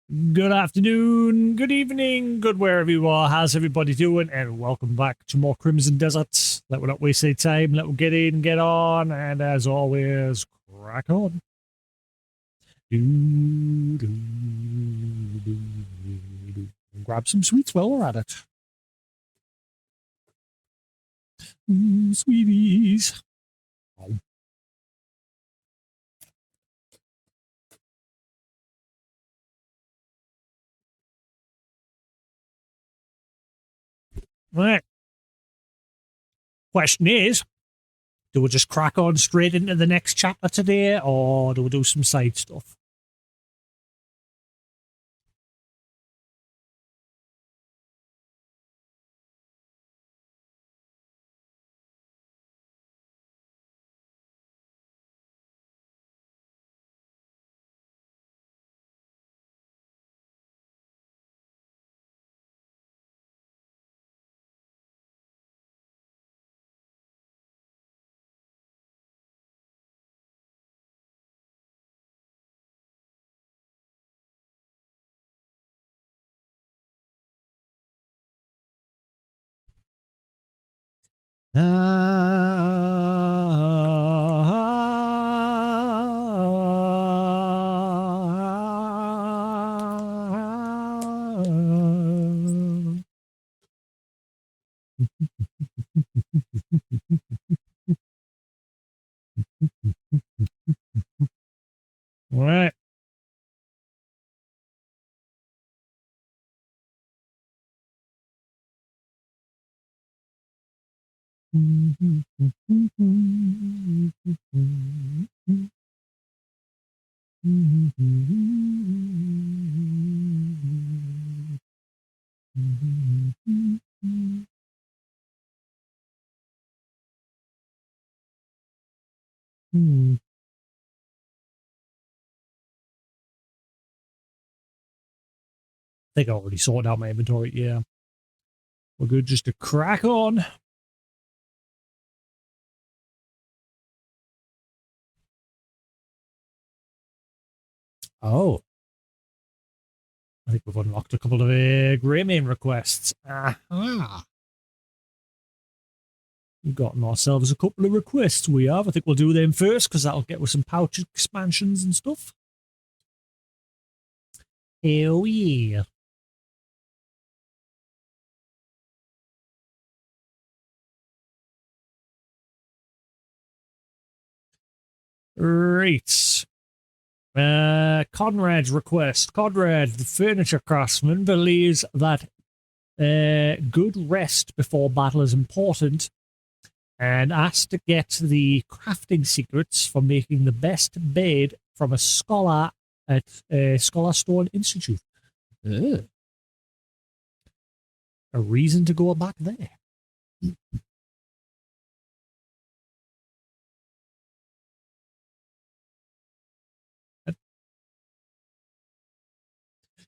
Good afternoon, good evening, good wherever you are. How's everybody doing? And welcome back to more Crimson Deserts. Let me not waste any time. Let me get in, get on, and as always, crack on. Grab some sweets while we're at it. Sweeties. Right. Question is, do we just crack on straight into the next chapter today, or do we do some side stuff? All right. I think I already sorted out my inventory. Yeah. We're good just to crack on. Oh. I think we've unlocked a couple of grey main requests. Aha. We've gotten ourselves a couple of requests, we have. I think we'll do them first, because that'll get with some pouch expansions and stuff. Hell yeah. Right. Conrad's request. Conrad, the furniture craftsman, believes that good rest before battle is important and asked to get the crafting secrets for making the best bed from a scholar at Scholar Stone Institute. Ugh. A reason to go back there.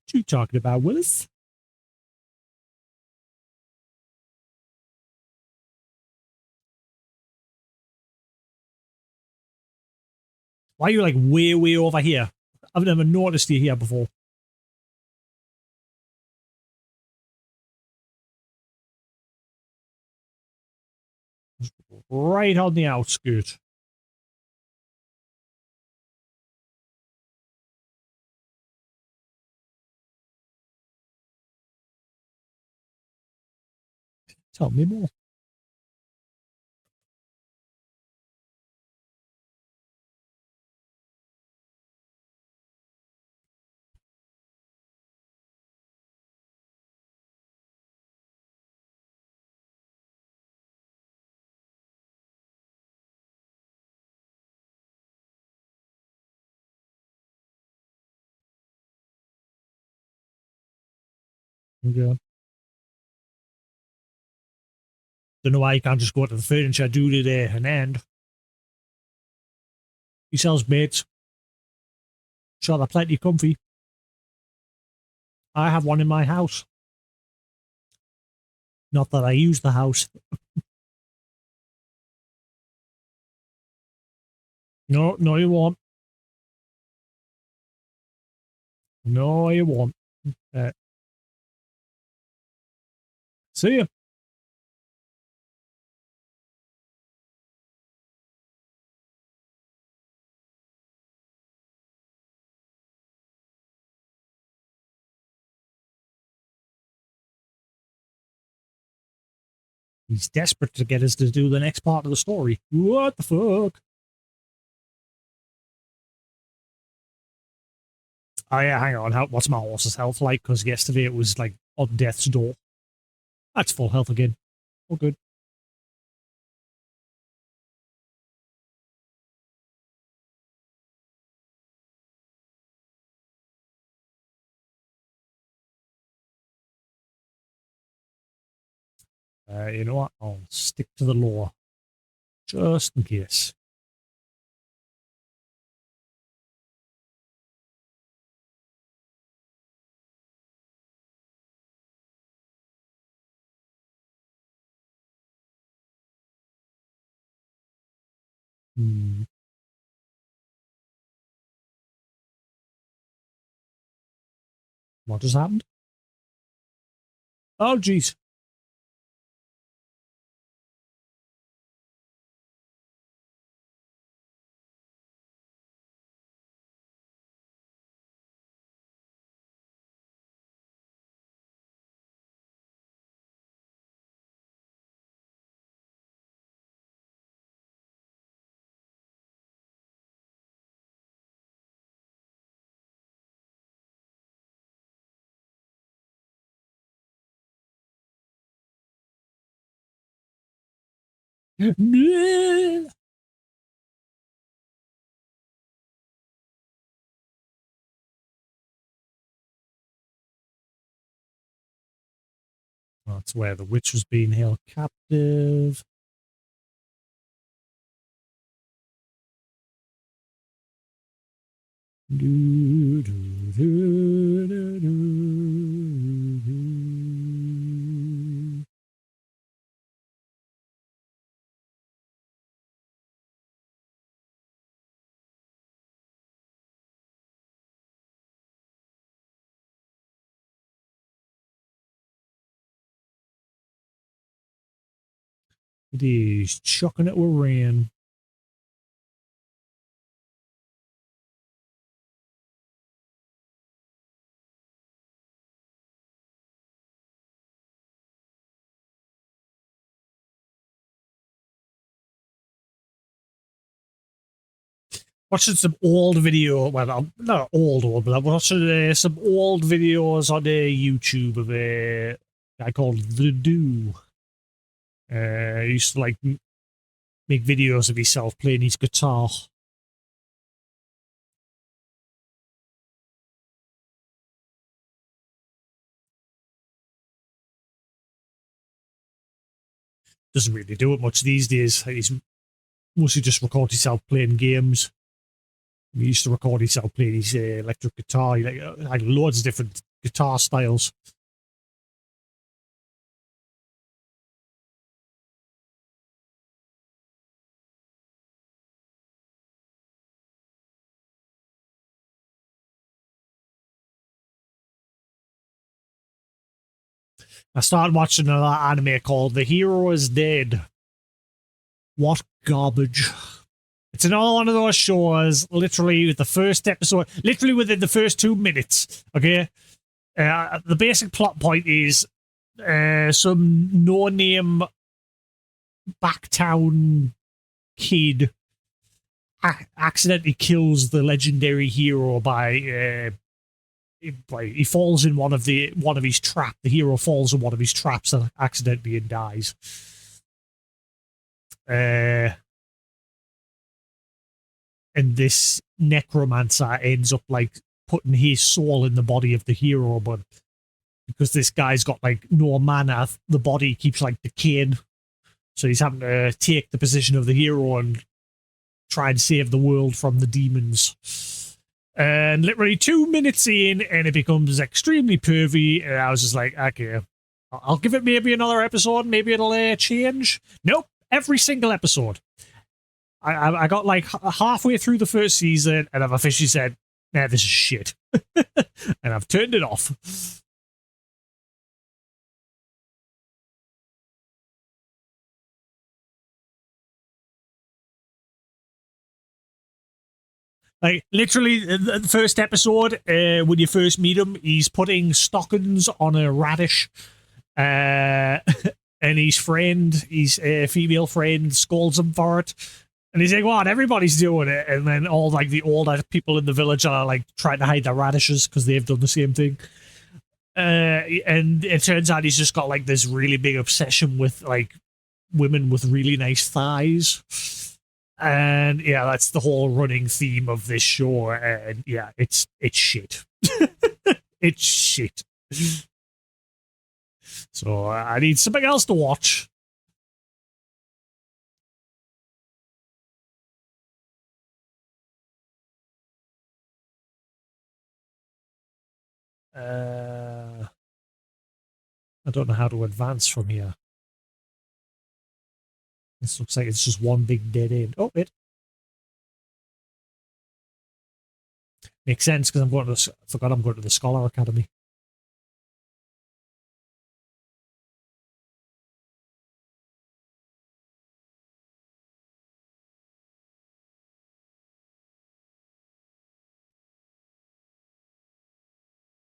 What you talking about, Willis? Why are you like way, way over here? I've never noticed you here before. Right on the outskirts. Tell me more. Okay. Don't know why you can't just go to the furniture duty there and end. He sells mates. Sure, they're plenty comfy. I have one in my house. Not that I use the house. No, no, you won't. No, you won't. See ya. He's desperate to get us to do the next part of the story. What the fuck? Oh yeah, hang on. What's my horse's health like? Because yesterday it was like on death's door. That's full health again. All good. You know what? I'll stick to the law. Just in case. Hmm. What just happened? Oh, jeez. That's where the witch was being held captive. Do, do, do, do, do. It is chucking it with rain. Watching some old video. Well, not old, but I'm watching some old videos on YouTube of a guy called The Do. He used to like make videos of himself playing his guitar. Doesn't really do it much these days. He's mostly just record himself playing games. He used to record himself playing his electric guitar. He like loads of different guitar styles. I started watching another anime called The Hero is Dead. What garbage. It's another one of those shows, literally the first episode, literally within the first 2 minutes, okay? The basic plot point is some no-name backtown kid accidentally kills the legendary hero by he falls in one of his traps. The hero falls in one of his traps and accidentally dies. And this necromancer ends up like putting his soul in the body of the hero, but because this guy's got like no mana, the body keeps like decaying. So he's having to take the position of the hero and try and save the world from the demons. And literally 2 minutes in, and it becomes extremely pervy. And I was just like, okay, I'll give it maybe another episode. Maybe it'll change. Nope, every single episode. I got like halfway through the first season, and I've officially said, Nah, this is shit. And I've turned it off. Like, literally, the first episode, when you first meet him, he's putting stockings on a radish. Uh, and his friend, his female friend, scolds him for it. And he's like, "What? Everybody's doing it." And then all like the older people in the village are like trying to hide their radishes because they've done the same thing. And it turns out he's just got like this really big obsession with like women with really nice thighs. And yeah, that's the whole running theme of this show. And yeah, it's shit. It's shit. So I need something else to watch. I don't know how to advance from here. This looks like it's just one big dead end. Oh, it makes sense because I forgot I'm going to the Scholar Academy.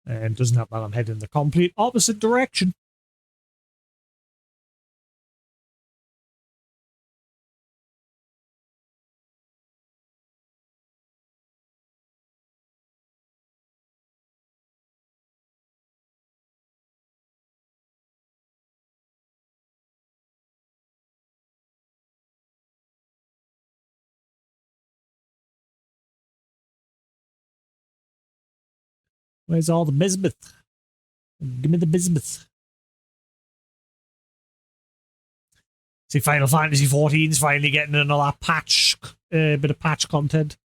And doesn't help that I'm heading in the complete opposite direction. Where's all the bismuth? Give me the bismuth. See, Final Fantasy 14 is finally getting another patch, bit of patch content.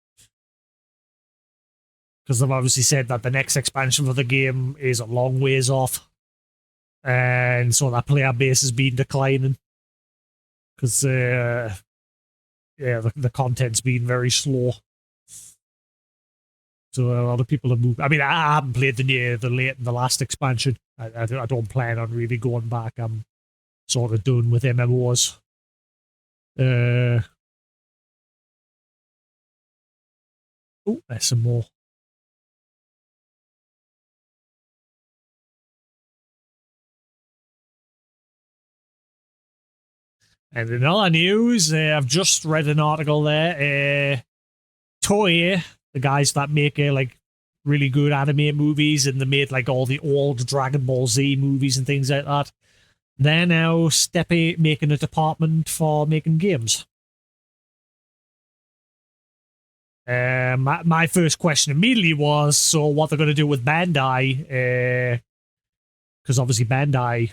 Because they've obviously said that the next expansion for the game is a long ways off. And so that player base has been declining. Because, yeah, the content's been very slow. So a lot of people have moved. I mean, I haven't played the last expansion. I don't plan on really going back. I'm sort of done with MMOs. Oh, there's some more. And in other news, I've just read an article there. Toei, the guys that make like really good anime movies, and they made like all the old Dragon Ball Z movies and things like that. They're now making a department for making games. My first question immediately was, so what they're going to do with Bandai? Because obviously Bandai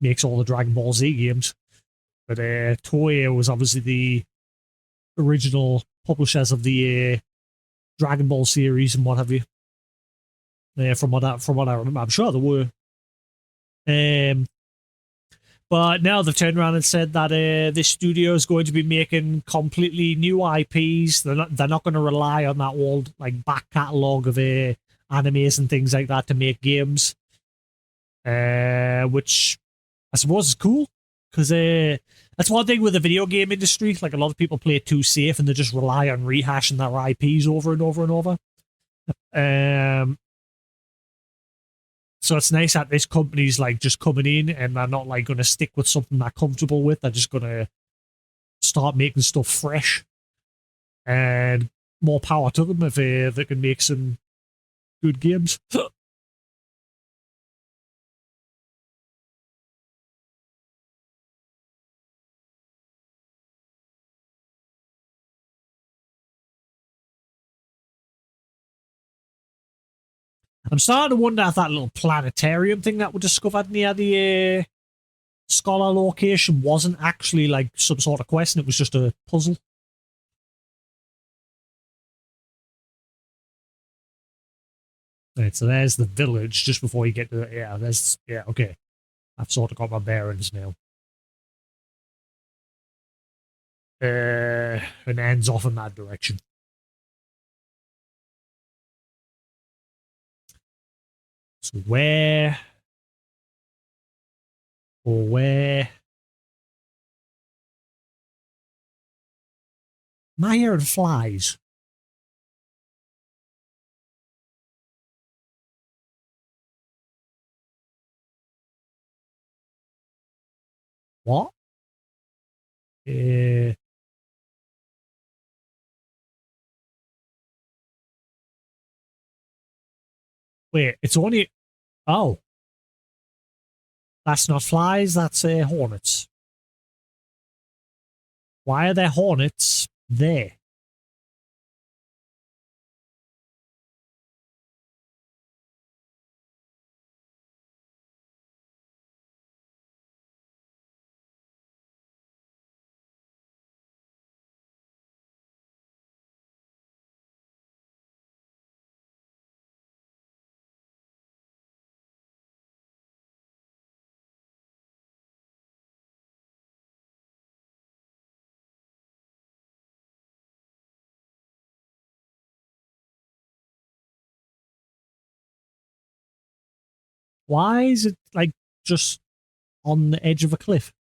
makes all the Dragon Ball Z games, but Toei was obviously the original publishers of the Dragon Ball series and what have you. From what I remember, I'm sure there were. But now they've turned around and said that this studio is going to be making completely new IPs. They're not going to rely on that old like back catalogue of animes and things like that to make games. Which I suppose is cool because that's one thing with the video game industry. Like a lot of people play it too safe and they just rely on rehashing their IPs over and over and over. So it's nice that this company's like just coming in and they're not like going to stick with something they're comfortable with. They're just going to start making stuff fresh, and more power to them if they can make some good games. I'm starting to wonder if that little planetarium thing that we discovered near the Scholar location wasn't actually like some sort of quest and it was just a puzzle. Right, so there's the village just before you get to the, yeah, okay. I've sort of got my bearings now. And ends off in that direction. So where or where? Am I hearing flies? What? Uh, wait, it's only. Oh, that's not flies. That's hornets. Why are there hornets there? Why is it like just on the edge of a cliff?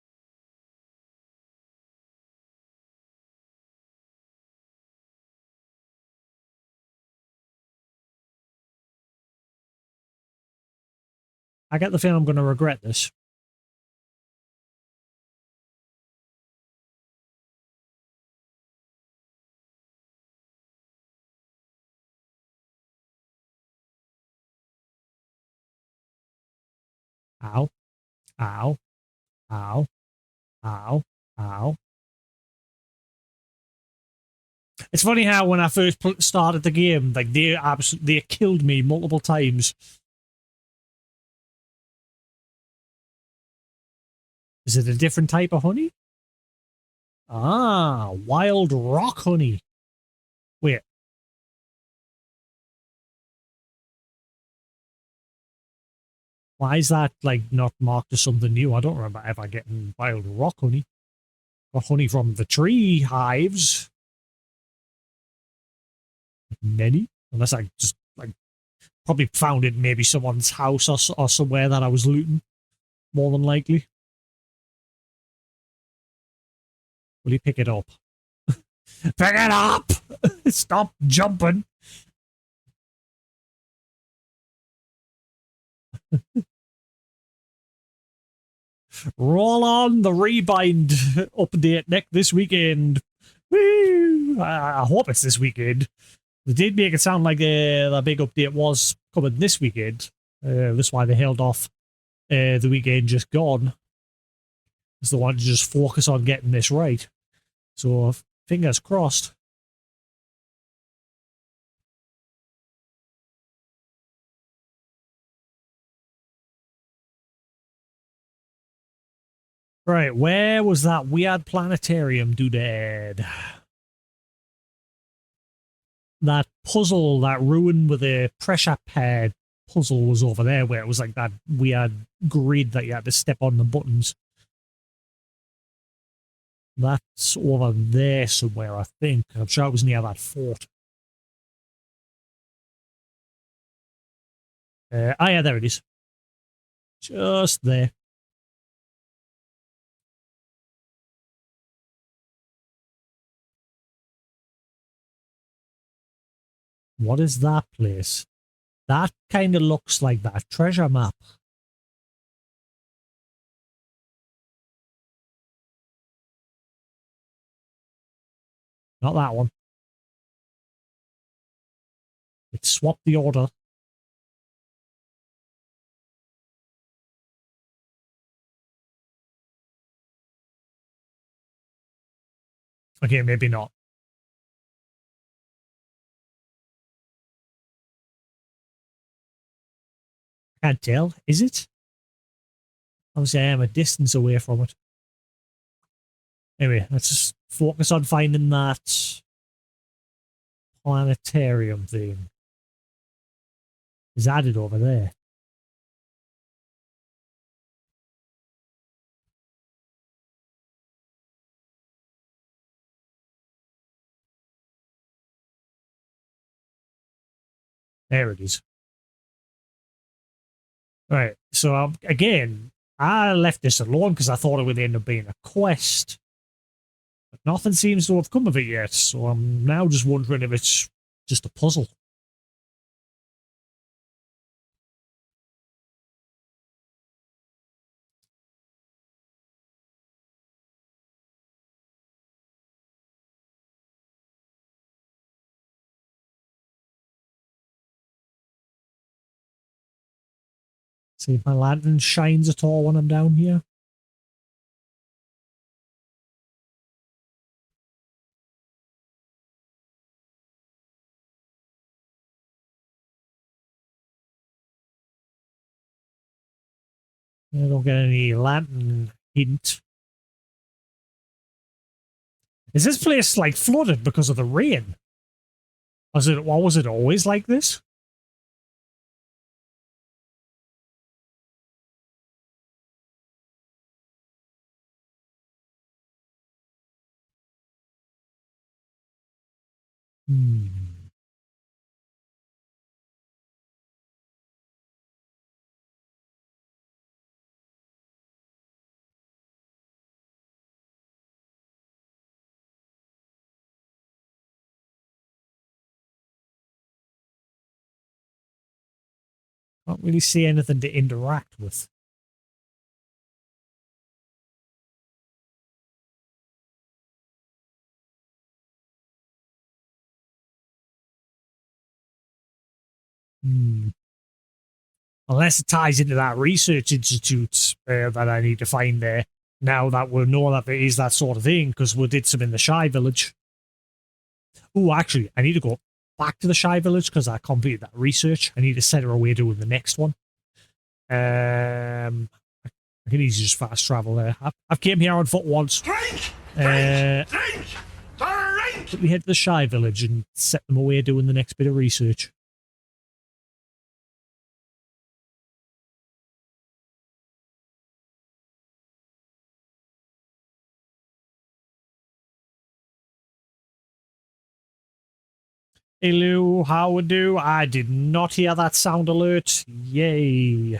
I get the feeling I'm going to regret this. Ow, ow, ow, ow, ow. It's funny how when I first started the game, like they killed me multiple times. Is it a different type of honey? Ah, wild rock honey. Wait, why is that like not marked as something new? I don't remember ever getting wild rock honey or honey from the tree hives. Many, unless I just like probably found it maybe someone's house or somewhere that I was looting. More than likely. Will you pick it up? Pick it up! Stop jumping. Roll on the rebind update next this weekend. Woo! I hope it's this weekend. They did make it sound like the big update was coming this weekend. That's why they held off the weekend just gone. Because they wanted to just focus on getting this right. So fingers crossed. Right, where was that weird planetarium doodad? That puzzle, that ruin with a pressure pad puzzle was over there, where it was like that weird grid that you had to step on the buttons. That's over there somewhere, I think. I'm sure it was near that fort. Yeah, there it is. Just there. What is that place? That kind of looks like that treasure map. Not that one. It swapped the order. Okay, maybe not. I can't tell. Is it? Obviously, I am a distance away from it. Anyway, let's just focus on finding that planetarium thing. Is added over there. There it is. Right. So again, I left this alone because I thought it would end up being a quest. But nothing seems to have come of it yet. So I'm now just wondering if it's just a puzzle. See if my lantern shines at all when I'm down here. I don't get any lantern hint. Is this place like flooded because of the rain? Was it always like this? Hmm. Can't really see anything to interact with. Hmm. Unless it ties into that research institute that I need to find there. Now that we know that there is that sort of thing, because we did some in the Shy Village. Oh, actually, I need to go back to the Shy Village because I completed that research. I need to set her away doing the next one. I can easily just fast travel there. I've came here on foot once. Drink! But we head to the Shy Village and set them away doing the next bit of research. Hello, how do? I did not hear that sound alert. Yay.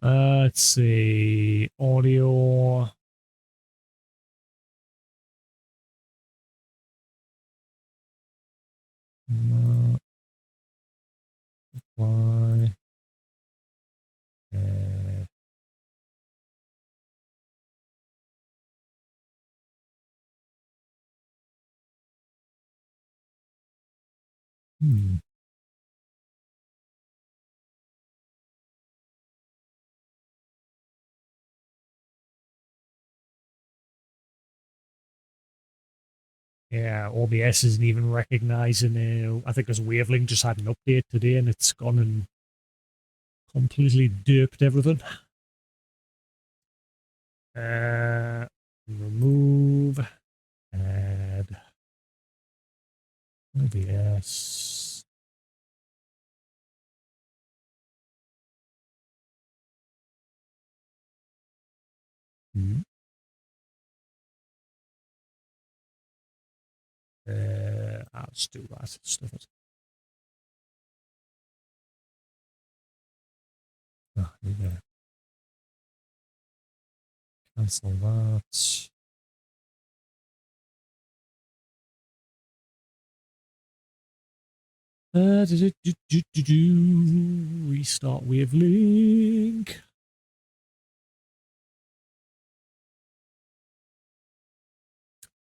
Let's see. Audio. Why? Hmm. Yeah, OBS isn't even recognizing it. I think because Wavelink just had an update today and it's gone and completely derped everything. Remove, add, OBS. Hmm. I'll just do that. Stuff it. Ah, yeah. Cancel that. Restart Wavelink.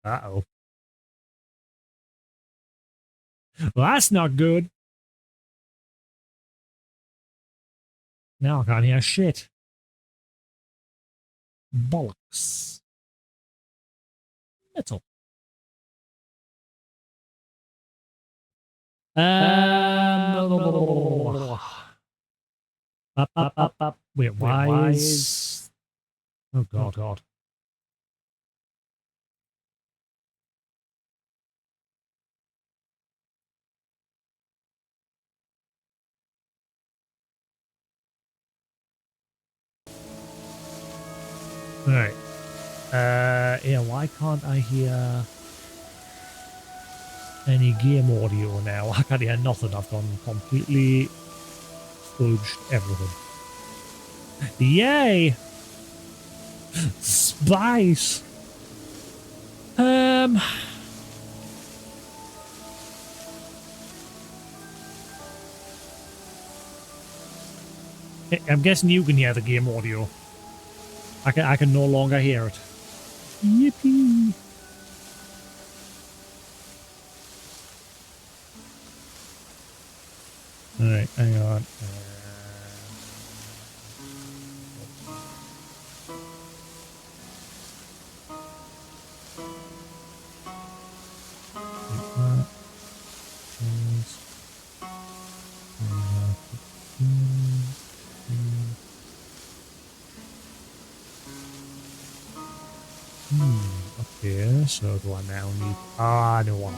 Uh-oh. Well, that's not good. Now I can't hear shit. Bollocks. Metal. Wait, why is... Oh, God. Oh, God. All right. Yeah, why can't I hear any game audio now? I can't hear nothing. I've gone completely fudged everything. Yay! Spice! I'm guessing you can hear the game audio. I can no longer hear it. Yippee! Alright, hang on. Okay, so do I now need... I know why.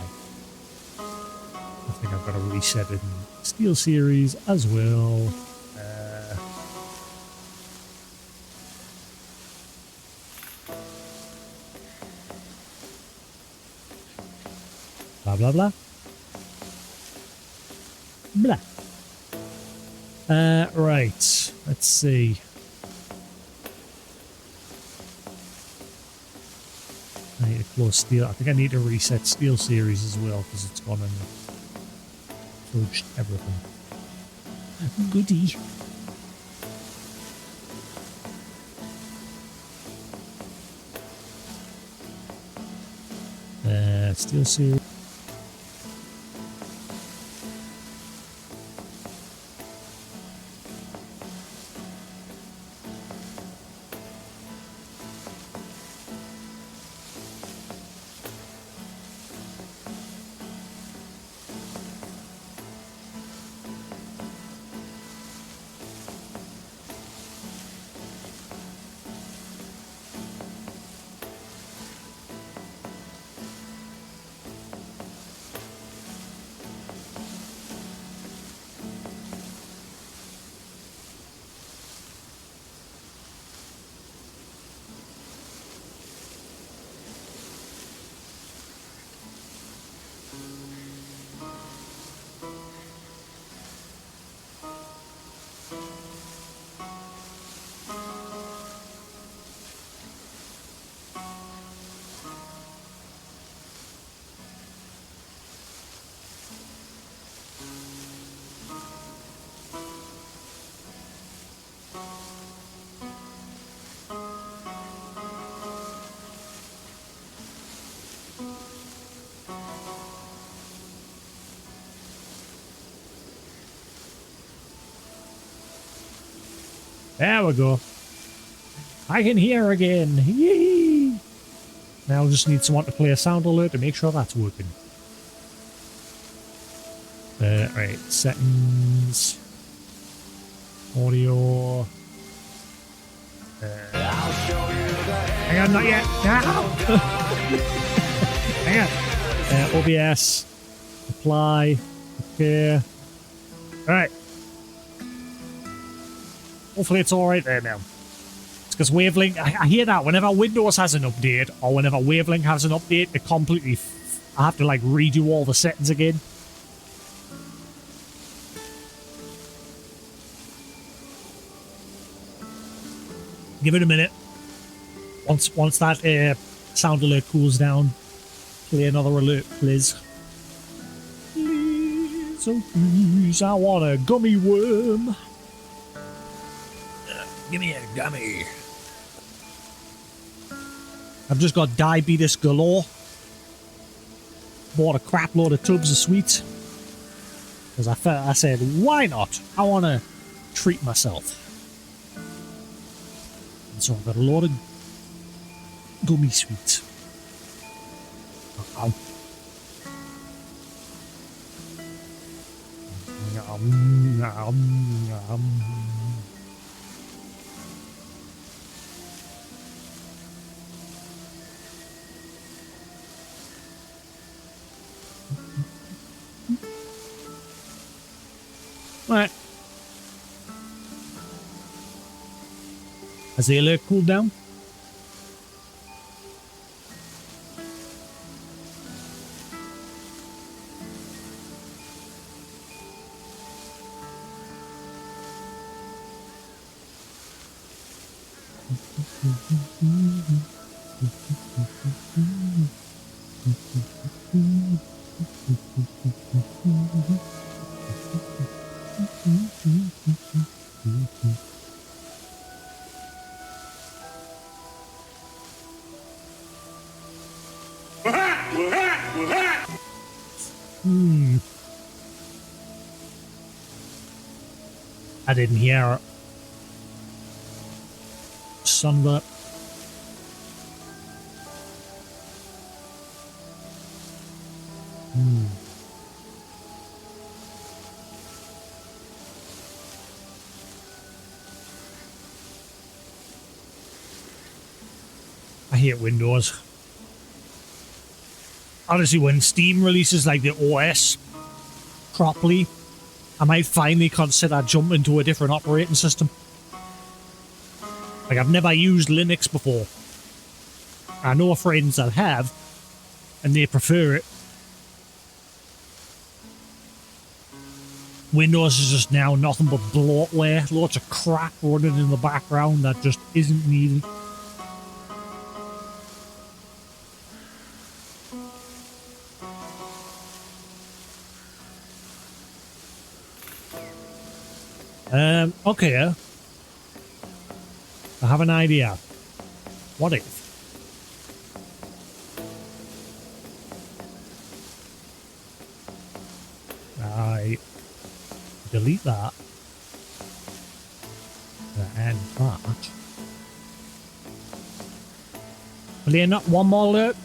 I think I've got to reset it in Steel Series as well. Blah, blah, blah. Blah. Right. Let's see. I need to close Steel. I think I need to reset Steel Series as well because it's gone and fudged everything. Goody. Steel Series. There we go. I can hear again. Yee! Now I just need someone to play a sound alert to make sure that's working. Right, settings. Audio. Hang on, not yet. No! Hang on. OBS. Apply. Okay. Alright. Hopefully it's alright there now. It's because Wavelength... I hear that whenever Windows has an update or whenever Wavelength has an update, it completely... I have to like redo all the settings again. Give it a minute. Once that sound alert cools down, play another alert, please. Please, oh please, I want a gummy worm. Give me a gummy. I've just got diabetes galore. Bought a crap load of tubs of sweets. Because I said, why not? I want to treat myself. And so I've got a load of gummy sweets. Ow. Nom, nom, nom. Right. Has the alert cooled down? I didn't hear it. Son of a... I hate Windows. Honestly, when Steam releases like the OS properly, I might finally consider jumping to a different operating system. Like, I've never used Linux before. I know friends that have, and they prefer it. Windows is just now nothing but bloatware, lots of crap running in the background that just isn't needed. Okay. I have an idea. What if? I delete that. And that. Play not one more alert.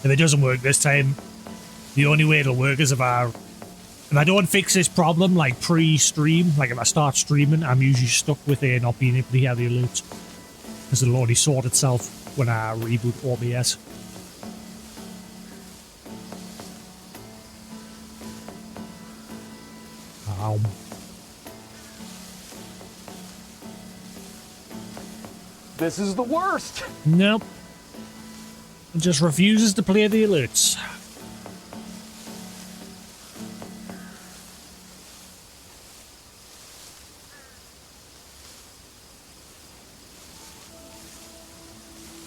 If it doesn't work this time, the only way it'll work is if I don't fix this problem like pre-stream, like if I start streaming, I'm usually stuck with it not being able to hear the alerts. Because it'll already sort itself when I reboot OBS. This is the worst! Nope. It just refuses to play the alerts.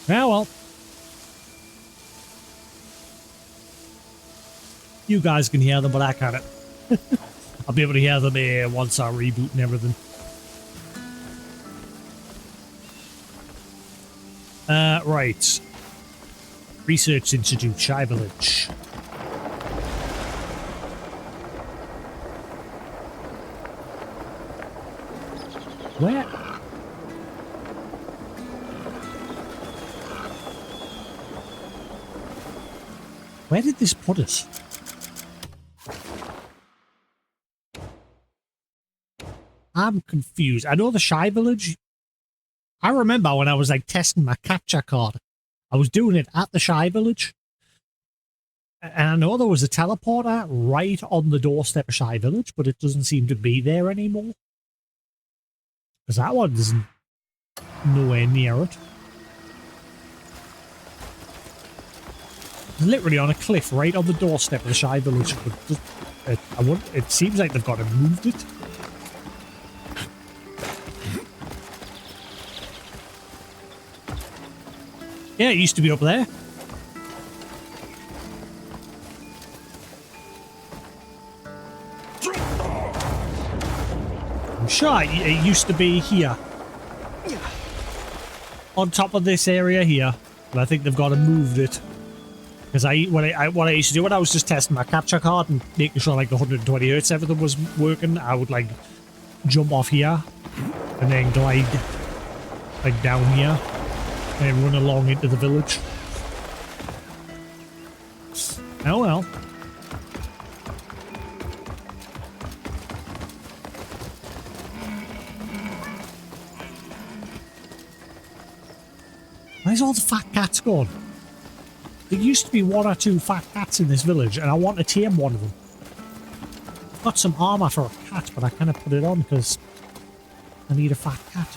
Yeah, well. You guys can hear them, but I can't. I'll be able to hear them once I reboot and everything. Right. Research Institute, Shy Village. Where? Where did this put us? I'm confused. I know the Shy Village. I remember when I was like testing my capture card. I was doing it at the Shy Village. And I know there was a teleporter right on the doorstep of Shy Village, but it doesn't seem to be there anymore. Because that one isn't nowhere near it. It's literally on a cliff right on the doorstep of the Shy Village. It seems like they've got to move it. Yeah, it used to be up there. I'm sure it used to be here. On top of this area here. But I think they've got to move it. Because what I used to do when I was just testing my capture card and making sure like the 120 Hz everything was working, I would like jump off here and then glide like down here. And run along into the village. Oh well. Where's all the fat cats gone? There used to be one or two fat cats in this village, and I want to tame one of them. I've got some armor for a cat, but I can't put it on because I need a fat cat.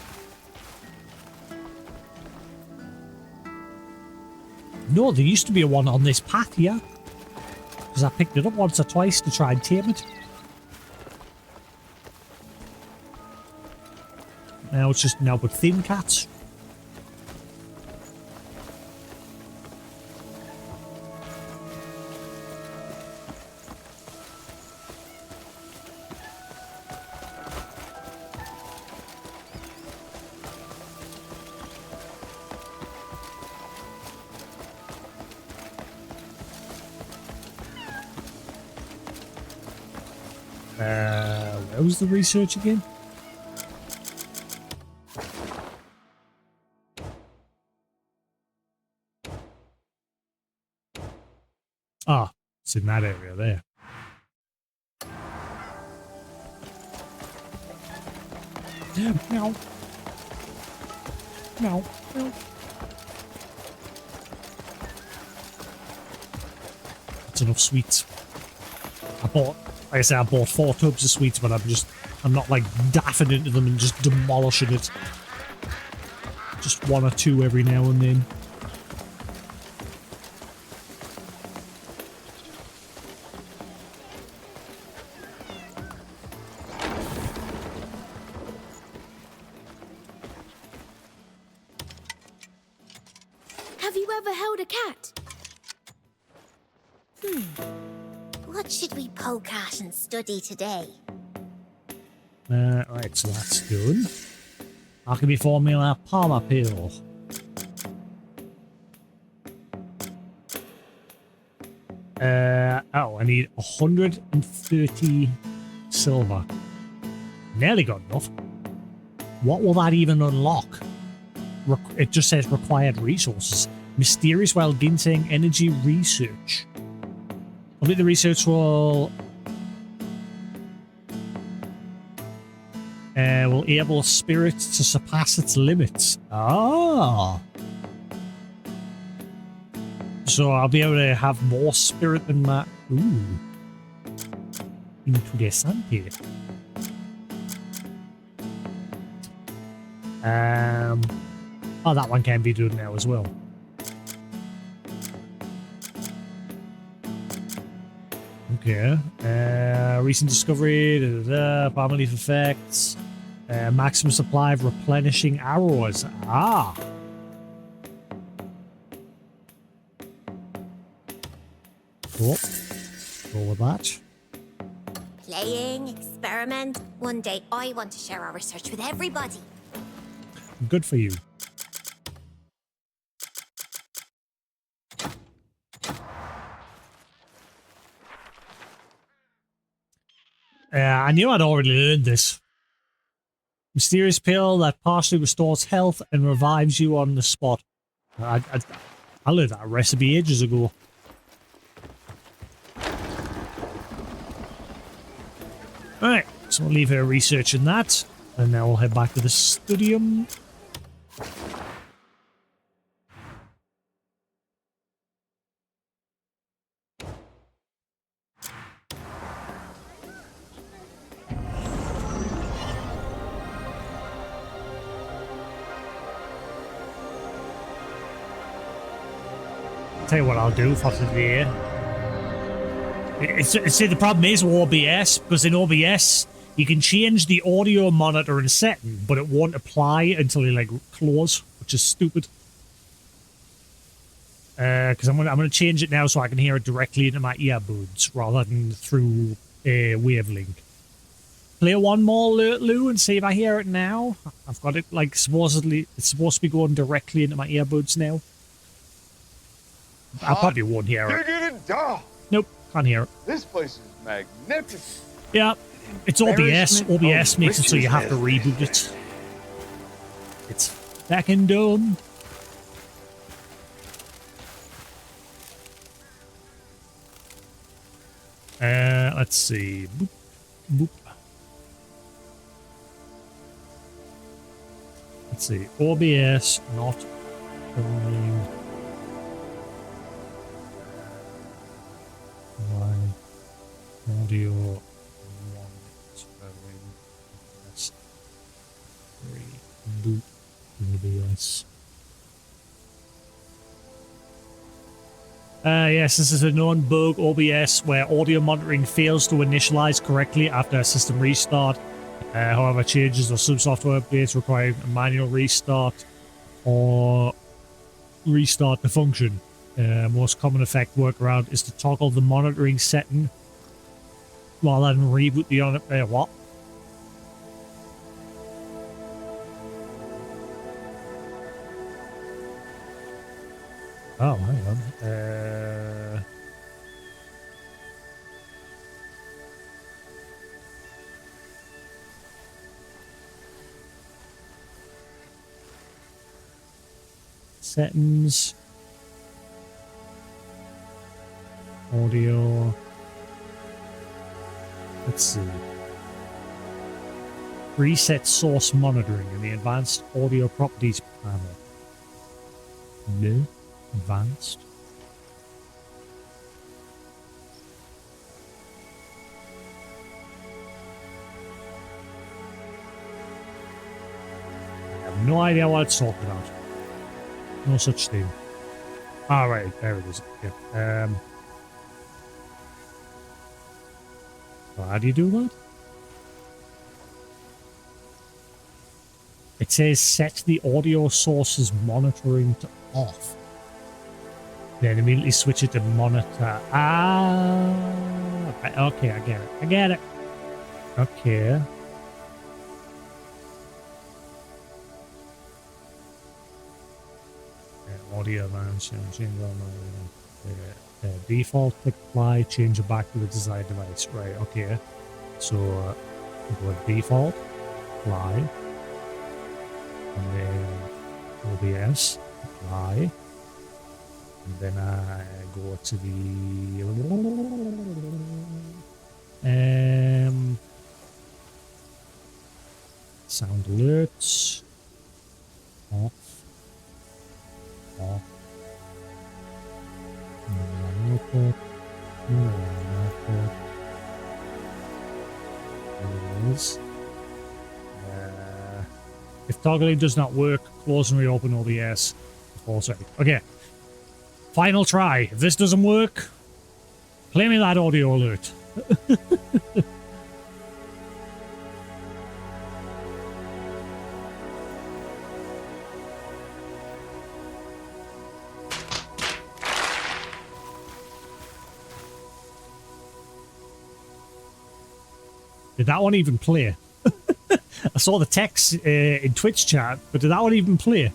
No, there used to be one on this path here. Because I picked it up once or twice to try and tame it. Now it's just now but thin cats. Where was the research again? Ah, it's in that area there. No. No. No. That's enough sweets. Like I said, I bought 4 tubs of sweets, but I'm not like daffing into them and just demolishing it. Just 1 or 2 every now and then. Have you ever held a cat? What should we poke at and study today? Right, so that's done. Alchemy formula, Palmer pill. Oh, I need 130 silver. Nearly got enough. What will that even unlock? It just says required resources. Mysterious while ginseng energy research. I think the research will enable spirit to surpass its limits. Ah. So I'll be able to have more spirit than my... Ooh. Interesante. Oh, that one can be done now as well. Okay. Recent discovery, palm leaf effects, maximum supply of replenishing arrows. Ah. Cool. Go with that. Playing, experiment. One day I want to share our research with everybody. Good for you. I knew I'd already learned this. Mysterious pill that partially restores health and revives you on the spot. I learned that recipe ages ago. Alright, so we'll leave her researching that. And now we'll head back to the studium. Tell you what I'll do for today. See, the problem is with OBS, because in OBS you can change the audio monitoring setting, but it won't apply until you like close, which is stupid. Because I'm gonna change it now so I can hear it directly into my earbuds rather than through a wavelink. Play one more, Lou, and see if I hear it now. I've got it like supposedly it's supposed to be going directly into my earbuds now. I probably won't hear it. Nope, can't hear it. This place is magnificent. Yeah, it's OBS. OBS makes it so you have to reboot it. It's back and done. Let's see. Boop, boop. Let's see. OBS not playing. My audio monitoring boot OBS. Yes, this is a known bug OBS where audio monitoring fails to initialize correctly after a system restart. However, changes or some software updates require a manual restart or restart the function. Most common effect workaround is to toggle the monitoring setting rather than reboot the what? Oh, hang on. Settings. Audio. Let's see. Reset source monitoring in the advanced audio properties panel. No. Advanced. I have no idea what it's talking about. No such thing. Alright, there it is. Yeah. So how do you do that? It says set the audio source's monitoring to off. Then immediately switch it to monitor. Okay, I get it. I get it. Okay. Audio advance, change on default, click apply, change it back to the desired device. Right, okay. So go with default, apply, and then OBS, apply, and then I go to the sound alerts, off. If toggling does not work, close and reopen OBS. Okay. Final try. If this doesn't work, play me that audio alert. Did that one even play? I saw the text in Twitch chat, but did that one even play?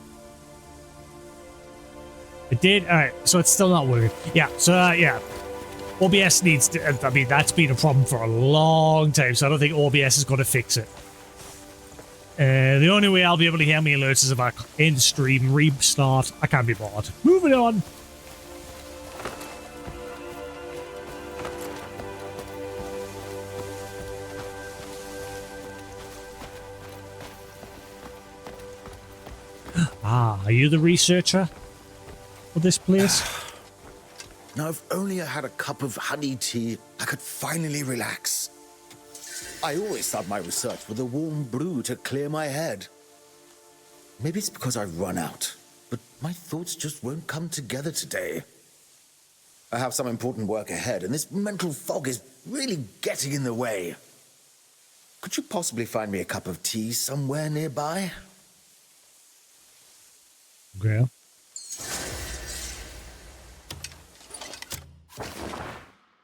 It did? Alright, so it's still not working. Yeah, so yeah. OBS needs to... I mean, that's been a problem for a long time, so I don't think OBS is going to fix it. The only way I'll be able to hear my alerts is if I end stream, restart. I can't be bothered. Moving on. Ah, are you the researcher for this place? Now, if only I had a cup of honey tea, I could finally relax. I always start my research with a warm brew to clear my head. Maybe it's because I've run out, but my thoughts just won't come together today. I have some important work ahead, and this mental fog is really getting in the way. Could you possibly find me a cup of tea somewhere nearby? Okay.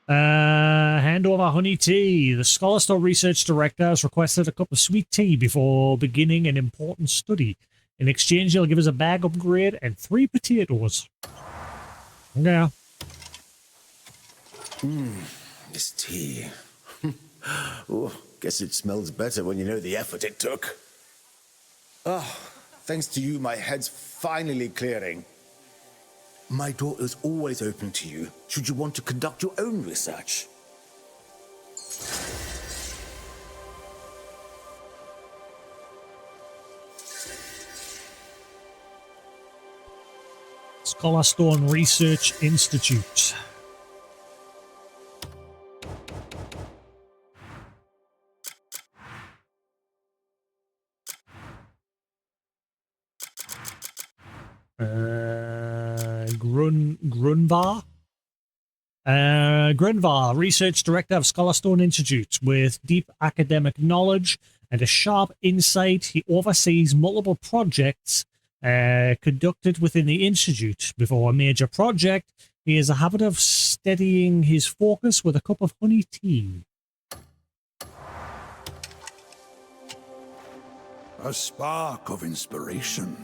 Hand over honey tea. The Scholar Store research director has requested a cup of sweet tea before beginning an important study. In exchange, he'll give us a bag upgrade and 3 potatoes. Okay. This tea. Oh, guess it smells better when you know the effort it took. Oh, thanks to you, my head's finally clearing. My door is always open to you, should you want to conduct your own research. Scholar Stone Research Institute. Grunvar? Grenvar, research director of Scholarstone Institute, with deep academic knowledge and a sharp insight. He oversees multiple projects conducted within the institute. Before a major project, he has a habit of steadying his focus with a cup of honey tea. A spark of inspiration.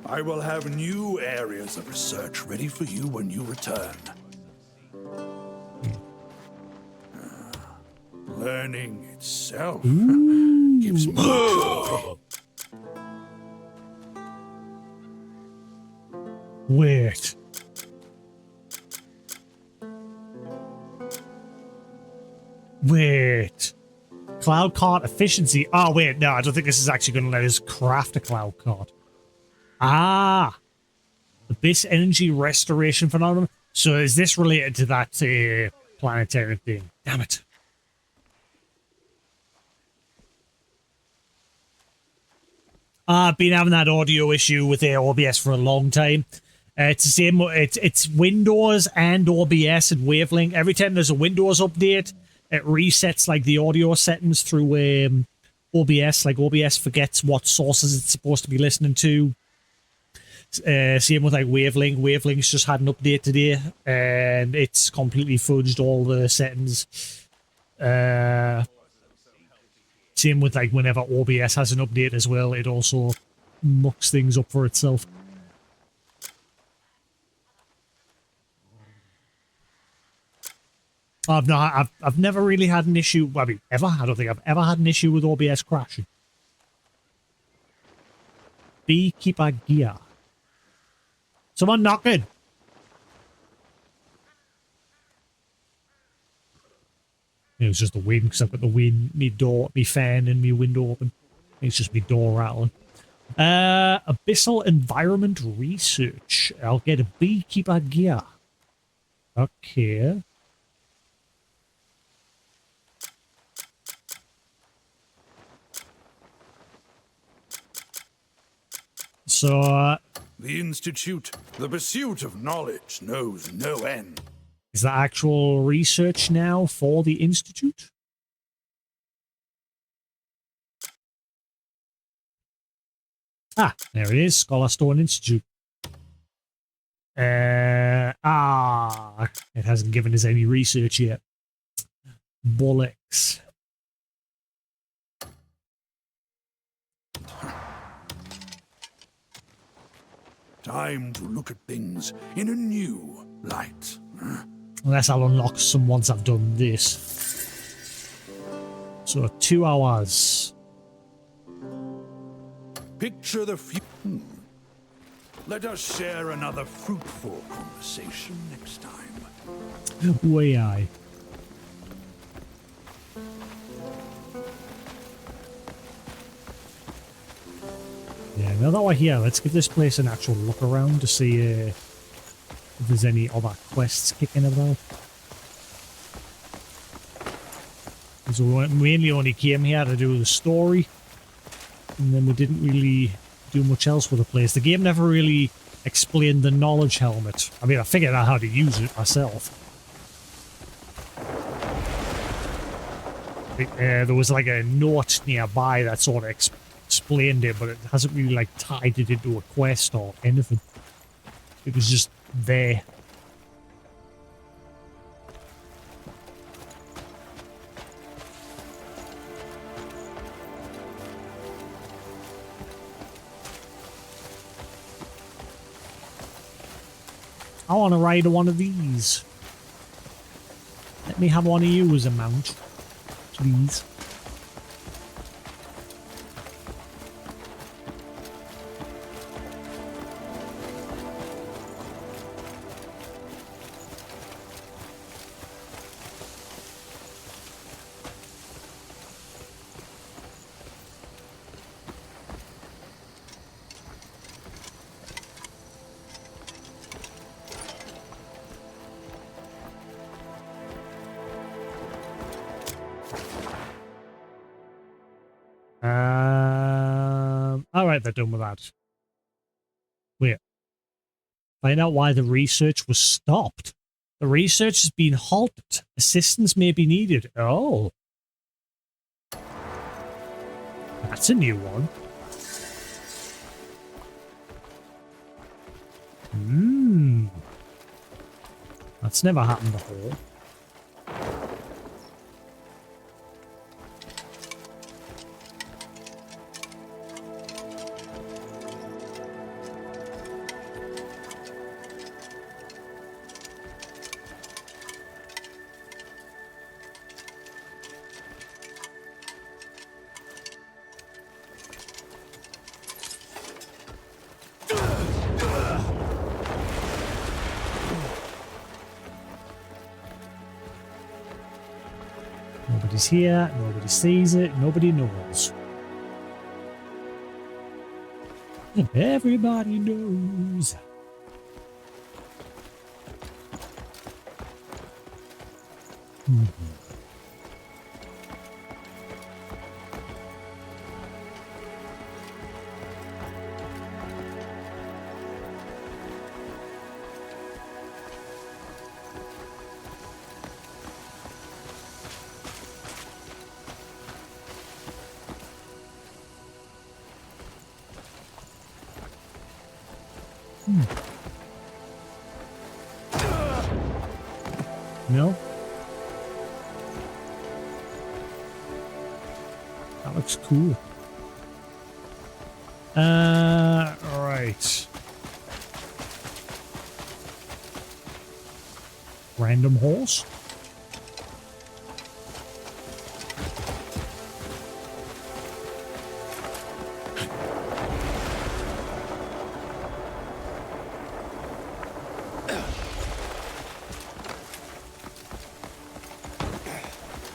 I will have new areas of research ready for you when you return. Learning itself gives me joy. Wait. Wait. Cloud cart efficiency. Oh, wait. No, I don't think this is actually going to let us craft a cloud cart. Ah. Abyss energy restoration phenomenon. So is this related to that planetary thing? Damn it. I've been having that audio issue with the OBS for a long time. It's the same. It's Windows and OBS and Wavelength. Every time there's a Windows update, it resets like the audio settings through OBS. Like OBS forgets what sources it's supposed to be listening to. Same with like Wavelength. Wavelength's just had an update today, and it's completely fudged all the settings. Same with like whenever OBS has an update as well, it also mucks things up for itself. I've never really had an issue. I mean, ever. I don't think I've ever had an issue with OBS crashing. Beekeeper gear. Someone knocking. It was just the wind, because I've got the wind, me door, me fan, and me window open. It's just me door rattling. Abyssal environment research. I'll get a beekeeper gear. Okay. So, The Institute, the pursuit of knowledge, knows no end. is that actual research now for the Institute? Ah, there it is. Scholarstone Institute. It hasn't given us any research yet. Bollocks. Time to look at things in a new light. Unless I'll unlock some once I've done this. So 2 hours. Picture the future. Let us share another fruitful conversation next time. Way I. Yeah, now that we're here, let's give this place an actual look around to see if there's any other quests kicking about. So we mainly only came here to do the story, and then we didn't really do much else with the place. The game never really explained the knowledge helmet. I mean, I figured out how to use it myself. There was like a note nearby that sort of explained it, but it hasn't really like tied it into a quest or anything. It was just there. I want to ride one of these. Let me have one of you as a mount, please. Alright, they're done with that. Wait. Find out why the research was stopped. The research has been halted. Assistance may be needed. Oh. That's a new one. Hmm. That's never happened before. Nobody's here, nobody sees it, nobody knows. Everybody knows. No? That looks cool. Right. Random horse?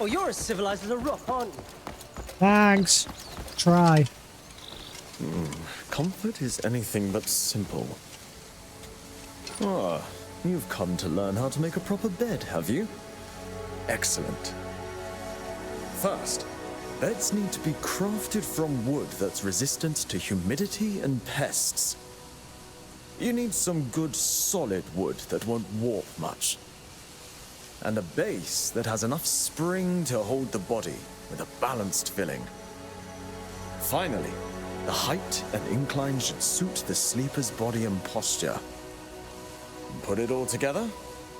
Oh, you're as civilized as a rook, aren't you? Thanks. Try. Comfort is anything but simple. Ah, you've come to learn how to make a proper bed, have you? Excellent. First, beds need to be crafted from wood that's resistant to humidity and pests. You need some good solid wood that won't warp much. And a base that has enough spring to hold the body with a balanced filling. Finally, the height and incline should suit the sleeper's body and posture. Put it all together,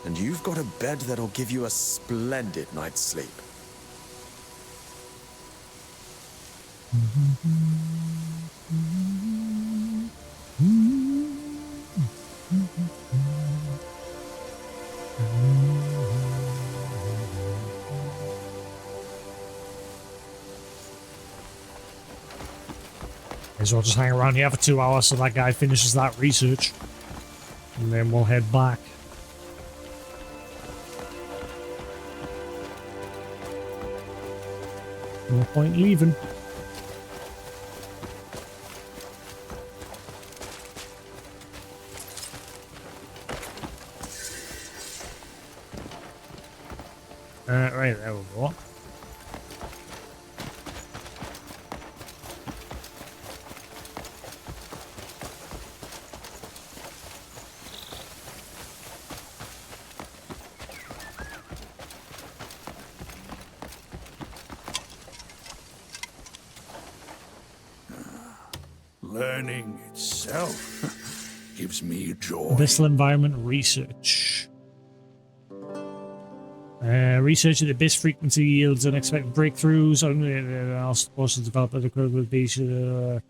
and you've got a bed that'll give you a splendid night's sleep. May as well just hang around here for 2 hours so that guy finishes that research. And then we'll head back. No point leaving. Right, there we go. Learning itself gives me joy. Abyssal environment research. Research at the abyss frequency yields unexpected breakthroughs. I'll suppose to develop the equivalent beach. Okay.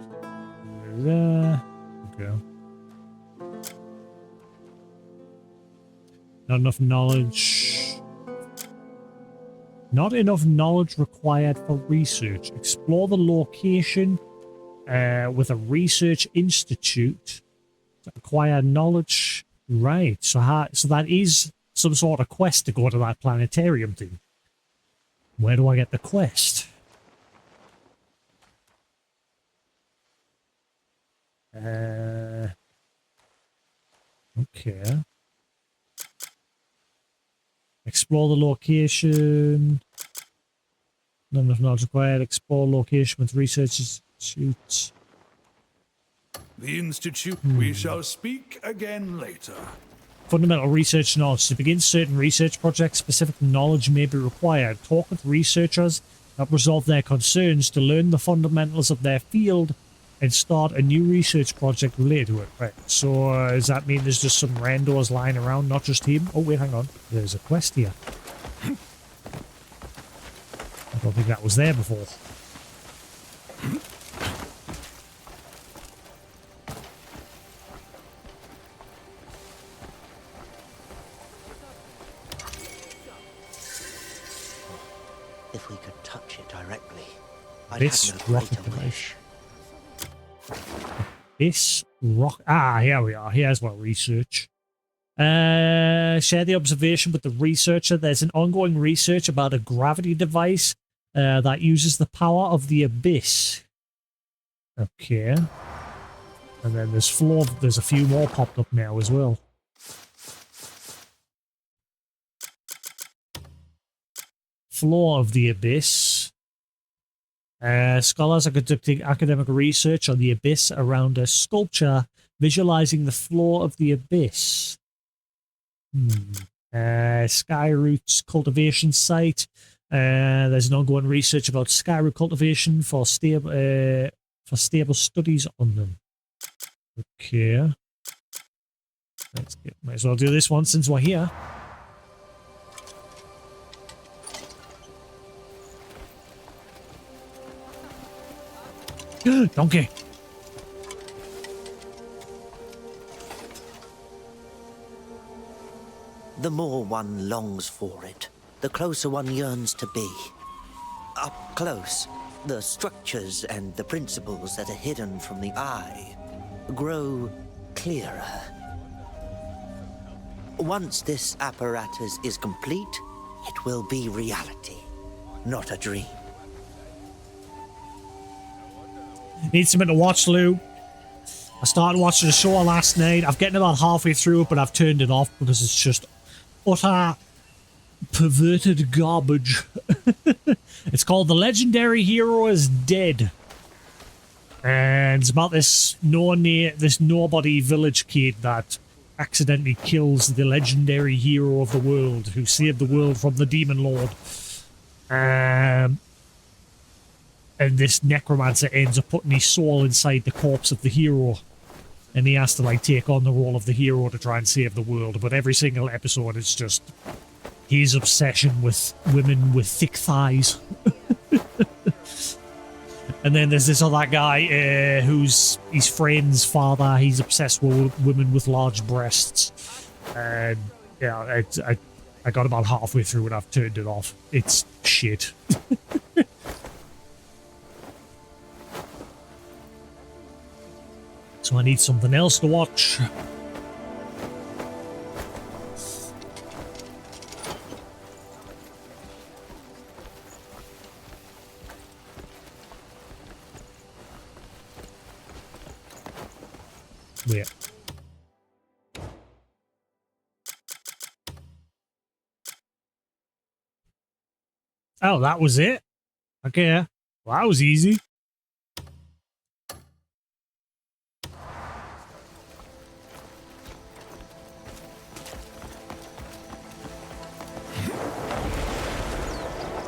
Not enough knowledge. Not enough knowledge required for research. Explore the location with a research institute to acquire knowledge. Right. So that is some sort of quest to go to that planetarium thing. Where do I get the quest? Okay. Explore the location. Not enough knowledge required. Explore location with research institute. The Institute, we shall speak again later. Fundamental research knowledge. To begin certain research projects, specific knowledge may be required. Talk with researchers, help resolve their concerns to learn the fundamentals of their field, and start a new research project related to it. Right, so does that mean there's just some randos lying around, not just him? Oh, wait, hang on. There's a quest here. I don't think that was there before. If we could touch it directly, I'd This have no rocket greater device. wish. This rock. Ah, here we are. Here's my research. Share the observation with the researcher. There's an ongoing research about a gravity device that uses the power of the abyss. Okay. And then there's a few more popped up now as well. Floor of the abyss. Scholars are conducting academic research on the abyss around a sculpture visualizing the floor of the abyss. Skyroot's cultivation site. There's an ongoing research about skyroot cultivation for stable studies on them. Okay. Might as well do this one since we're here. Donkey. The more one longs for it, the closer one yearns to be. Up close, the structures and the principles that are hidden from the eye grow clearer. Once this apparatus is complete, it will be reality, not a dream. Need something to watch, Lou. I started watching the show last night. I've gotten about halfway through it, but I've turned it off because it's just utter perverted garbage. It's called The Legendary Hero is Dead. And it's about this nobody village kid that accidentally kills the legendary hero of the world who saved the world from the demon lord. And this necromancer ends up putting his soul inside the corpse of the hero. And he has to, like, take on the role of the hero to try and save the world. But every single episode is just his obsession with women with thick thighs. And then there's this other guy who's his friend's father. He's obsessed with women with large breasts. And, yeah, I got about halfway through and I've turned it off. It's shit. So I need something else to watch. Wait. Oh, that was it? Okay. Well, that was easy.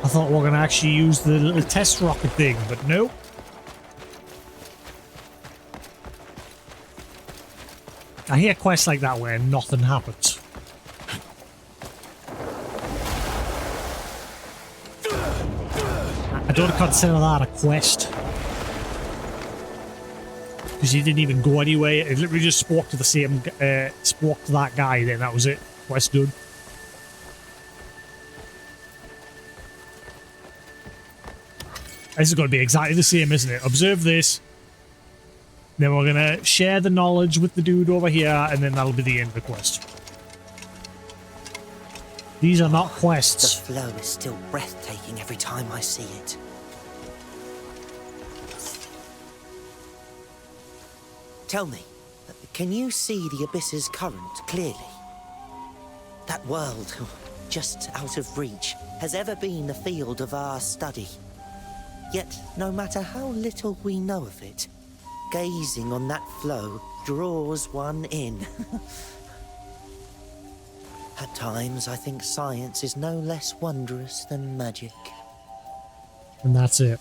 I thought we were going to actually use the little test rocket thing, but nope. I hear quests like that where nothing happens. I don't consider that a quest. Because you didn't even go anywhere. It literally just spoke to the same, spoke to that guy, then that was it. Quest done. This is going to be exactly the same, isn't it? Observe this. Then we're going to share the knowledge with the dude over here, and then that'll be the end of the quest. These are not quests. The flow is still breathtaking every time I see it. Tell me, can you see the abyss's current clearly? That world, just out of reach, has ever been the field of our study. Yet, no matter how little we know of it, gazing on that flow draws one in. At times, I think science is no less wondrous than magic. And that's it.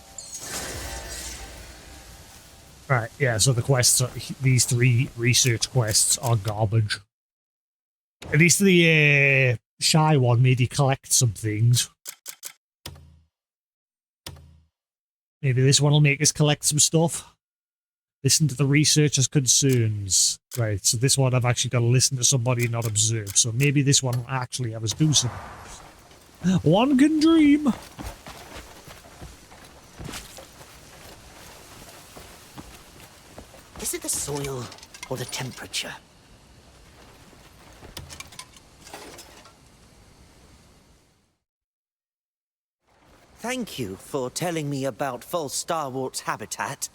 Right, yeah, so the quests are, these 3 research quests are garbage. At least the shy one made you collect some things. Maybe this one will make us collect some stuff. Listen to the researcher's concerns. Right, so this one I've actually got to listen to somebody, not observe. So maybe this one will actually have us do something. One can dream. Is it the soil or the temperature? Thank you for telling me about false starwart's habitat.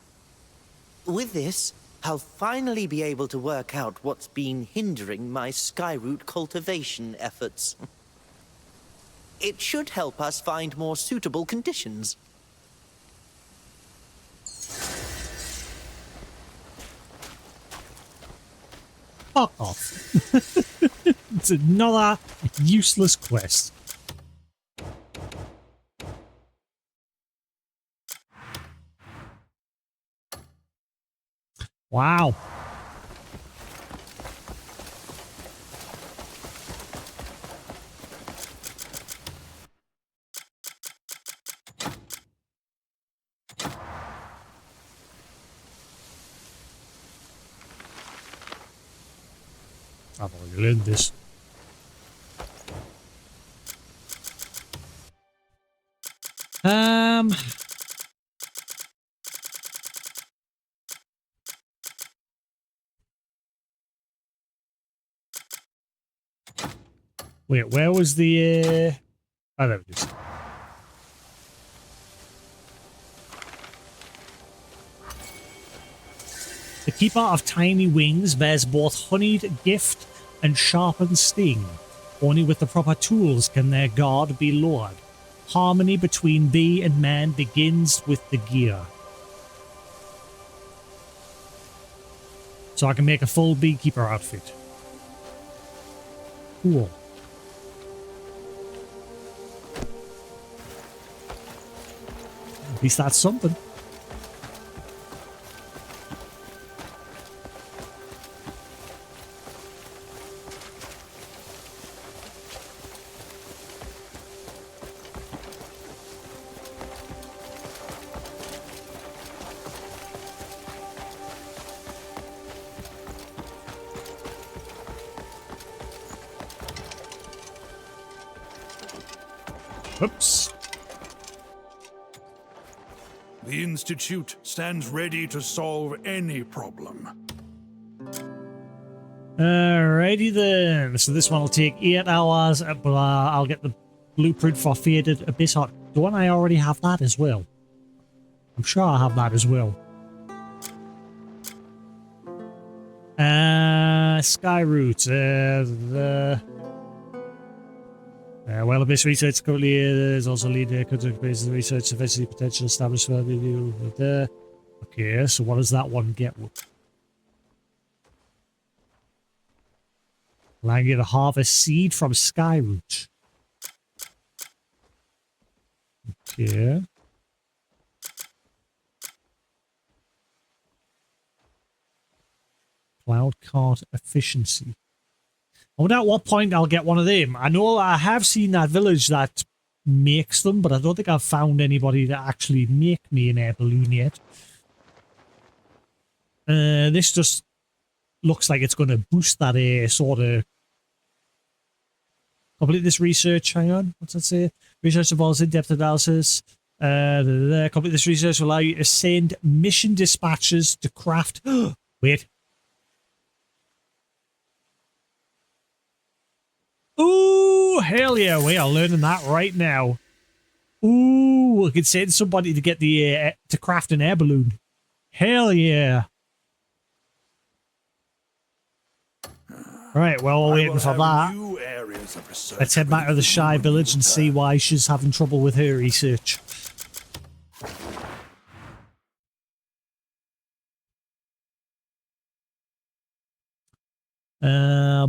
With this, I'll finally be able to work out what's been hindering my skyroot cultivation efforts. It should help us find more suitable conditions. Fuck off. It's another useless quest. Wow. I've already learned this. Wait, where was the oh, there it is. The Keeper of Tiny Wings bears both honeyed gift and sharpened sting. Only with the proper tools can their guard be lowered. Harmony between bee and man begins with the gear. So I can make a full beekeeper outfit. Cool. At least that's something. Oops. The Institute stands ready to solve any problem. Alrighty then. So this one will take 8 hours, but I'll get the blueprint for Faded Abyss Hut. Don't I already have that as well? I'm sure I have that as well. Skyroot. Well, Abyss Research currently is also lead contact basis research, eventually potential established value. Okay, so what does that one get? Allowing you to harvest seed from Skyroot. Okay. Cloud cart efficiency. I wonder at what point I'll get one of them. I know I have seen that village that makes them, but I don't think I've found anybody to actually make me an air balloon yet. This just looks like it's going to boost that sort of... Complete this research. Hang on. What's that say? Research involves in-depth analysis. Complete this research will allow you to send mission dispatches to craft... Wait. Ooh, hell yeah, we are learning that right now. Ooh, we could send somebody to get the to craft an air balloon. Hell yeah. Right, well, we're waiting for that. Let's head back to the Shy Village and see why she's having trouble with her research. Yeah,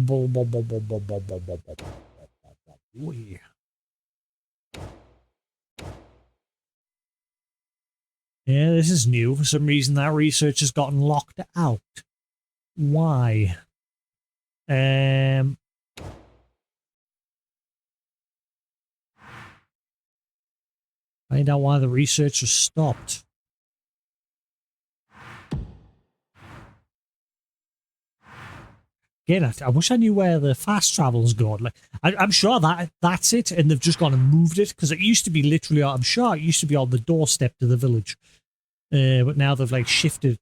this is new. For some reason, that research has gotten locked out. Why? Find out why the research was stopped. Again, I wish I knew where the fast travel's gone. Like, I'm sure that's it, and they've just gone and moved it, because it used to be literally, I'm sure it used to be on the doorstep to the village. But now they've like shifted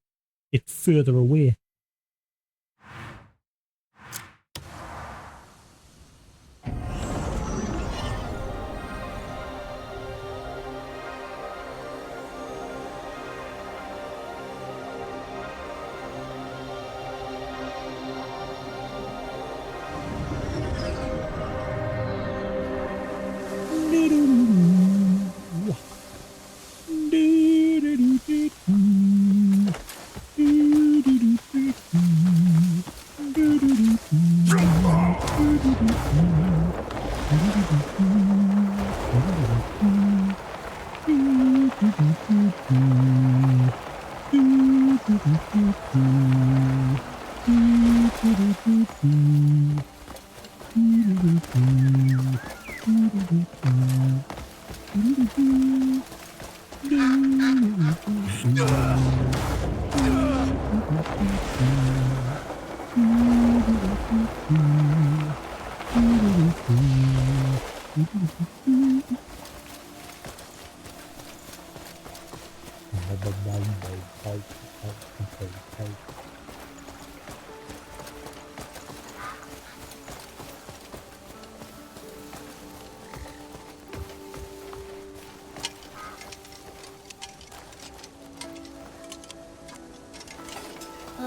it further away.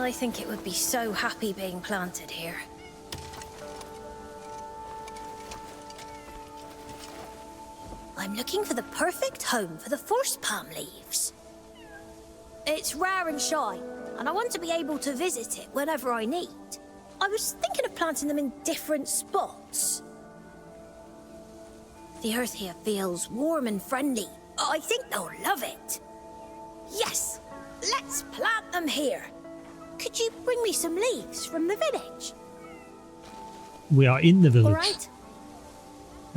I think it would be so happy being planted here. I'm looking for the perfect home for the forest palm leaves. It's rare and shy, and I want to be able to visit it whenever I need. I was thinking of planting them in different spots. The earth here feels warm and friendly. I think they'll love it. Yes, let's plant them here. Could you bring me some leaves from the village? We are in the village.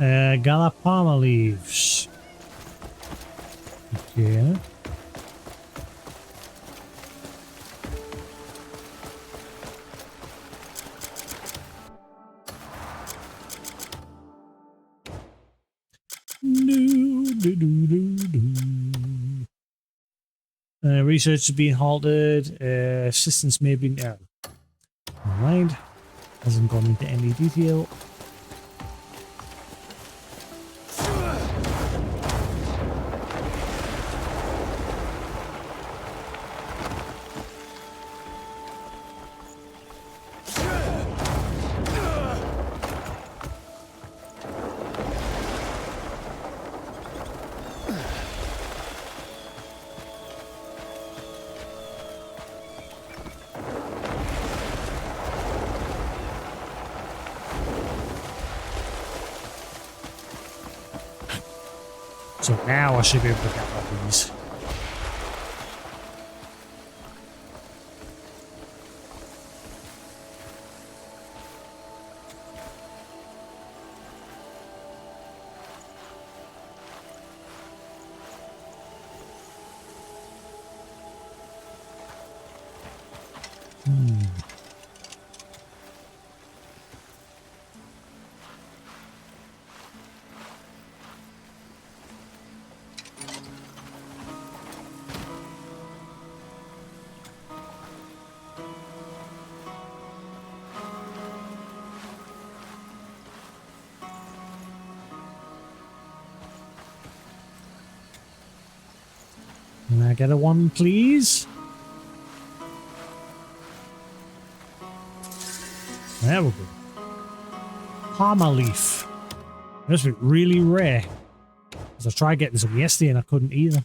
All right. Gather palm leaves. Okay. Research is being halted. Assistance may be... Never mind. Hasn't gone into any detail. So now I should be able to get all these. Can I get a one, please? There we go. Palmer leaf. This is really rare. Because I tried getting some yesterday and I couldn't either.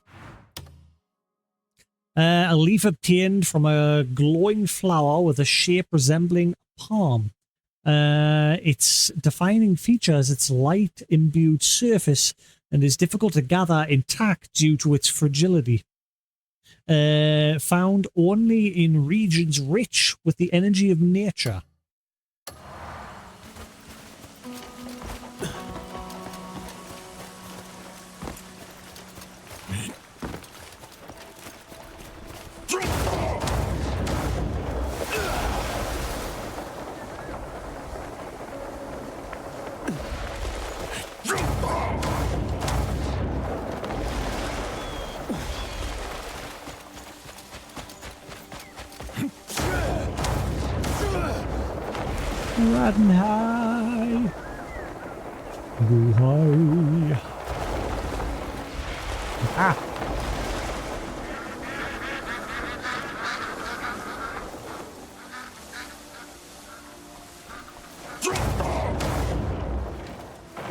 A leaf obtained from a glowing flower with a shape resembling a palm. Its defining feature is its light-imbued surface and is difficult to gather intact due to its fragility. Found only in regions rich with the energy of nature. Riding high, go high. Ah.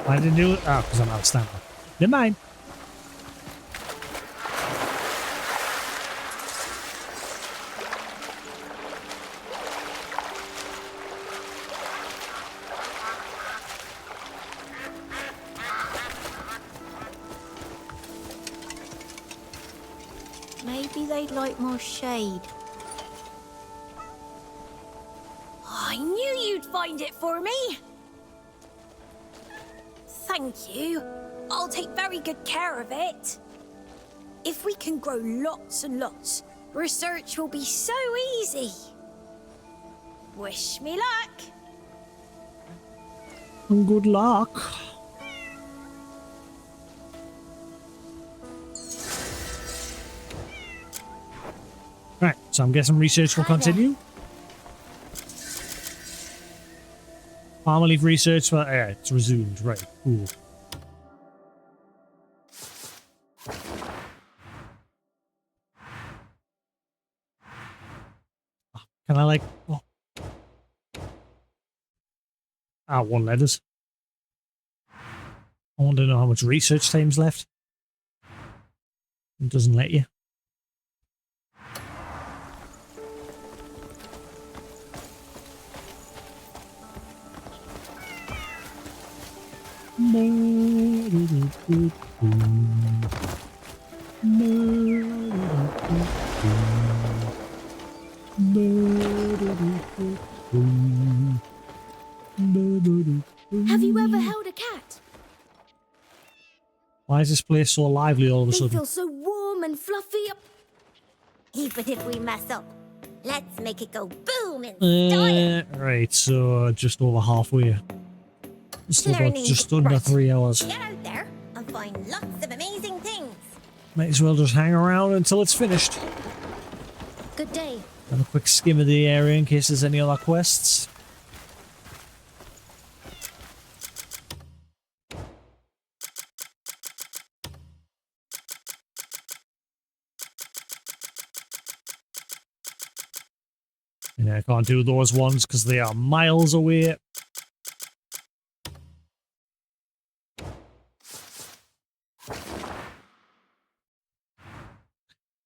I didn't do it. Oh, because I'm out of stamina. Never mind. Maybe they'd like more shade. I knew you'd find it for me! Thank you. I'll take very good care of it. If we can grow lots and lots, research will be so easy. Wish me luck. Good luck. Right, so I'm guessing research will continue. Palm leaf research, well, yeah, it's resumed. Right, cool. Can I, like... Oh. Ah, 1 letters. I want to know how much research time's left. It doesn't let you. Have you ever held a cat? Why is this place so lively all of a They sudden? feel so warm and fluffy. Even if we mess up, let's make it go boom in style. Right, so just over halfway. Still got Learning just under right. 3 hours. Get out there and find lots of amazing things. Might as well just hang around until it's finished. Good day. Have a quick skim of the area in case there's any other quests. Yeah, I can't do those ones because they are miles away.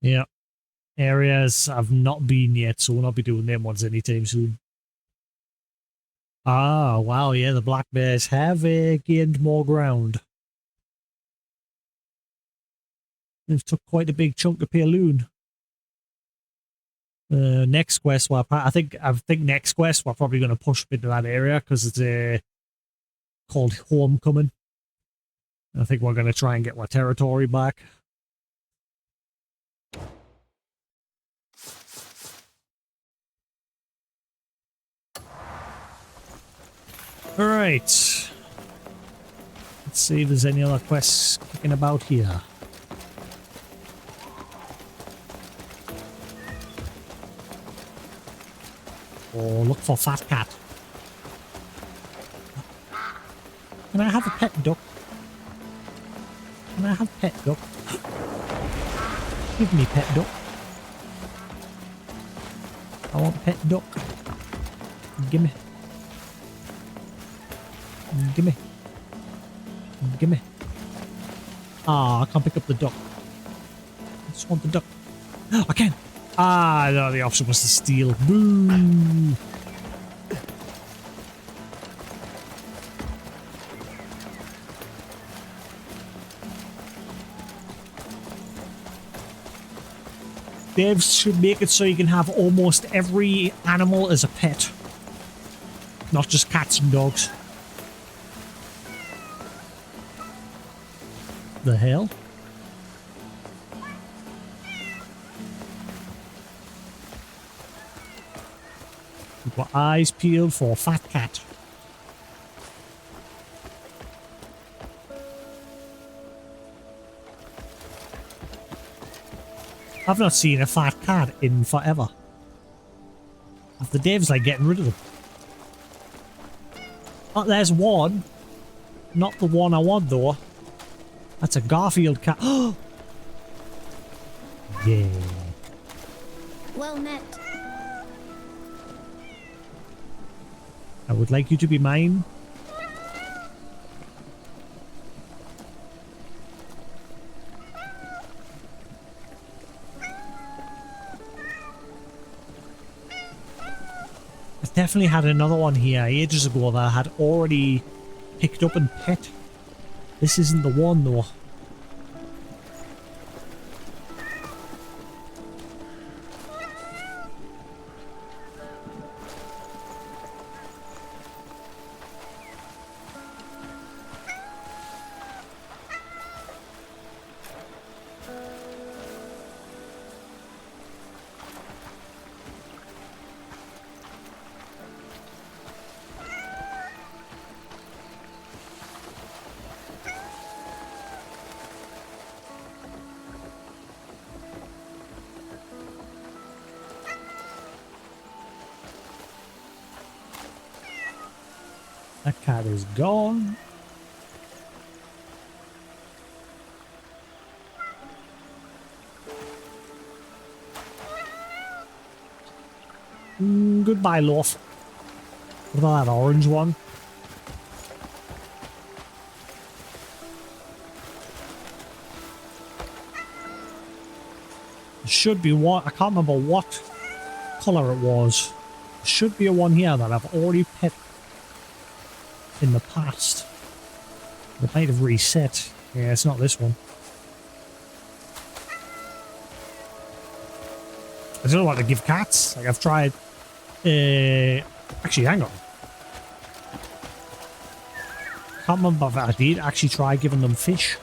Yeah. Areas I've not been yet, so we'll not be doing them ones anytime soon. Ah, wow, yeah, the black bears have gained more ground. They've took quite a big chunk of Paloon. Next quest, well, I think next quest we're probably going to push into that area because it's called Homecoming. I think we're going to try and get our territory back. All right. Let's see if there's any other quests kicking about here. Oh, look for Fat Cat. Can I have a pet duck? Can I have pet duck? Give me pet duck. I want pet duck. Gimme. Gimme. Gimme. Ah, I can't pick up the duck. I just want the duck. I can! Ah, no, the option was to steal. Boo! devs should make it so you can have almost every animal as a pet. Not just cats and dogs. The hell? Keep our eyes peeled for a fat cat. I've not seen a fat cat in forever. The devs like getting rid of them. Oh, there's one. Not the one I want though. That's a Garfield cat. Oh! Yeah. Well met. I would like you to be mine. I definitely had another one here ages ago that I had already picked up and pet. This isn't the one though. That cat is gone. Goodbye, Loaf. What about that orange one? There should be one. I can't remember what colour it was. There should be a one here that I've already pet in the past. It might have reset. Yeah, it's not this one. I don't know what to give cats. Like, I've tried... actually, hang on. Can't remember if I did actually try giving them fish.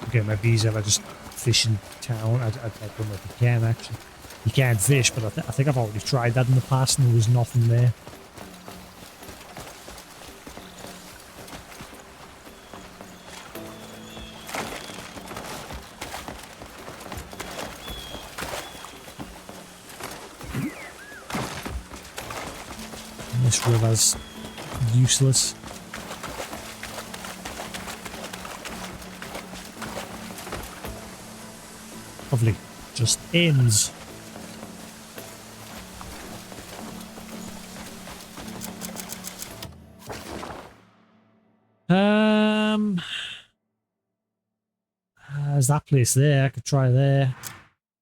Okay, my bees ever just fish in town. I don't know if you can actually. You can fish, but I think I've already tried that in the past and there was nothing there. And this river's useless. Lovely. Just ends. There's that place there. I could try there.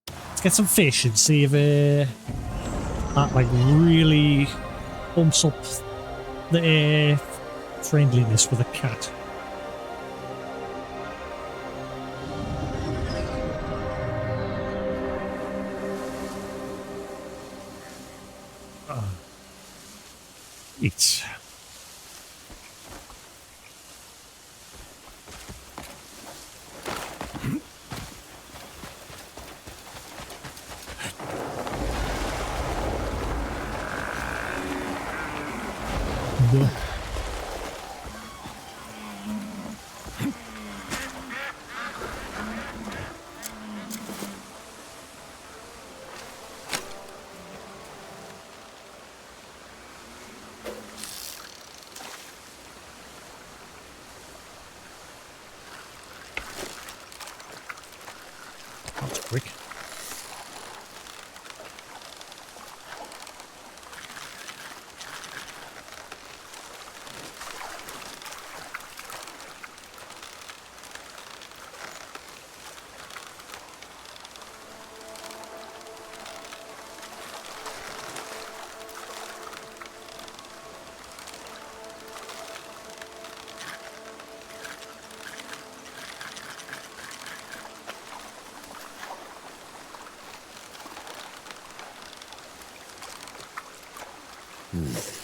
Let's get some fish and see if that like really bumps up the friendliness with a cat. It's quick.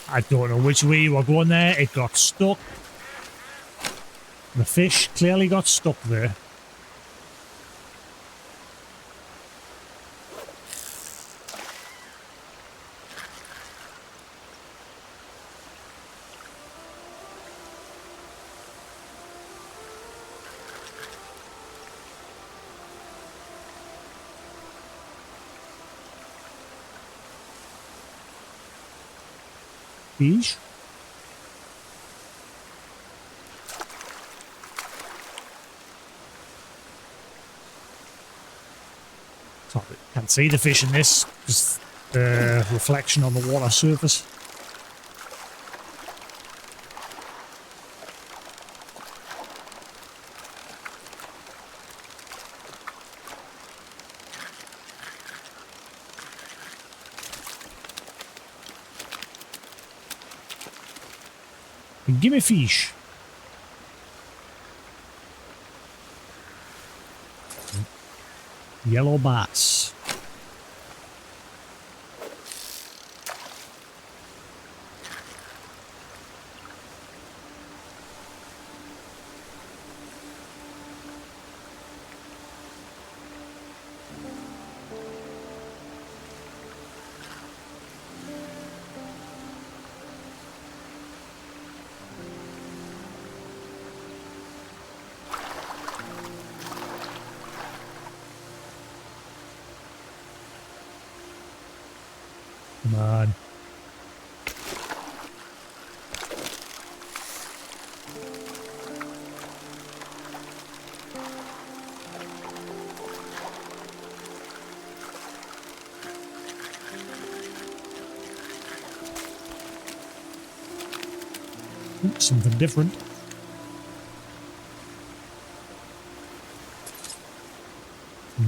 I don't know which way you were going there. It got stuck. The fish clearly got stuck there. Fish. Sorry, can't see the fish in this, just the reflection on the water surface. Give me fish. Yellow bass. Come on. Oops, something different.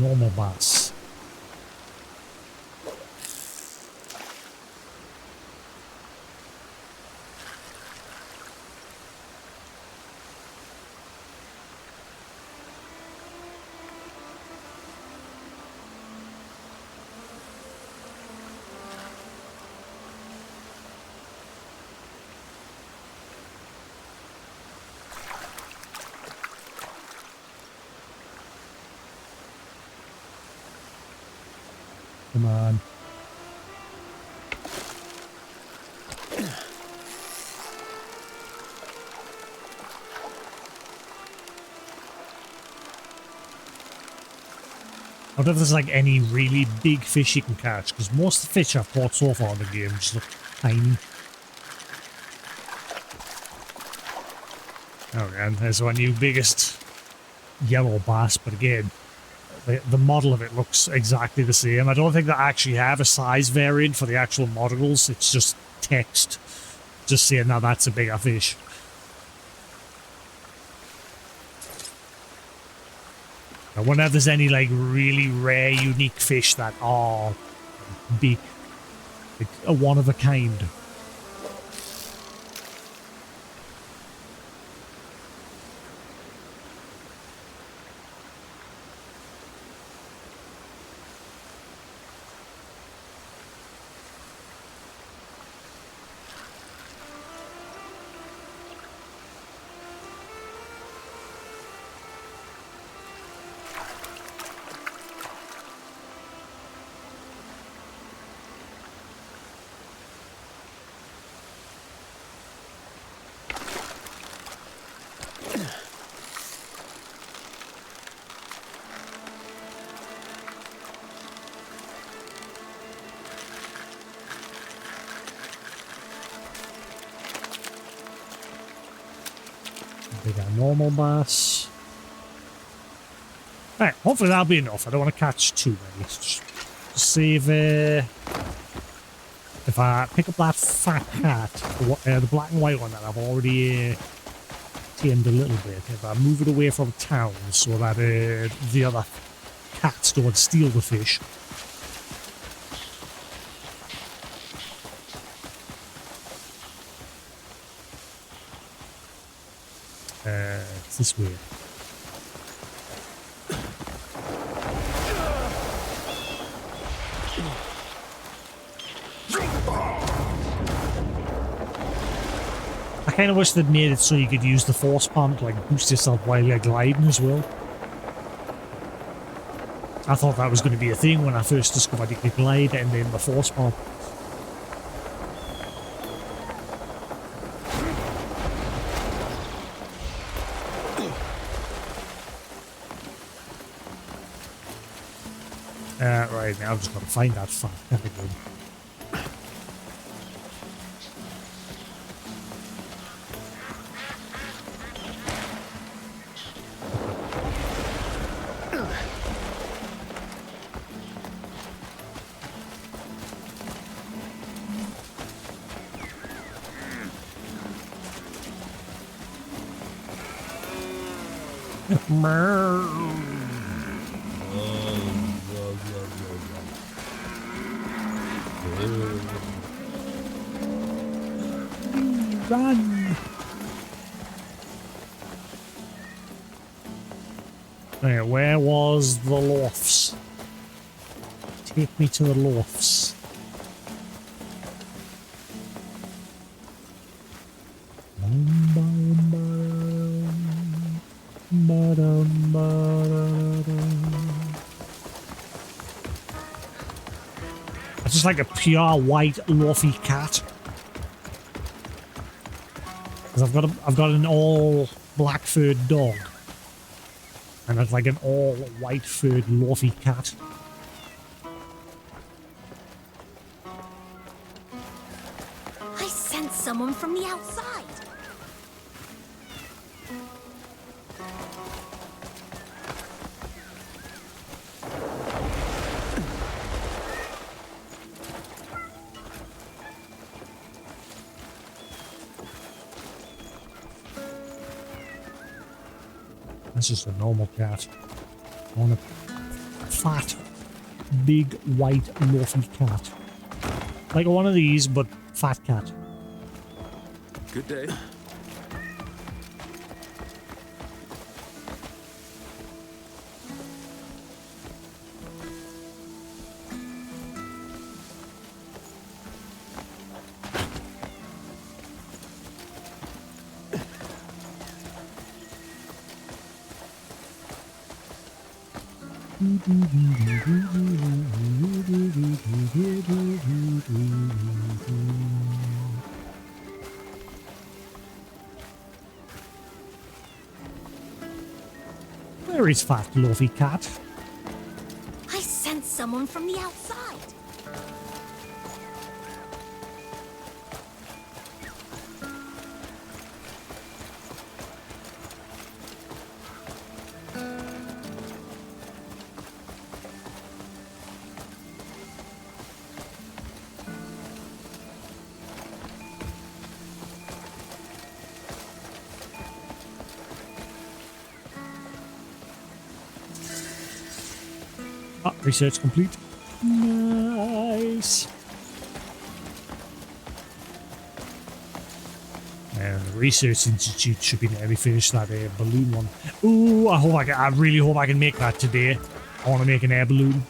Normal bass. Come on. I wonder if there's like any really big fish you can catch, because most of the fish I've caught so far in the game just look tiny. Oh, and there's our new biggest yellow bass, but again, the model of it looks exactly the same. I don't think they actually have a size variant for the actual models. It's just text just saying, now that's a bigger fish. I wonder if there's any like really rare, unique fish that are big, like a one of a kind. Bigger normal bass. Right, hopefully that'll be enough. I don't want to catch too many. Just see if I pick up that fat cat, the black and white one that I've already tamed a little bit. If I move it away from town so that the other cats don't steal the fish. It's this way. kind of wish they'd made it so you could use the force palm to like boost yourself while you're gliding as well. I thought that was going to be a thing when I first discovered you could glide and then the force palm. Right, now I've just got to find that fat again. Run! Right, where was the lofts? Take me to the lofts. It's just like a pure white loafy cat. Because I've got an all black furred dog. And it's like an all white furred loafy cat. I sense someone from the outside. That's just a normal cat. I want a fat, big, white, loafy cat. Like one of these, but fat cat. Good day. Where is fat, loafy cat? I sense someone from the outside. Ah, research complete. Nice. And the Research Institute should be nearly finished that balloon one. Ooh, I really hope I can make that today. I want to make an air balloon.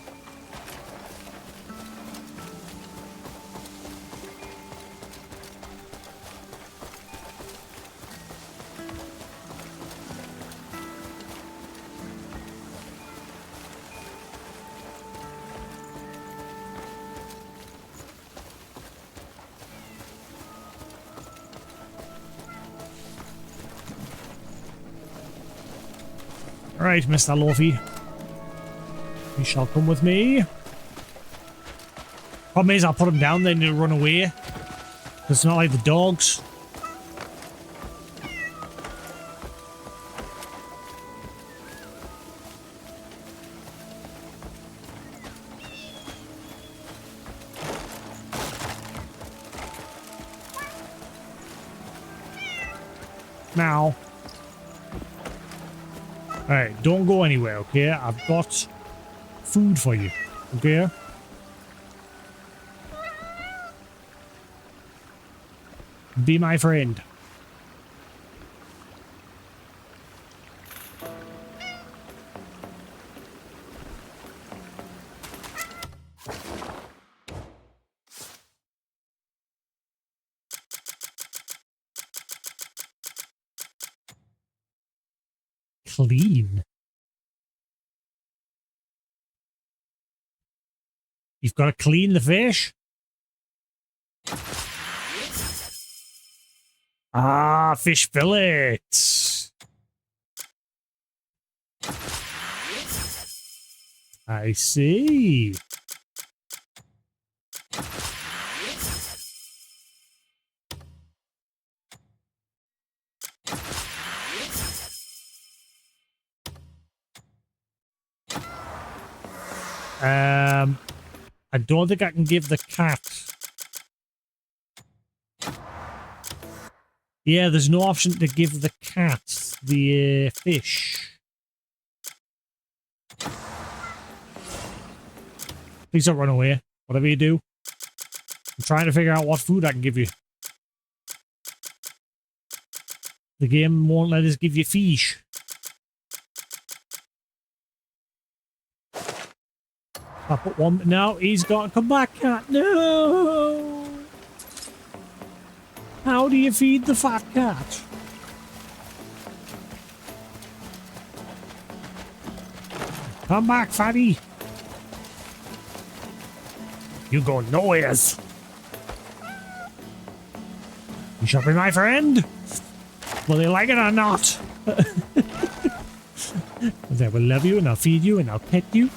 Alright, Mr. Loafy. You shall come with me. Problem is, I'll put him down, then he'll run away. It's not like the dogs. Now. Alright, don't go anywhere, okay? I've got food for you, okay? Be my friend. clean. You've got to clean the fish. Ah, fish fillets. I see. I don't think I can give the cat. Yeah, there's no option to give the cat the fish. Please don't run away. Whatever you do. I'm trying to figure out what food I can give you. The game won't let us give you fish. I put one. No, he's got to come back, cat. No! How do you feed the fat cat? Come back, fatty. You go nowheres. You shall be my friend. Will they like it or not? I will love you and I'll feed you and I'll pet you.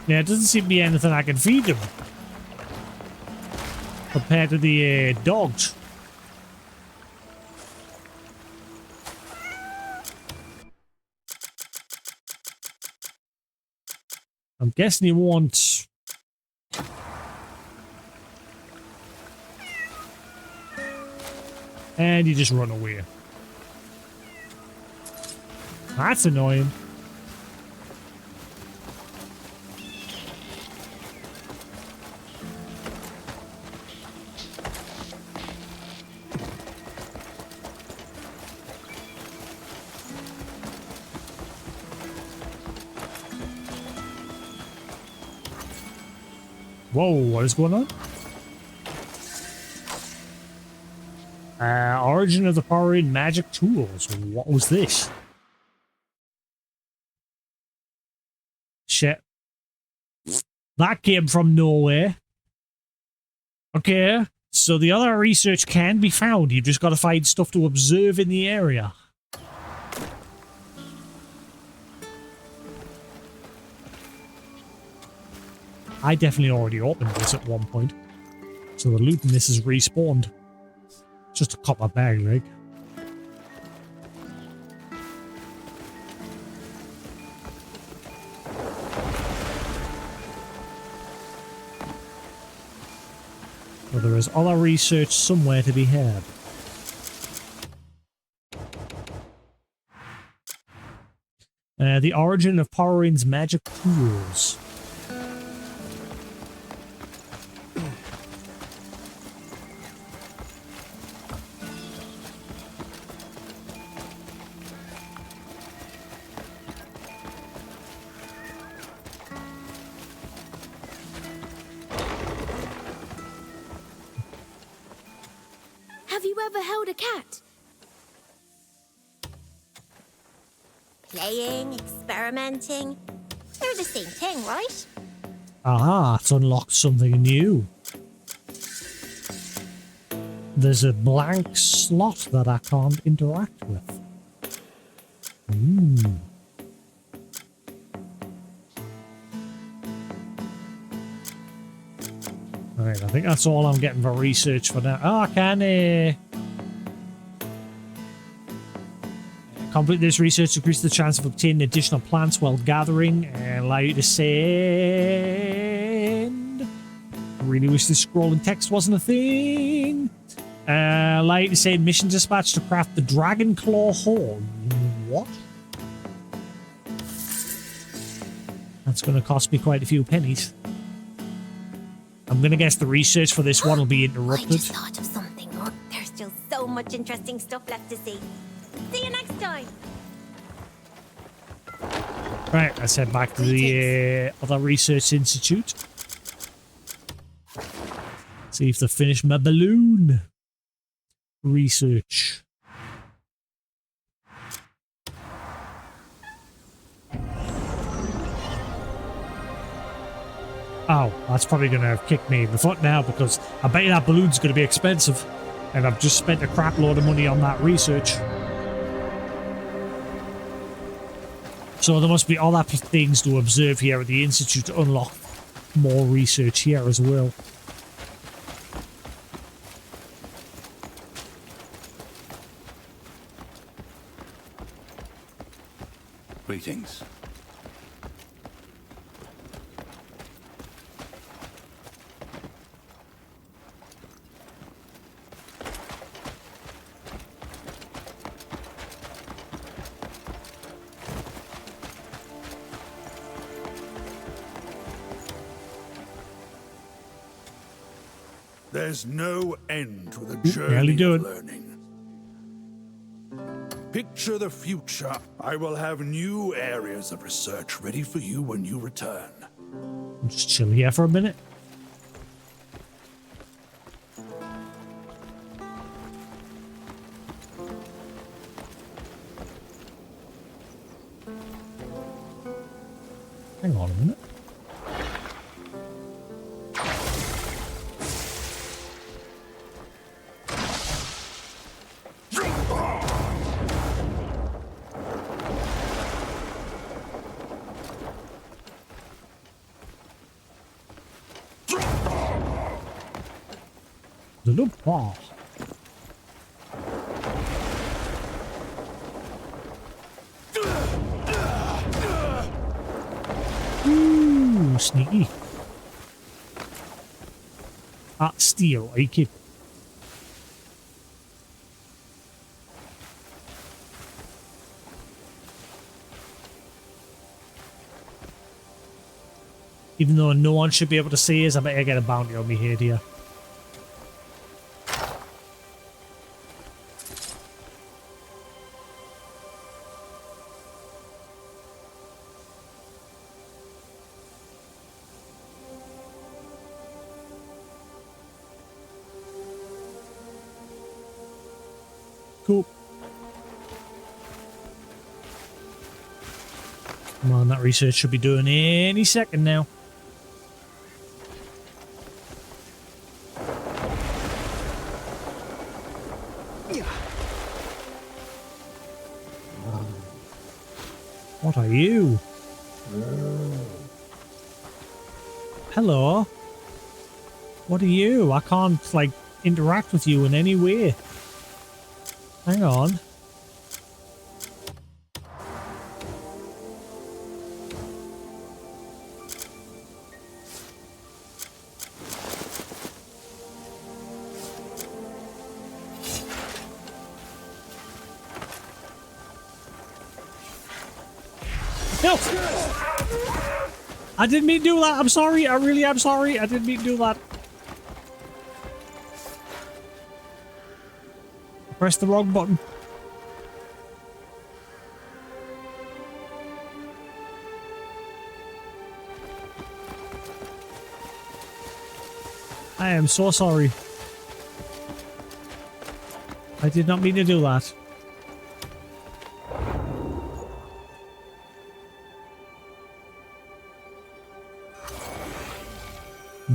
Yeah, it doesn't seem to be anything I can feed them. Compared to the dogs. I'm guessing you want... And you just run away. That's annoying. Whoa, what is going on? Origin of the power in magic tools. What was this? Shit. That came from nowhere. Okay, so the other research can be found. You've just got to find stuff to observe in the area. I definitely already opened this at one point. So the loot in this is respawned. Just a copper bag, like. Well, there is other research somewhere to be had. The origin of Power-In's magic tools. Have you ever held a cat? Playing, experimenting. They're the same thing, right? Ah, it's unlocked something new. There's a blank slot that I can't interact with. Alright, I think that's all I'm getting for research for now. Oh, I can complete this research to increase the chance of obtaining additional plants while gathering and allow you to send. I really wish this scrolling text wasn't a thing. Allow you to send mission dispatch to craft the Dragon Claw Horn. What? That's going to cost me quite a few pennies. I'm going to guess the research for this one will be I interrupted. just thought of something. Oh, there's still so much interesting stuff left to see. See you next time. Right, let's head back to the other research institute. See if they finished my balloon research. Oh, that's probably going to have kicked me in the foot now because I bet you that balloon's going to be expensive. And I've just spent a crap load of money on that research. So there must be other things to observe here at the Institute to unlock more research here as well. Greetings. There's no end to the journey of learning. Picture the future. I will have new areas of research ready for you when you return. I'll just chill here for a minute. Hang on a minute. The loop ball. Ooh, sneaky. Ah, steel, I keep. Even though no one should be able to see us, I better get a bounty on me head here. Cool. Come on, that research should be doing any second now. What are you? Hello? What are you? I can't, like, interact with you in any way. Hang on. No! I didn't mean to do that. I'm sorry. I really am sorry. I didn't mean to do that. Press the wrong button. I am so sorry. I did not mean to do that.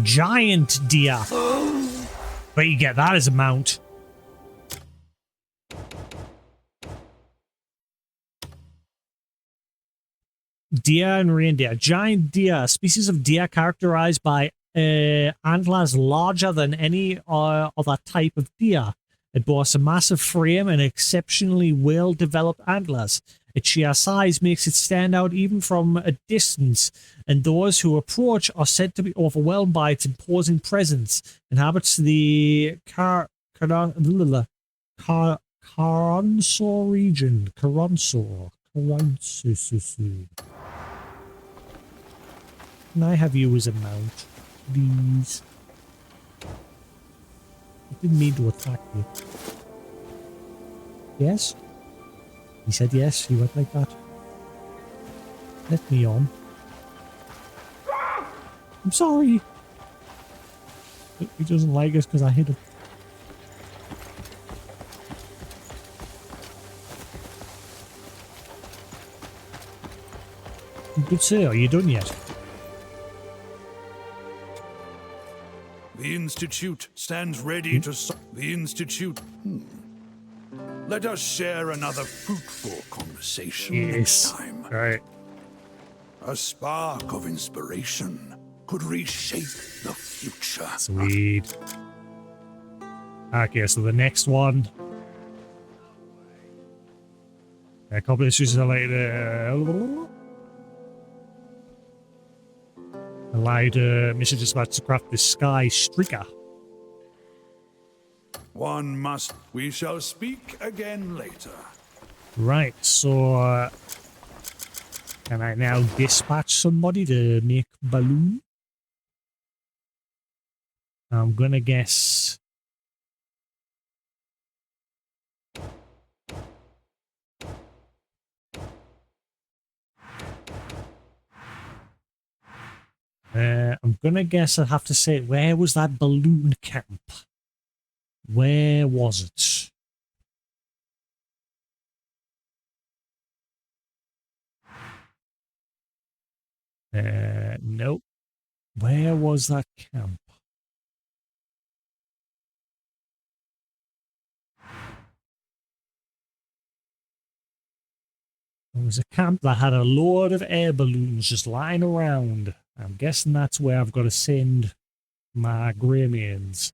Giant deer. But you get that as a mount. Deer and reindeer. Giant deer, a species of deer characterized by antlers larger than any other type of deer. It boasts a massive frame and exceptionally well-developed antlers. Its sheer size makes it stand out even from a distance, and those who approach are said to be overwhelmed by its imposing presence. Inhabits the Caronsor region. Caronsor. Can I have you as a mount, please? I didn't mean to attack you. Yes? He said yes, he went like that. Let me on. I'm sorry. He doesn't like us because I hit him. Good sir, are you done yet? The Institute stands ready to... The Institute... Let us share another fruitful conversation next time. Right. A spark of inspiration could reshape the future. Sweet. Okay, so the next one. A couple of issues later. Allied mission dispatch to craft the Sky Streaker. One must. We shall speak again later. Right, so can I now dispatch somebody to make balloon? I'm gonna guess. I'm gonna guess I'd have to say, where was that balloon camp? Where was it? Nope. Where was that camp? There was a camp that had a load of air balloons just lying around. I'm guessing that's where I've got to send my Greymanes.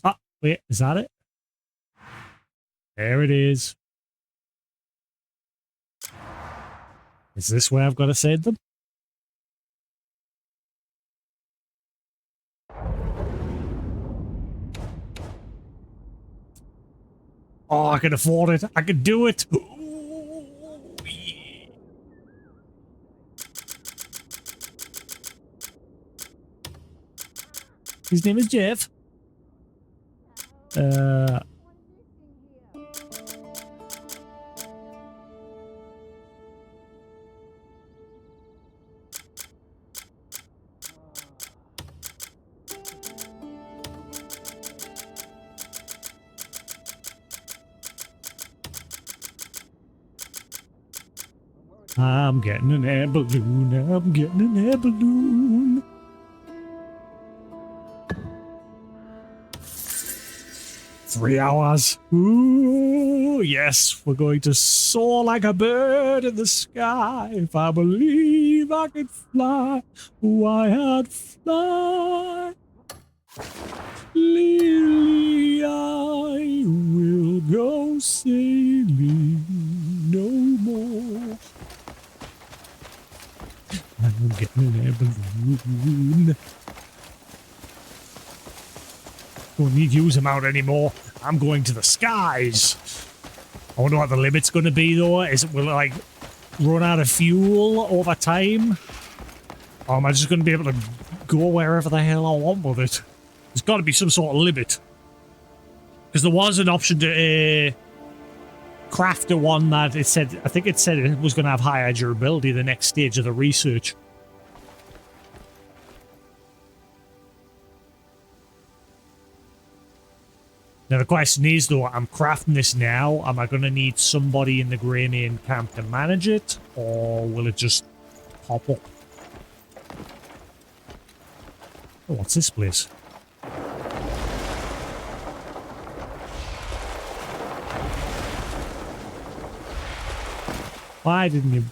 Ah, wait, is that it? There it is. Is this where I've got to send them? Oh, I can afford it. I can do it. Ooh, yeah. His name is Jeff. I'm getting an air balloon. I'm getting an air balloon. Three hours. Ooh, yes, we're going to soar like a bird in the sky. If I believe I could fly, why I'd fly. Lily, I will go sailing no more. I'm getting an air balloon. Don't need to use them out anymore. I'm going to the skies. I wonder what the limit's going to be though. Will it like run out of fuel over time? Or am I just going to be able to go wherever the hell I want with it? There's got to be some sort of limit. Because there was an option to craft a one that it said, I think it said it was going to have higher durability the next stage of the research. Now the question is though, I'm crafting this now. Am I going to need somebody in the Greymane camp to manage it? Or will it just pop up? Oh, what's this place? Why didn't you...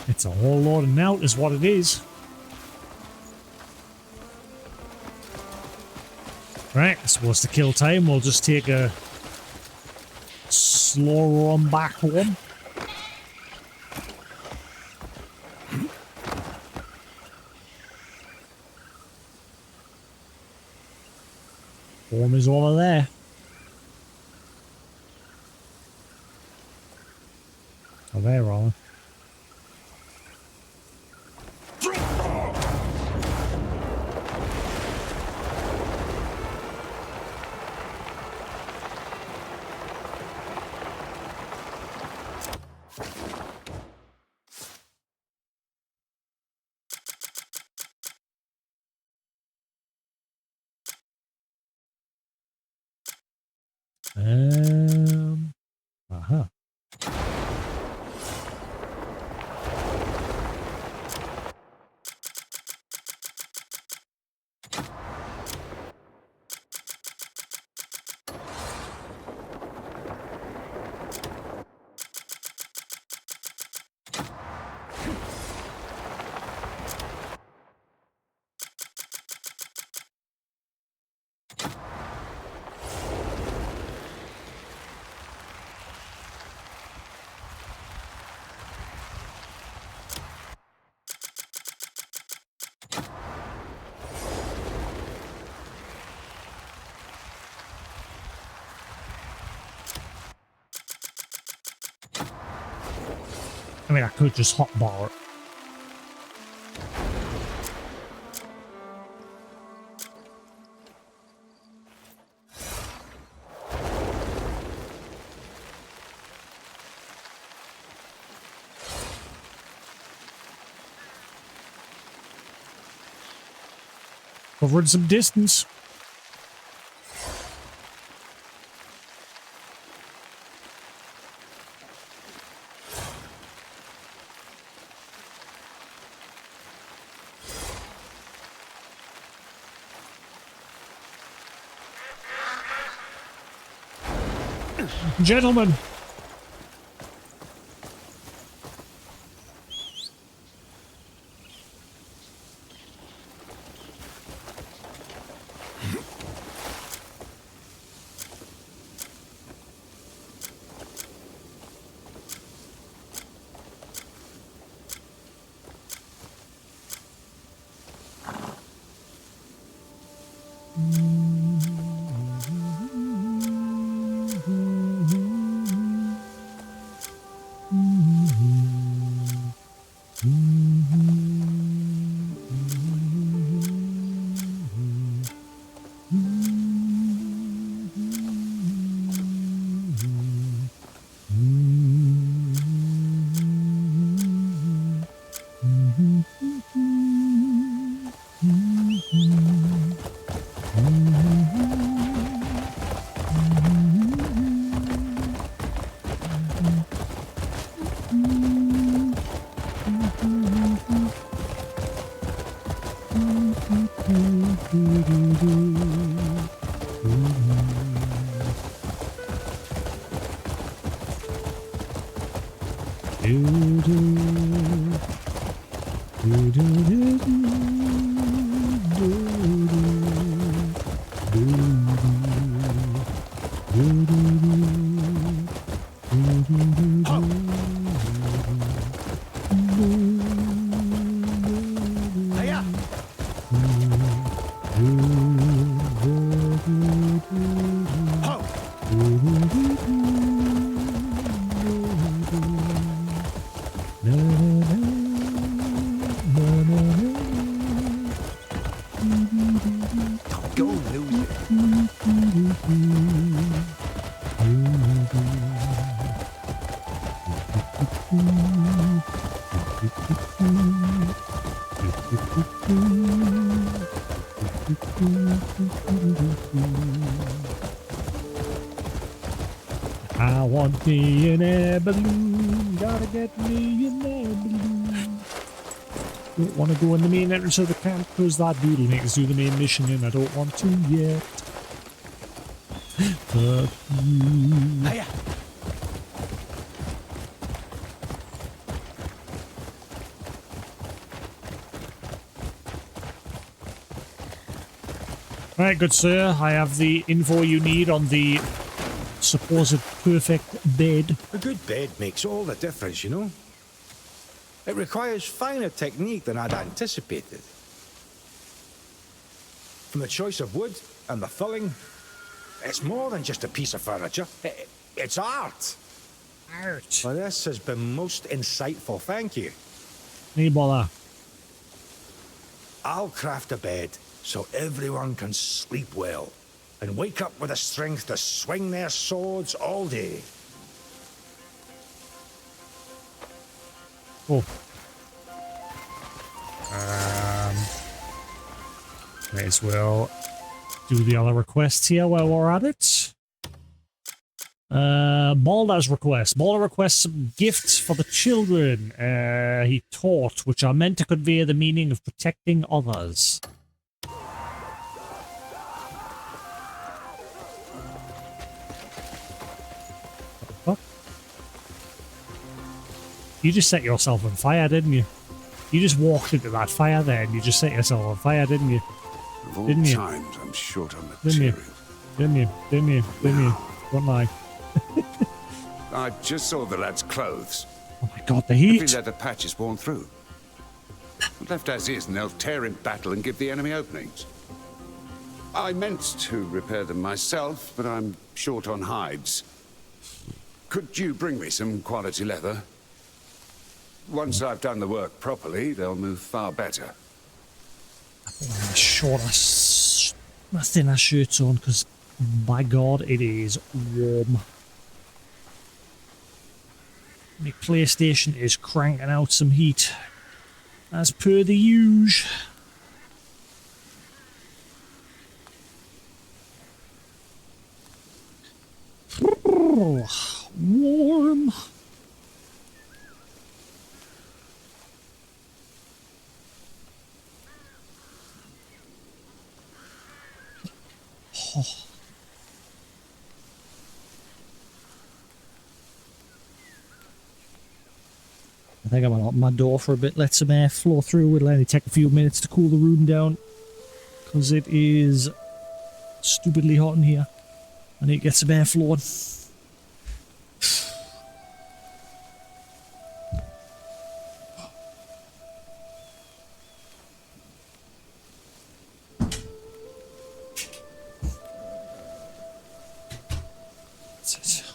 It's a whole lot of nout is what it is. Right, I suppose to kill time, we'll just take a slow run back home. Form is over there. Oh, there, are. Uh-huh. I mean, I could just hotbar it. Covering some distance. Gentlemen. I want me an air balloon. Gotta get me an air balloon. Don't want to go in the main entrance of the camp because that dude will make us do the main mission and I don't want to yet. Fuck you. Hiya. Right, good sir. I have the info you need on the supposed perfect bed. A good bed makes all the difference, you know. It requires finer technique than I'd anticipated. From the choice of wood and the filling It's more than just a piece of furniture. It's art. Art. Well, this has been most insightful. Thank you. Need bother. I'll craft a bed so everyone can sleep well and wake up with the strength to swing their swords all day. Oh. May as well do the other requests here while we're at it. Balder's request. Balder requests some gifts for the children he taught, which are meant to convey the meaning of protecting others. What? You just set yourself on fire, didn't you? You just walked into that fire there and you just set yourself on fire, didn't you? Of all Didn't you? times, I'm short on Didn't you? material. Didn't you? Didn't you? Didn't you? Don't lie. I just saw the lad's clothes. Oh my god, the Every heat! leather patch is worn through. Left as is, and they'll tear in battle and give the enemy openings. I meant to repair them myself, but I'm short on hides. Could you bring me some quality leather? Once I've done the work properly, they'll move far better. Short my thinner shirts on because by god it is warm. My PlayStation is cranking out some heat as per the usual. Warm. Oh. I think I'm gonna open my door for a bit, let some air flow through. It'll only take a few minutes to cool the room down because it is stupidly hot in here. I need to get some air flowing.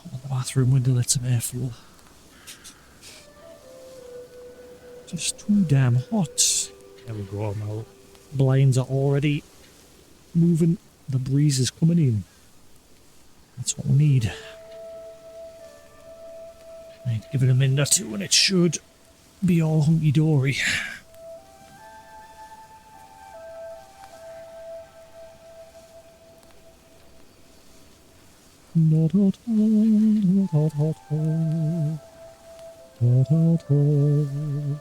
On the bathroom window, let some air flow. Just too damn hot. There we go. My blinds are already moving. The breeze is coming in. That's what we need. Right, give it a minute or two and it should be all hunky-dory. Not hot, hot, hot, hot, hot, hot, hot.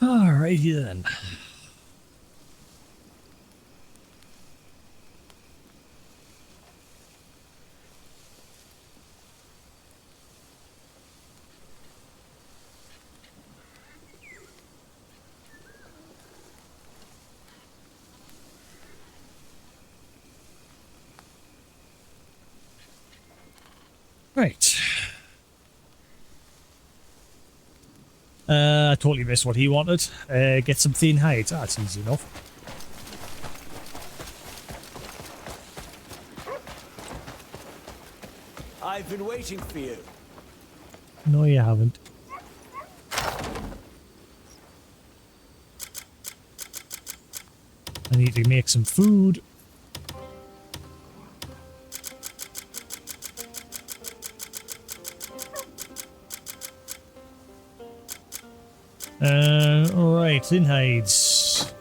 Alrighty then. Right. I totally missed what he wanted. Get some thin hides. Ah, that's easy enough. I've been waiting for you. No, you haven't. I need to make some food. Alright, thin hides.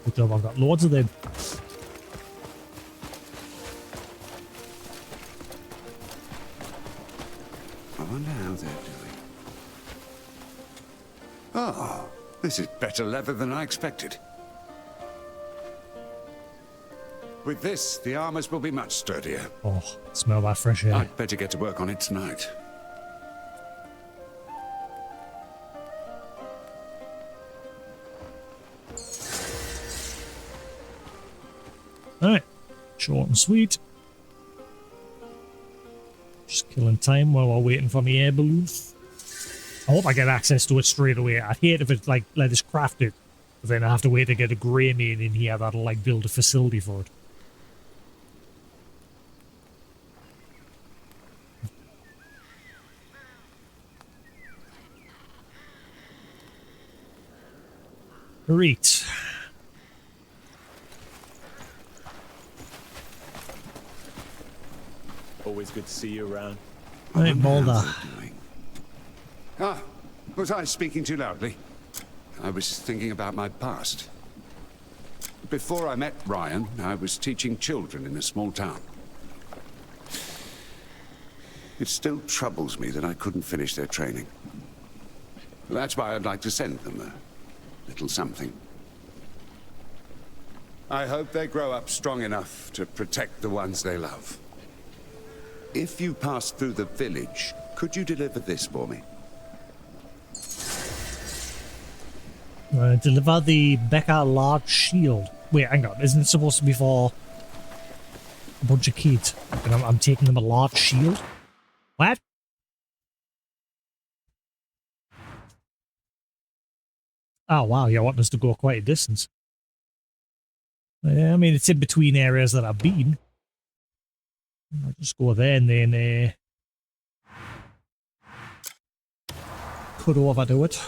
Good job, I've got loads of them. I wonder how they're doing. Oh, this is better leather than I expected. With this, the armors will be much sturdier. Oh, smell that fresh air. I'd better get to work on it tonight. Short and sweet. Just killing time while we're waiting for the air balloon. I hope I get access to it straight away. I'd hate if it's like, let us craft it, but then I have to wait to get a grey main in here that'll like build a facility for it. Right. Always good to see you around. Right, Boulder. Ah, was I speaking too loudly? I was thinking about my past. Before I met Ryan, I was teaching children in a small town. It still troubles me that I couldn't finish their training. That's why I'd like to send them a little something. I hope they grow up strong enough to protect the ones they love. If you pass through the village, could you deliver this for me? Deliver the Becca large shield. Wait, hang on. Isn't it supposed to be for a bunch of kids? And I'm taking them a large shield? What? Oh, wow. You want us to go quite a distance. I mean, it's in between areas that I've been. I'll just go there and then cut over to it.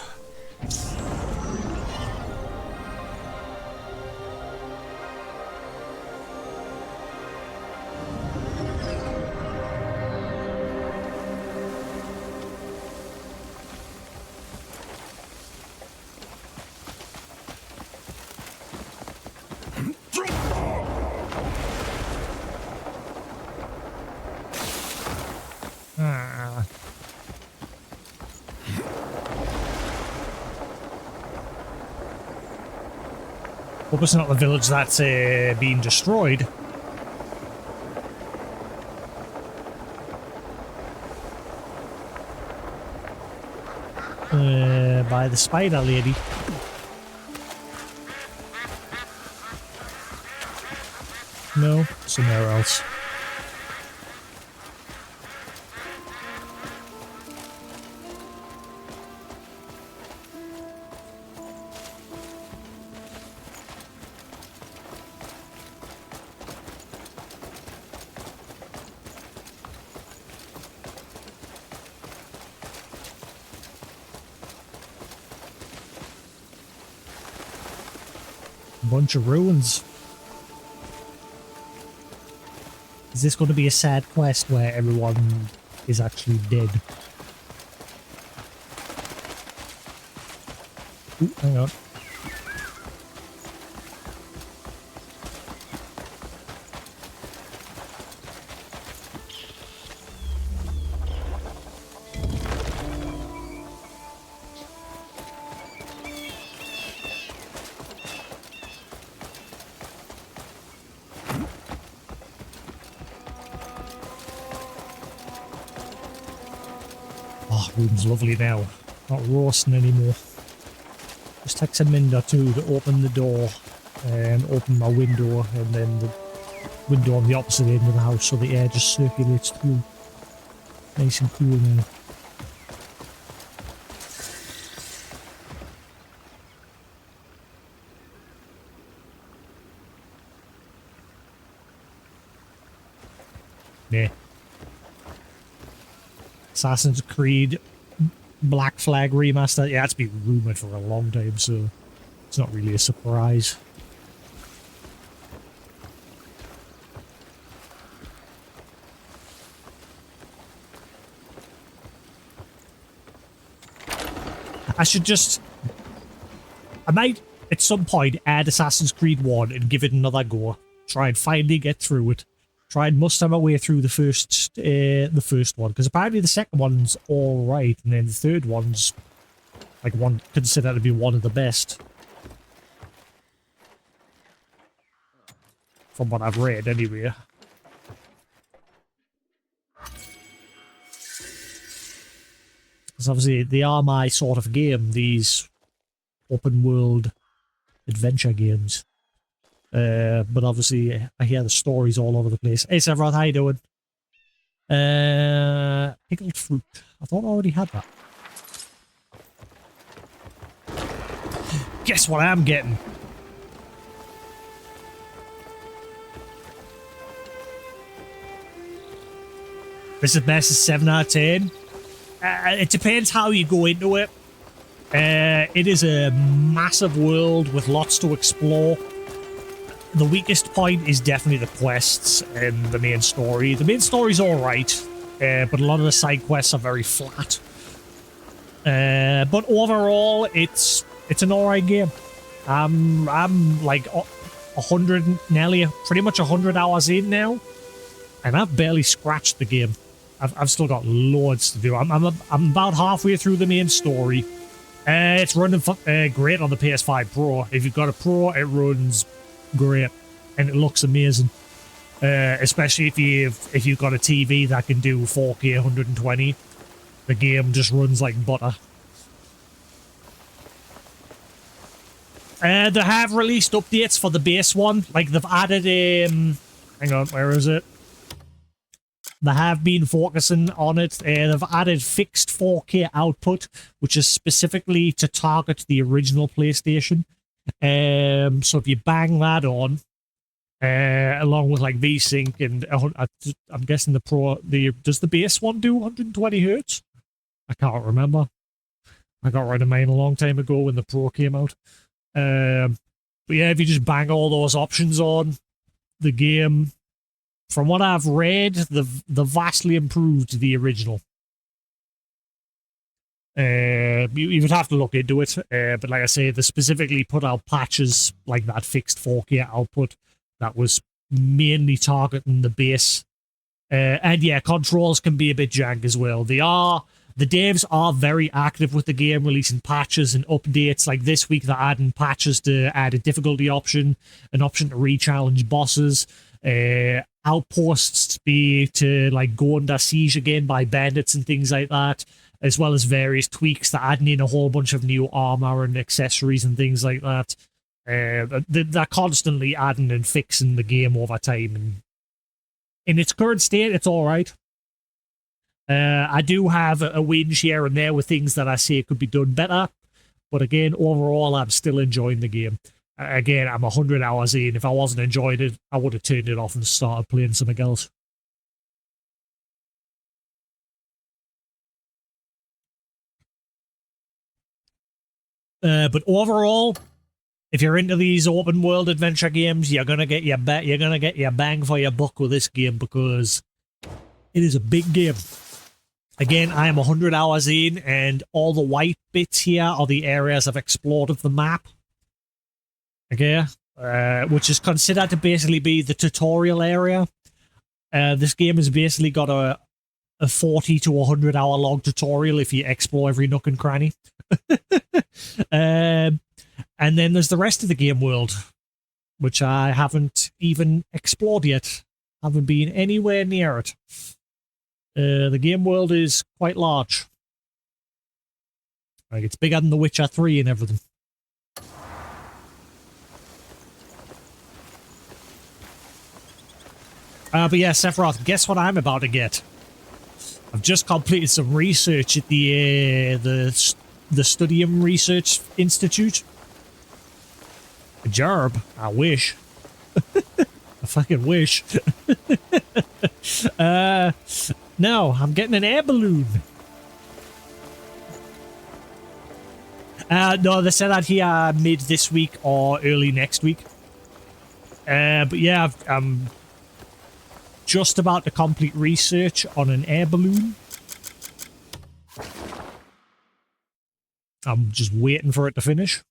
Hope it's not the village that's being destroyed. By the spider lady. No, somewhere else. Bunch of ruins. Is this going to be a sad quest where everyone is actually dead? Ooh, hang on. Room's lovely now. Not roasting anymore. Just takes a minute or two to open the door and open my window, and then the window on the opposite end of the house so the air just circulates through. Nice and cool now. Yeah. Assassin's Creed Black Flag remaster. Yeah, it's been rumored for a long time, so it's not really a surprise. I might at some point add Assassin's Creed 1 and give it another go. Try and finally get through it. Try and muster my way through the first one, because apparently the second one's all right, and then the third one's like considered to be one of the best, from what I've read anyway. Because obviously they are my sort of game, these open world adventure games. But obviously, I hear the stories all over the place. Hey, Sephiroth, how you doing? Pickled fruit. I thought I already had that. Guess what I'm getting? This is best of 7 out of 10. It depends how you go into it. It is a massive world with lots to explore. The weakest point is definitely the quests and the main story. The main story's alright, but a lot of the side quests are very flat. But overall, it's an alright game. I'm like 100, nearly pretty much 100 hours in now, and I've barely scratched the game. I've still got loads to do. I'm about halfway through the main story. It's running great on the PS5 Pro. If you've got a Pro, it runs great, and it looks amazing. Especially if you've got a TV that can do 4K 120, the game just runs like butter. They have released updates for the base one. Like they've added hang on, where is it? They have been focusing on it. They've added fixed 4K output, which is specifically to target the original PlayStation. So if you bang that on, along with like VSync and I'm guessing the Pro, does the base one do 120 hertz? I can't remember. I got rid of mine a long time ago when the Pro came out. But yeah, if you just bang all those options on, the game, from what I've read, the vastly improved the original. You would have to look into it, but like I say, they specifically put out patches like that fixed 4K output that was mainly targeting the base. And yeah, controls can be a bit jank as well. The devs are very active with the game, releasing patches and updates. Like this week, they're adding patches to add a difficulty option, an option to re-challenge bosses, outposts to like go under siege again by bandits and things like that, as well as various tweaks that adding in a whole bunch of new armor and accessories and things like that. They're constantly adding and fixing the game over time, and in its current state, it's all right. I do have a whinge here and there with things that I say could be done better, but again, overall, I'm still enjoying the game. Again, I'm 100 hours in. If I wasn't enjoying it, I would have turned it off and started playing something else. But overall, if you're into these open world adventure games, you're gonna get your bang for your buck with this game, because it is a big game. Again, I am 100 hours in, and all the white bits here are the areas I've explored of the map. Okay, which is considered to basically be the tutorial area. This game has basically got a 40 to 100 hour long tutorial if you explore every nook and cranny. And then there's the rest of the game world, which I haven't even explored yet. Haven't been anywhere near it. The game world is quite large. Like, it's bigger than The Witcher 3 and everything. But yeah, Sephiroth, guess what I'm about to get? I've just completed some research at the Studium Research Institute. A job? I wish. I fucking wish. No, I'm getting an air balloon. No, they said that here mid this week or early next week. But yeah, I'm just about to complete research on an air balloon. I'm just waiting for it to finish.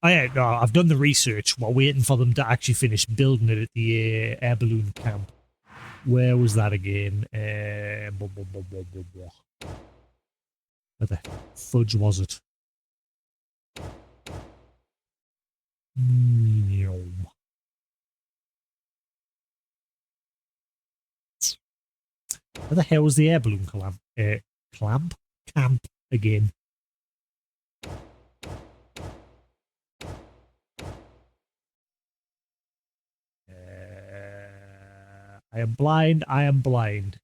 Oh yeah, no, I've done the research. We're waiting for them to actually finish building it at the air balloon camp. Where was that again? Where the fudge was it? Where the hell was the air balloon camp again? I am blind. I am blind.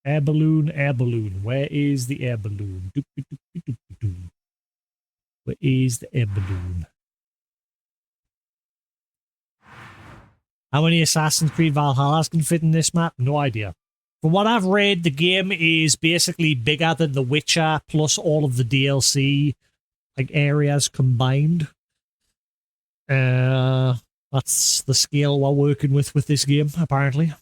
Air balloon, air balloon. Where is the air balloon? Doop, doop, doop, doop, doop, doop. Where is the air balloon? How many Assassin's Creed Valhallas can fit in this map? No idea. From what I've read, the game is basically bigger than The Witcher, plus all of the DLC like areas combined. That's the scale we're working with this game, apparently.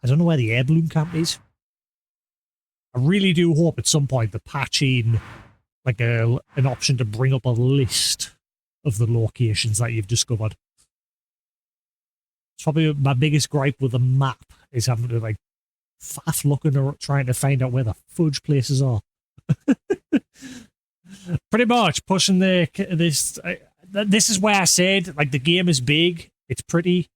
I don't know where the air balloon camp is. I really do hope at some point they patch in like an option to bring up a list of the locations that you've discovered. It's probably my biggest gripe with the map is having to like faff looking or trying to find out where the fudge places are. Pretty much pushing this is where I said like the game is big, it's pretty,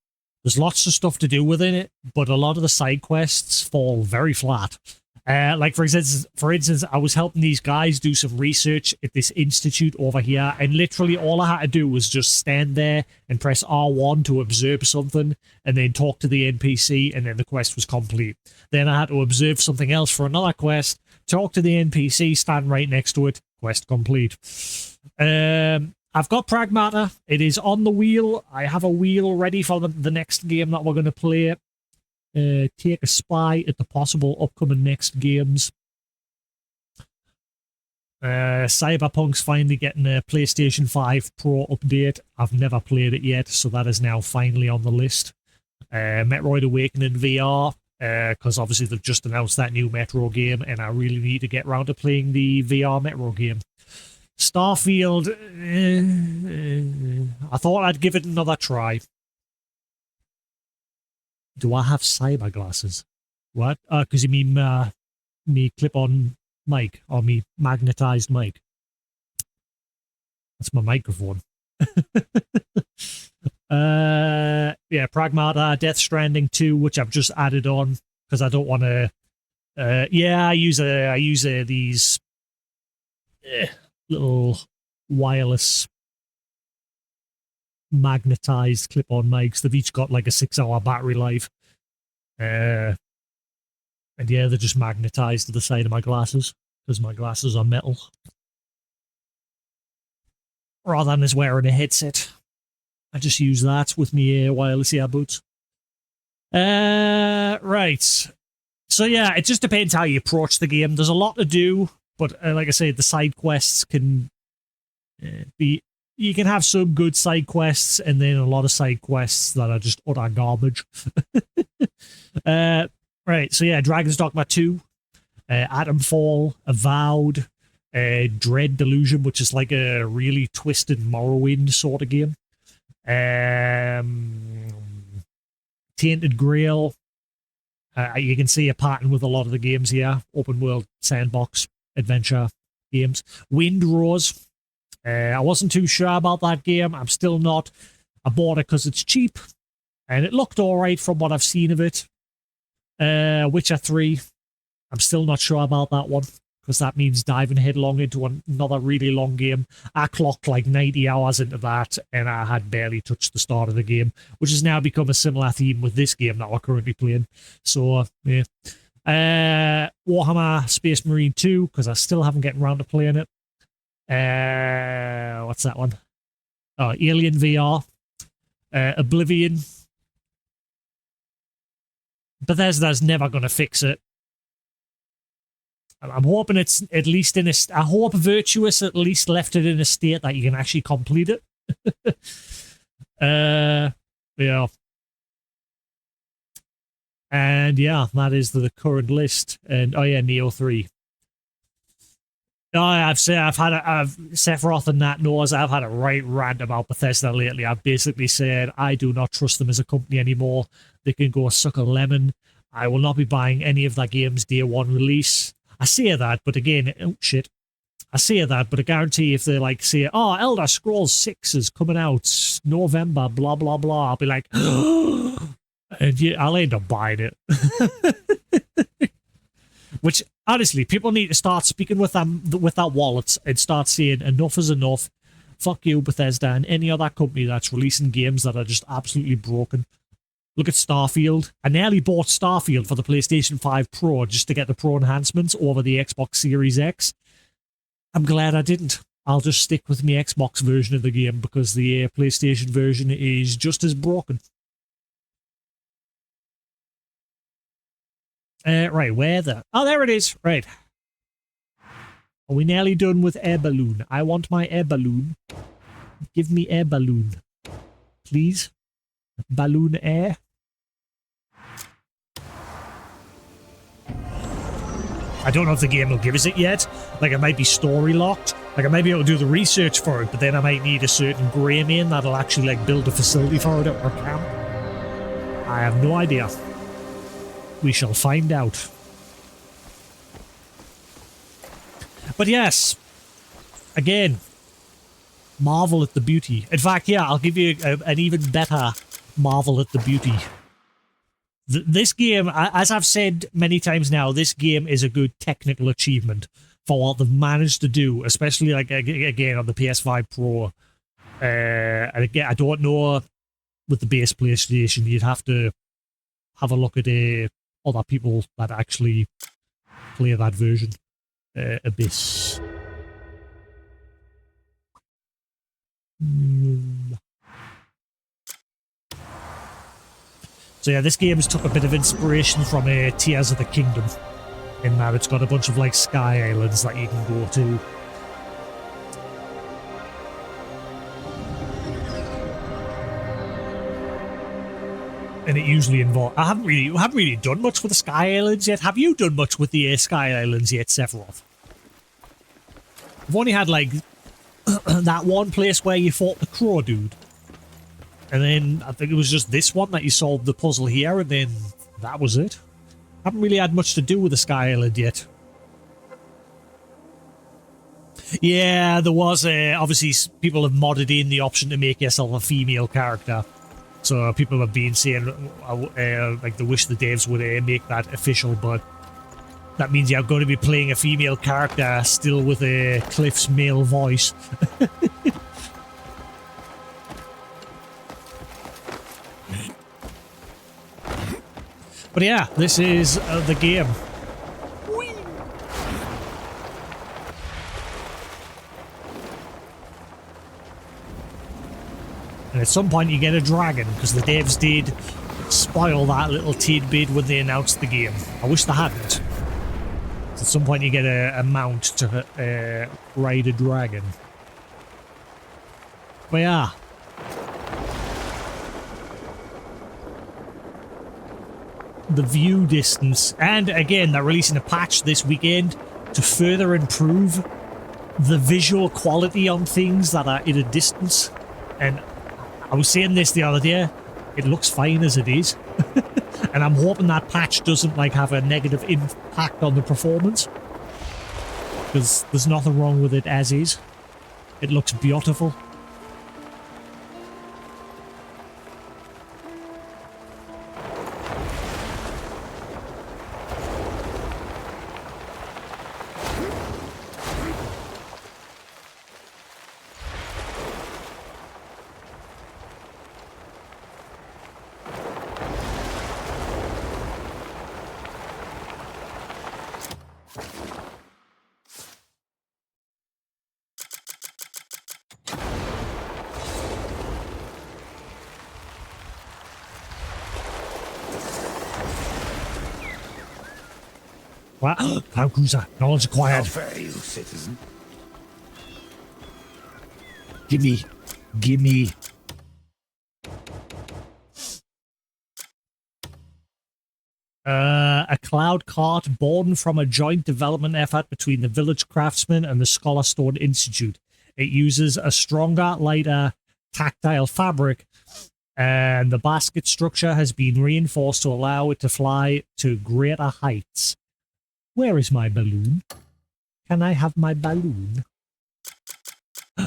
there's lots of stuff to do within it, but a lot of the side quests fall very flat. Like for instance, I was helping these guys do some research at this institute over here, and literally all I had to do was just stand there and press R1 to observe something, and then talk to the NPC, and then the quest was complete. Then I had to observe something else for another quest, talk to the NPC, stand right next to it, quest complete. I've got Pragmata. It is on the wheel. I have a wheel ready for the next game that we're going to play. Take a spy at the possible upcoming next games. Cyberpunk's finally getting a PlayStation 5 Pro update. I've never played it yet, so that is now finally on the list. Metroid Awakening VR, because obviously they've just announced that new Metro game, and I really need to get around to playing the VR Metro game. Starfield, I thought I'd give it another try. Do I have cyber glasses? What? Because you mean me clip-on mic, or me magnetized mic. That's my microphone. Yeah, Pragmata, Death Stranding 2, which I've just added on because I don't want to. Yeah, I use these little wireless magnetized clip-on mics. They've each got like a 6-hour battery life. And yeah, they're just magnetized to the side of my glasses because my glasses are metal. Rather than just wearing a headset, I just use that with my wireless earbuds. Right. So yeah, it just depends how you approach the game. There's a lot to do, but like I say, the side quests can be... You can have some good side quests, and then a lot of side quests that are just utter garbage. Right, so yeah, Dragon's Dogma 2, Atomfall, Avowed, Dread Delusion, which is like a really twisted Morrowind sort of game. Tainted Grail. You can see a pattern with a lot of the games here. Open world sandbox adventure games. Windrose. I wasn't too sure about that game. I'm still not. I bought it because it's cheap, and it looked alright from what I've seen of it. Witcher 3. I'm still not sure about that one, because that means diving headlong into another really long game. I clocked like 90 hours into that, and I had barely touched the start of the game, which has now become a similar theme with this game that we're currently playing. So, yeah. Warhammer Space Marine 2, because I still haven't gotten around to playing it. What's that one? Oh, Alien VR. Oblivion. Bethesda's never going to fix it. I'm hoping it's at least in a... I hope Virtuous at least left it in a state that you can actually complete it. Yeah. And yeah, that is the current list. And oh yeah, Neo 3. No, I've Sephiroth and Nat knows I've had a right rant about Bethesda lately. I've basically said I do not trust them as a company anymore. They can go suck a lemon. I will not be buying any of their games day one release. I say that, but again, oh shit. I say that, but I guarantee if they like say, oh, Elder Scrolls 6 is coming out November, blah blah blah, I'll be like, and yeah, I'll end up buying it. Which, honestly, people need to start speaking with that wallet and start saying enough is enough. Fuck you, Bethesda, and any other company that's releasing games that are just absolutely broken. Look at Starfield. I nearly bought Starfield for the PlayStation 5 Pro just to get the Pro enhancements over the Xbox Series X. I'm glad I didn't. I'll just stick with my Xbox version of the game because the PlayStation version is just as broken. Right, where the... Oh, there it is. Right. Are we nearly done with air balloon? I want my air balloon. Give me air balloon. Please. Balloon air. I don't know if the game will give us it yet. Like, it might be story locked. Like, I might be able to do the research for it, but then I might need a certain grey main that'll actually, like, build a facility for it at our camp. I have no idea. We shall find out. But yes, again, marvel at the beauty. In fact, yeah, I'll give you an even better marvel at the beauty. This game, as I've said many times now, this game is a good technical achievement for what they've managed to do, especially like again on the PS5 Pro. And again, I don't know with the base PlayStation, you'd have to have a look at other people that actually play that version. Abyss. So yeah, this game has took a bit of inspiration from Tears of the Kingdom, in that it's got a bunch of like sky islands that you can go to. And it usually involves... I haven't really done much with the Sky Islands yet. Have you done much with the Sky Islands yet, Sephiroth? I've only had, like, that one place where you fought the crow dude. And then I think it was just this one that you solved the puzzle here, and then that was it. Haven't really had much to do with the Sky Island yet. Yeah, there was, obviously, people have modded in the option to make yourself a female character. So people have been saying, like, they wish the devs would make that official, but that means you're going to be playing a female character still with Cliff's male voice. But yeah, this is the game. And at some point you get a dragon, because the devs did spoil that little tidbit when they announced the game. I wish they hadn't. At some point you get a mount to ride a dragon. But yeah. The view distance. And again, they're releasing a patch this weekend to further improve the visual quality on things that are in a distance. And I was saying this the other day, it looks fine as it is. And I'm hoping that patch doesn't like have a negative impact on the performance. Because there's nothing wrong with it as is. It looks beautiful. What? Cloud Cruiser. Knowledge acquired. How fare you, citizen? Gimme. Gimme. A cloud cart born from a joint development effort between the Village Craftsman and the Scholar Stone Institute. It uses a stronger, lighter, tactile fabric, and the basket structure has been reinforced to allow it to fly to greater heights. Where is my balloon? Can I have my balloon?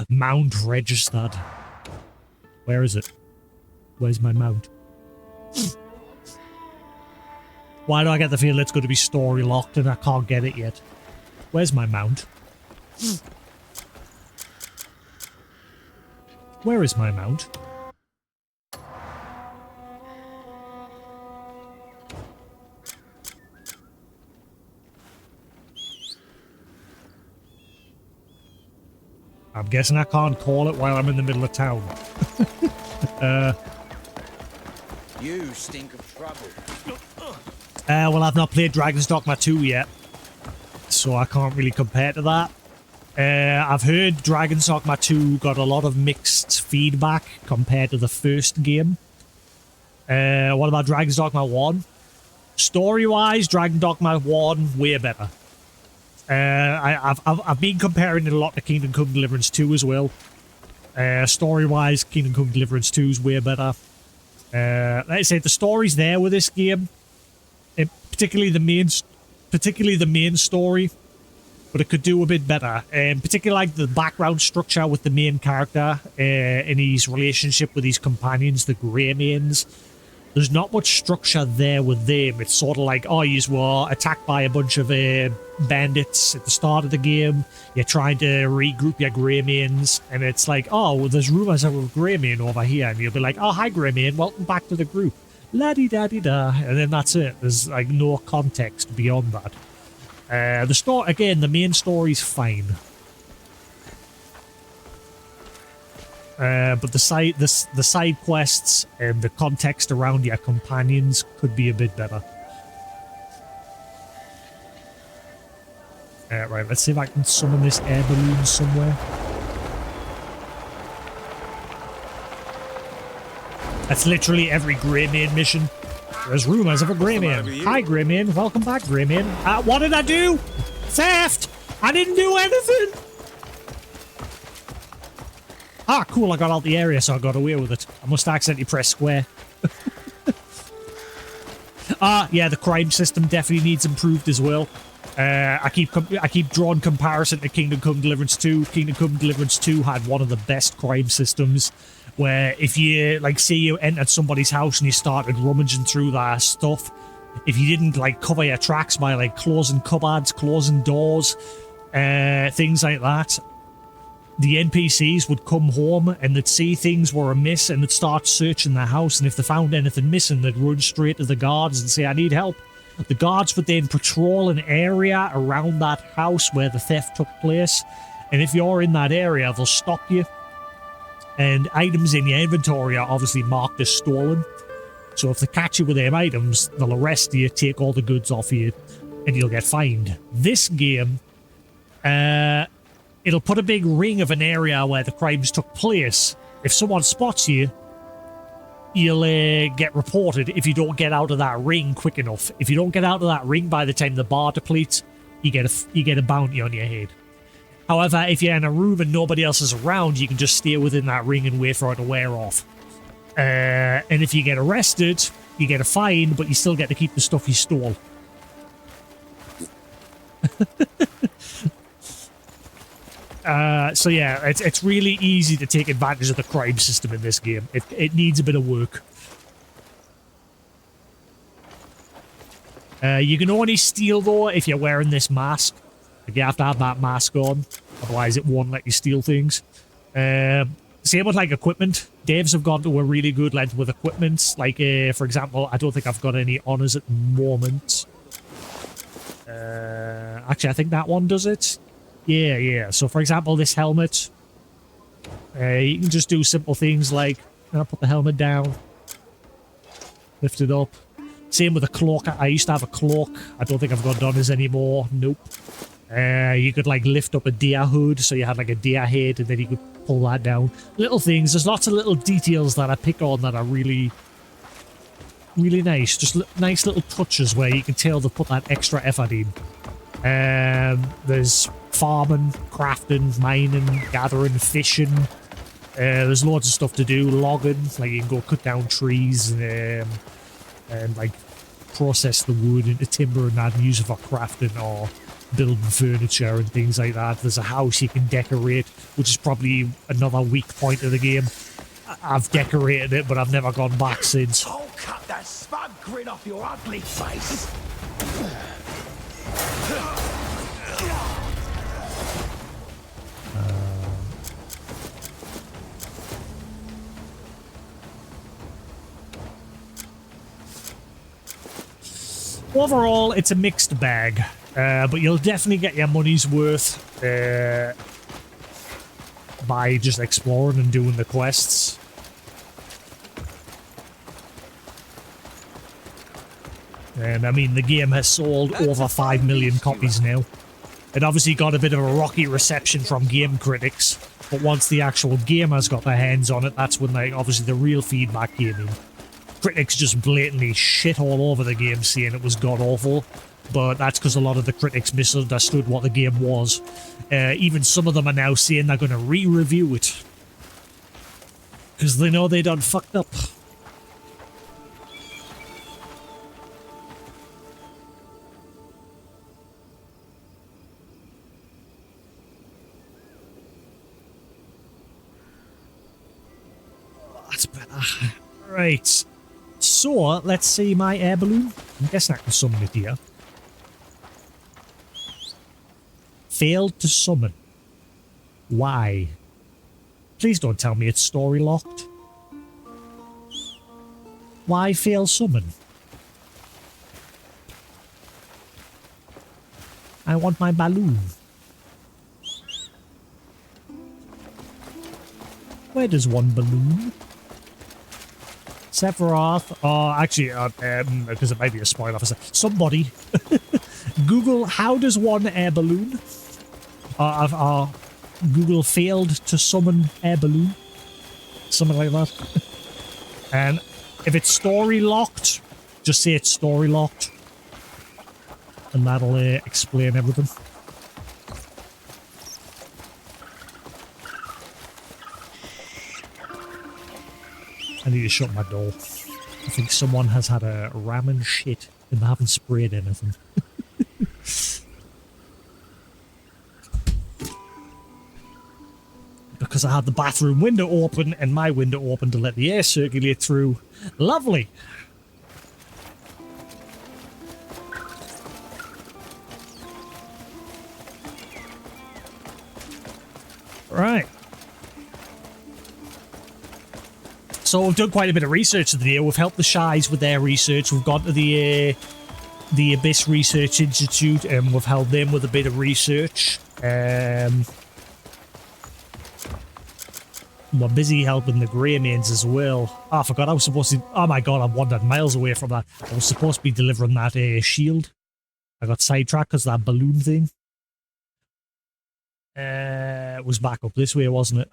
Mount registered. Where is it? Where's my mount? Why do I get the feeling it's going to be story locked and I can't get it yet? Where's my mount? Where is my mount? I'm guessing I can't call it while I'm in the middle of town. You stink of trouble. Well, I've not played Dragon's Dogma 2 yet, so I can't really compare to that. I've heard Dragon's Dogma 2 got a lot of mixed feedback compared to the first game. What about Dragon's Dogma 1? Story-wise, Dragon Dogma 1, way better. I've been comparing it a lot to Kingdom Come Deliverance 2 as well. Story-wise, Kingdom Come Deliverance 2 is way better. Like I said, the story's there with this game. Particularly the main story, but it could do a bit better. Particularly like the background structure with the main character and his relationship with his companions, the Greymanes. There's not much structure there with them. It's sort of like, oh, you were attacked by a bunch of bandits at the start of the game. You're trying to regroup your Greymanes, and it's like, oh, well, there's rumors of a Greymane over here, and you'll be like, oh, hi Greymane, welcome back to the group. La-di-da-di-da, and then that's it. There's like no context beyond that. The main story's fine. But the side quests and the context around your companions could be a bit better. Right, let's see if I can summon this air balloon somewhere. That's literally every Greymane mission. There's rumors of a Greymane. Hi, Greymane. Welcome back, Greymane. What did I do? Theft! I didn't do anything! Ah, cool, I got out the area, so I got away with it. I must accidentally press square. Yeah, the crime system definitely needs improved as well. I keep drawing comparison to Kingdom Come Deliverance 2. Kingdom Come Deliverance 2 had one of the best crime systems, where if you, like, say you entered somebody's house and you started rummaging through their stuff, if you didn't, like, cover your tracks by, like, closing cupboards, closing doors, things like that, the NPCs would come home and they'd see things were amiss and they'd start searching the house, and if they found anything missing, they'd run straight to the guards and say, I need help. The guards would then patrol an area around that house where the theft took place, and if you're in that area, they'll stop you. And items in your inventory are obviously marked as stolen. So if they catch you with them items, they'll arrest you, take all the goods off you, and you'll get fined. This game, it'll put a big ring of an area where the crimes took place. If someone spots you, you'll get reported if you don't get out of that ring quick enough. If you don't get out of that ring by the time the bar depletes, you get a bounty on your head. However, if you're in a room and nobody else is around, you can just stay within that ring and wait for it to wear off. And if you get arrested, you get a fine, but you still get to keep the stuff you stole. So yeah, it's really easy to take advantage of the crime system in this game. It needs a bit of work. You can only steal, though, if you're wearing this mask. Like, you have to have that mask on, otherwise it won't let you steal things. Same with, like, equipment. Devs have gone to a really good length with equipment. Like, for example, I don't think I've got any honors at the moment. Actually, I think that one does it. Yeah. So, for example, this helmet, you can just do simple things like, put the helmet down, lift it up. Same with a cloak. I used to have a cloak. I don't think I've got honors anymore. Nope. You could, like, lift up a deer hood, so you had, like, a deer head, and then you could pull that down. Little things. There's lots of little details that I pick on that are really, really nice. Just nice little touches where you can tell they've put that extra effort in. There's farming, crafting, mining, gathering, fishing. There's loads of stuff to do. Logging, like, you can go cut down trees and like, process the wood into timber and that and use it for crafting or building furniture and things like that. There's a house you can decorate, which is probably another weak point of the game. I've decorated it, but I've never gone back since. I'll cut that smug grin off your ugly face. Overall, it's a mixed bag, but you'll definitely get your money's worth. by just exploring and doing the quests. And I mean, the game has sold over 5 million copies now. It obviously got a bit of a rocky reception from game critics, but once the actual gamers got their hands on it, that's when obviously the real feedback came in. Critics just blatantly shit all over the game, saying it was god-awful, but that's because a lot of the critics misunderstood what the game was. Even some of them are now saying they're going to re-review it, because they know they done fucked up. That's better. Right. So, let's see my air balloon. I'm guessing I can summon it here. Failed to summon. Why? Please don't tell me it's story locked. Why fail summon? I want my balloon. Where does one balloon? Sephiroth, actually, because it might be a spoiler for somebody. Google, how does one air balloon? Google failed to summon air balloon. Something like that. And if it's story locked, just say it's story locked. And that'll explain everything. I need to shut my door. I think someone has had a ramen shit and they haven't sprayed anything. Because I had the bathroom window open and my window open to let the air circulate through. Lovely! Right. So we've done quite a bit of research today. We've helped the Shies with their research. We've gone to the Abyss Research Institute and we've helped them with a bit of research. We're busy helping the Greymanes as well. Oh, I forgot I was supposed to... Oh my god, I wandered miles away from that. I was supposed to be delivering that shield. I got sidetracked because that balloon thing. It was back up this way, wasn't it?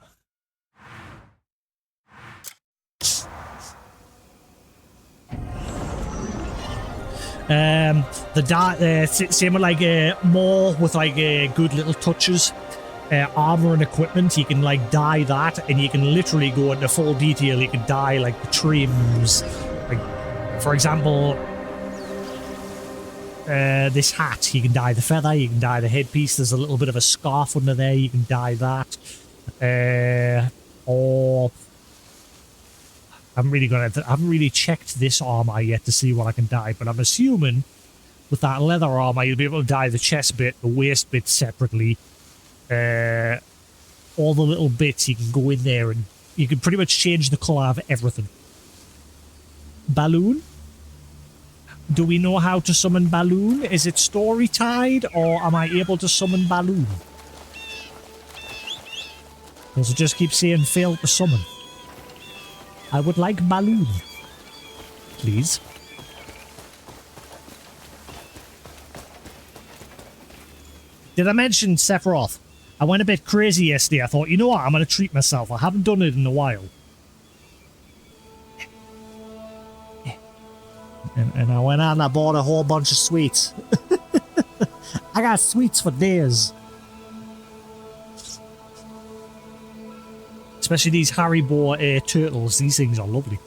Same with like more with like good little touches. Armor and equipment, you can like dye that, and you can literally go into full detail. You can dye like the trims, like for example, this hat. You can dye the feather. You can dye the headpiece. There's a little bit of a scarf under there. You can dye that. Or I haven't really checked this armor yet to see what I can dye, but I'm assuming with that leather armor you'll be able to dye the chest bit, the waist bit separately. All the little bits you can go in there and you can pretty much change the colour of everything. Balloon? Do we know how to summon Balloon? Is it story tied or am I able to summon Balloon? Does it just keep saying failed to summon? I would like Balloon. Please. Did I mention Sephiroth? I went a bit crazy yesterday. I thought, you know what, I'm going to treat myself. I haven't done it in a while. And I went out and I bought a whole bunch of sweets. I got sweets for days. Especially these Haribo turtles. These things are lovely.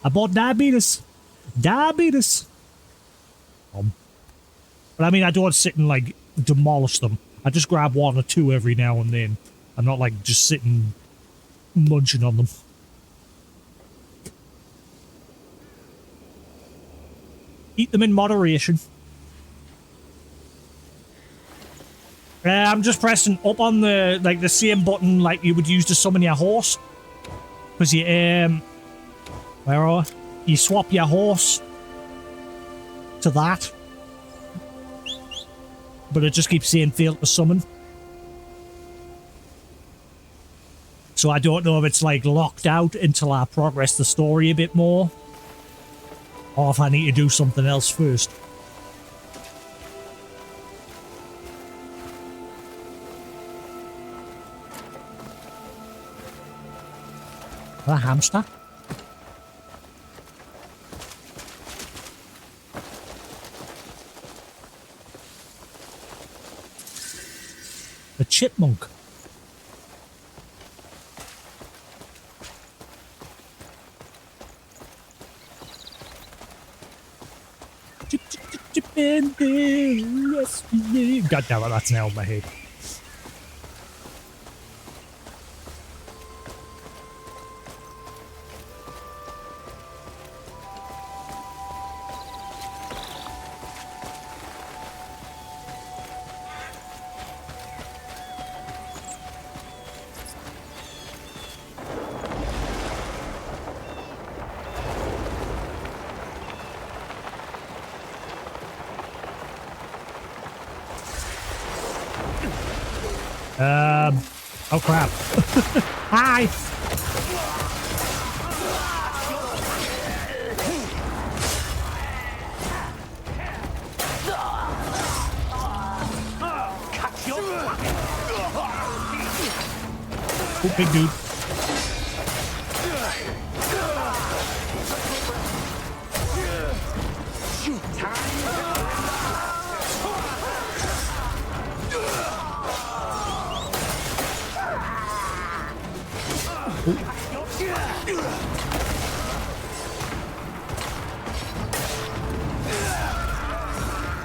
I bought diabetes. Diabetes. But I mean, I don't sit and like demolish them. I just grab one or two every now and then. I'm not like just sitting munching on them. Eat them in moderation. I'm just pressing up on the the same button like you would use to summon your horse. Because you where are you swap your horse to that. But it just keeps saying failed to summon. So I don't know if it's like locked out until I progress the story a bit more, or if I need to do something else first. A hamster? A chipmunk. Chip, chip, chip, chip, and the rest of me. God damn it, that's now in my head. Oh crap. Hi! Oh, big dude.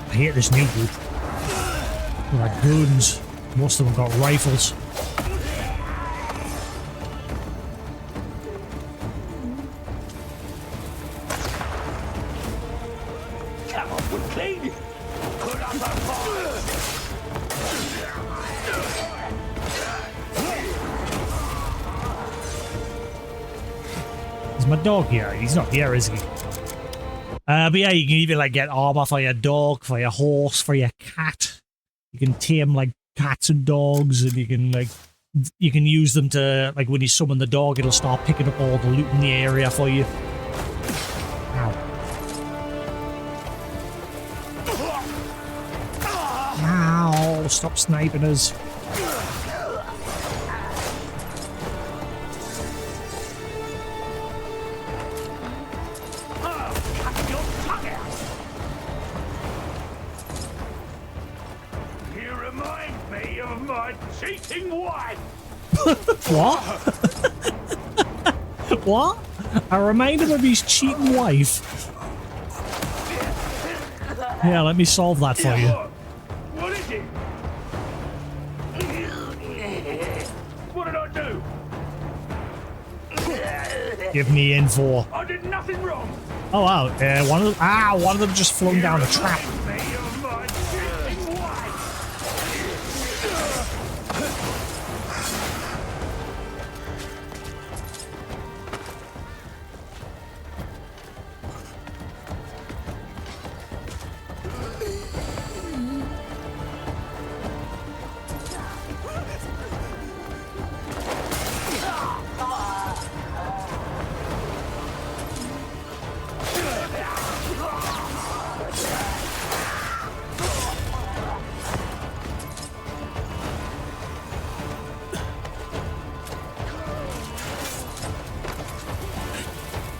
I hate this new group. They're like goons. Most of them got rifles. Come on, we're clean. Put up a fight. Is my dog here? He's not here, is he? But yeah, you can even like get armor for your dog, for your horse, for your cat. You can tame like cats and dogs, and you can use them to, like, when you summon the dog, it'll start picking up all the loot in the area for you. Ow. Ow, stop sniping us. Cheating wife! What? What? I remind him of his cheating wife. Yeah, let me solve that for you. What is it? What did I do? Give me info. I did nothing wrong. Oh wow, one of them just flung down a trap.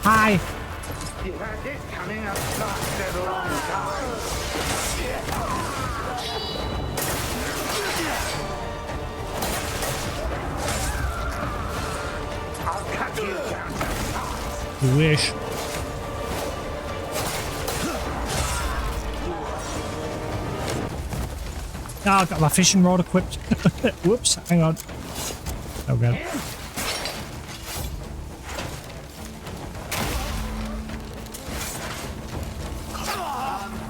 Hi. You've had this coming up lasted a long time. I'll cut you down to size. You wish. Oh, I've got my fishing rod equipped. Whoops, hang on. Oh god.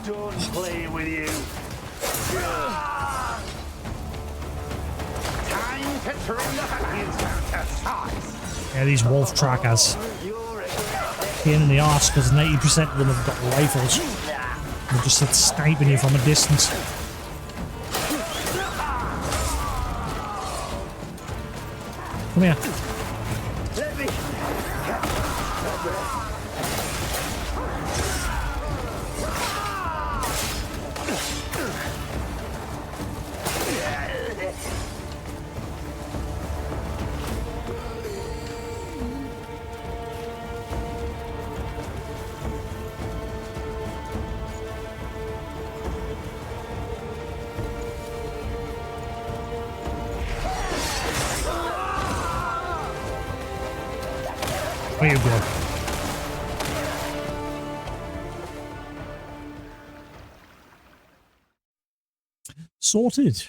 Don't play with you. Time to trim the onions down to size. Yeah, these wolf trackers. Pain in the arse because 90% of them have got rifles. They just sit sniping you from a distance. Come here. There you go. Sorted.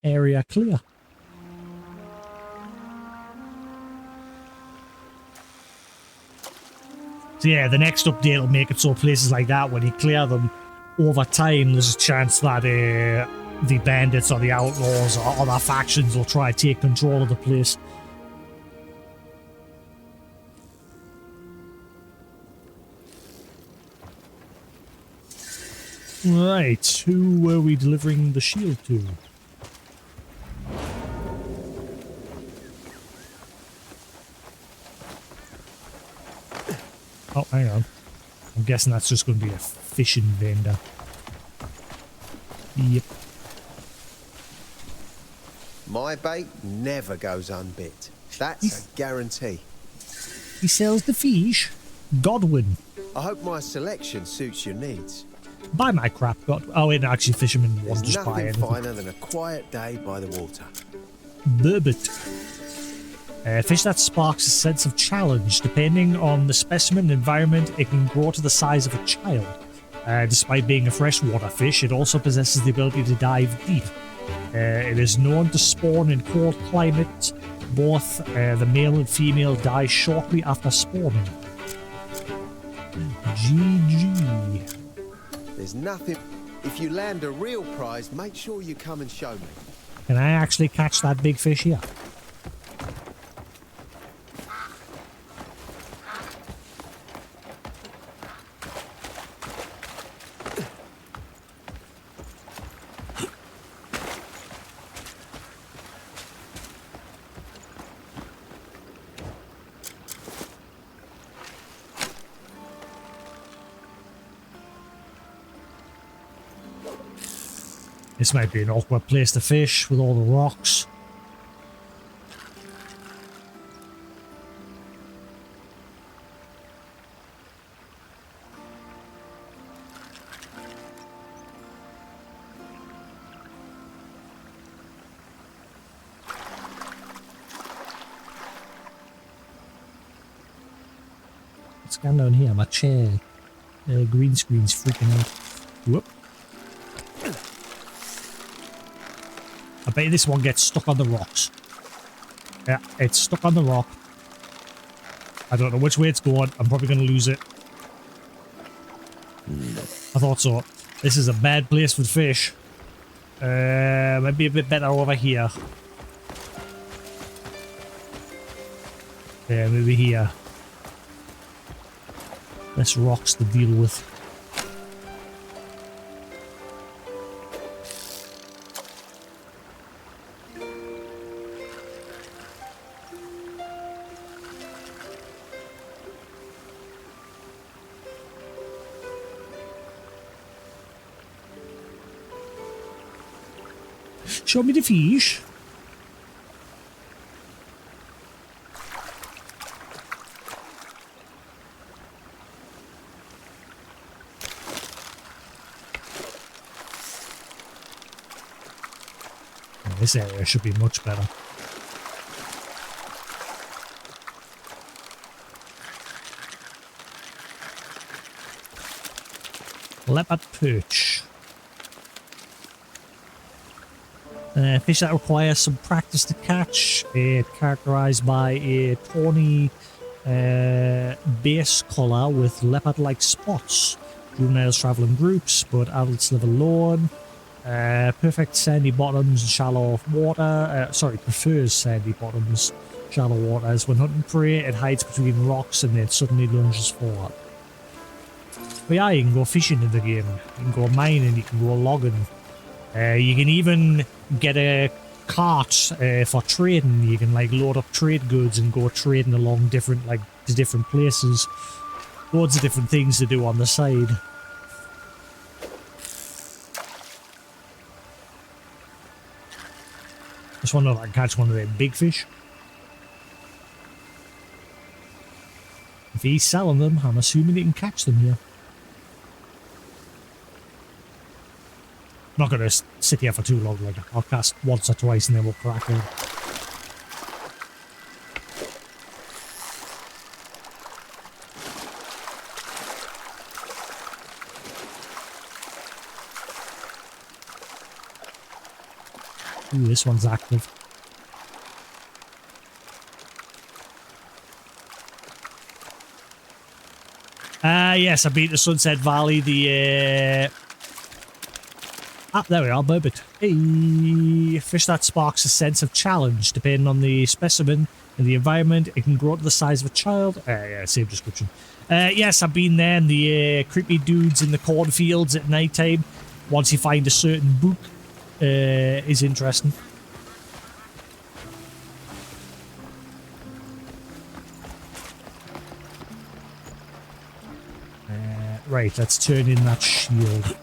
Area clear. So yeah, the next update will make it so places like that, when you clear them over time, there's a chance that the bandits or the outlaws or other factions will try to take control of the place. Right, who were we delivering the shield to? Oh, hang on. I'm guessing that's just going to be a fishing vendor. Yep. My bait never goes unbit. That's a guarantee. He sells the fish. Godwin. I hope my selection suits your needs. Buy my crap, God. Oh, wait, no, actually, fishermen won't There's just buy nothing anything. finer than a quiet day by the water. Burbot. Fish that sparks a sense of challenge. Depending on the specimen and environment, it can grow to the size of a child. Despite being a freshwater fish, it also possesses the ability to dive deep. It is known to spawn in cold climates. Both the male and female die shortly after spawning. GG. There's nothing... If you land a real prize, make sure you come and show me. Can I actually catch that big fish here? This might be an awkward place to fish with all the rocks. What's going on here? My chair. Green screen's freaking out. Whoop. I bet this one gets stuck on the rocks. Yeah, it's stuck on the rock. I don't know which way it's going. I'm probably going to lose it. I thought so. This is a bad place for fish. Might be a bit better over here. Yeah, maybe here. Less rocks to deal with. Show me the fish. This area should be much better. Leopard perch. Fish that require some practice to catch. Characterized by a tawny base color with leopard-like spots. Juveniles travel in groups, but adults live alone. Perfect sandy bottoms and shallow water. Prefers sandy bottoms, shallow waters. When hunting prey, it hides between rocks and then suddenly lunges forward. But yeah, you can go fishing in the game. You can go mining, you can go logging. You can even get a cart for trading. You can like load up trade goods and go trading along different places. Loads of different things to do on the side. Just wonder if I can catch one of them big fish. If he's selling them, I'm assuming he can catch them here. I'm not going to sit here for too long. Like, I'll cast once or twice and then we'll crack in. Ooh, this one's active. Yes, I beat the Sunset Valley, the, there we are, Burbot. Hey, fish that sparks a sense of challenge. Depending on the specimen and the environment, it can grow to the size of a child. Yeah, same description. Yes, I've been there, and the creepy dudes in the cornfields at night time. Once you find a certain book, is interesting. Right, let's turn in that shield.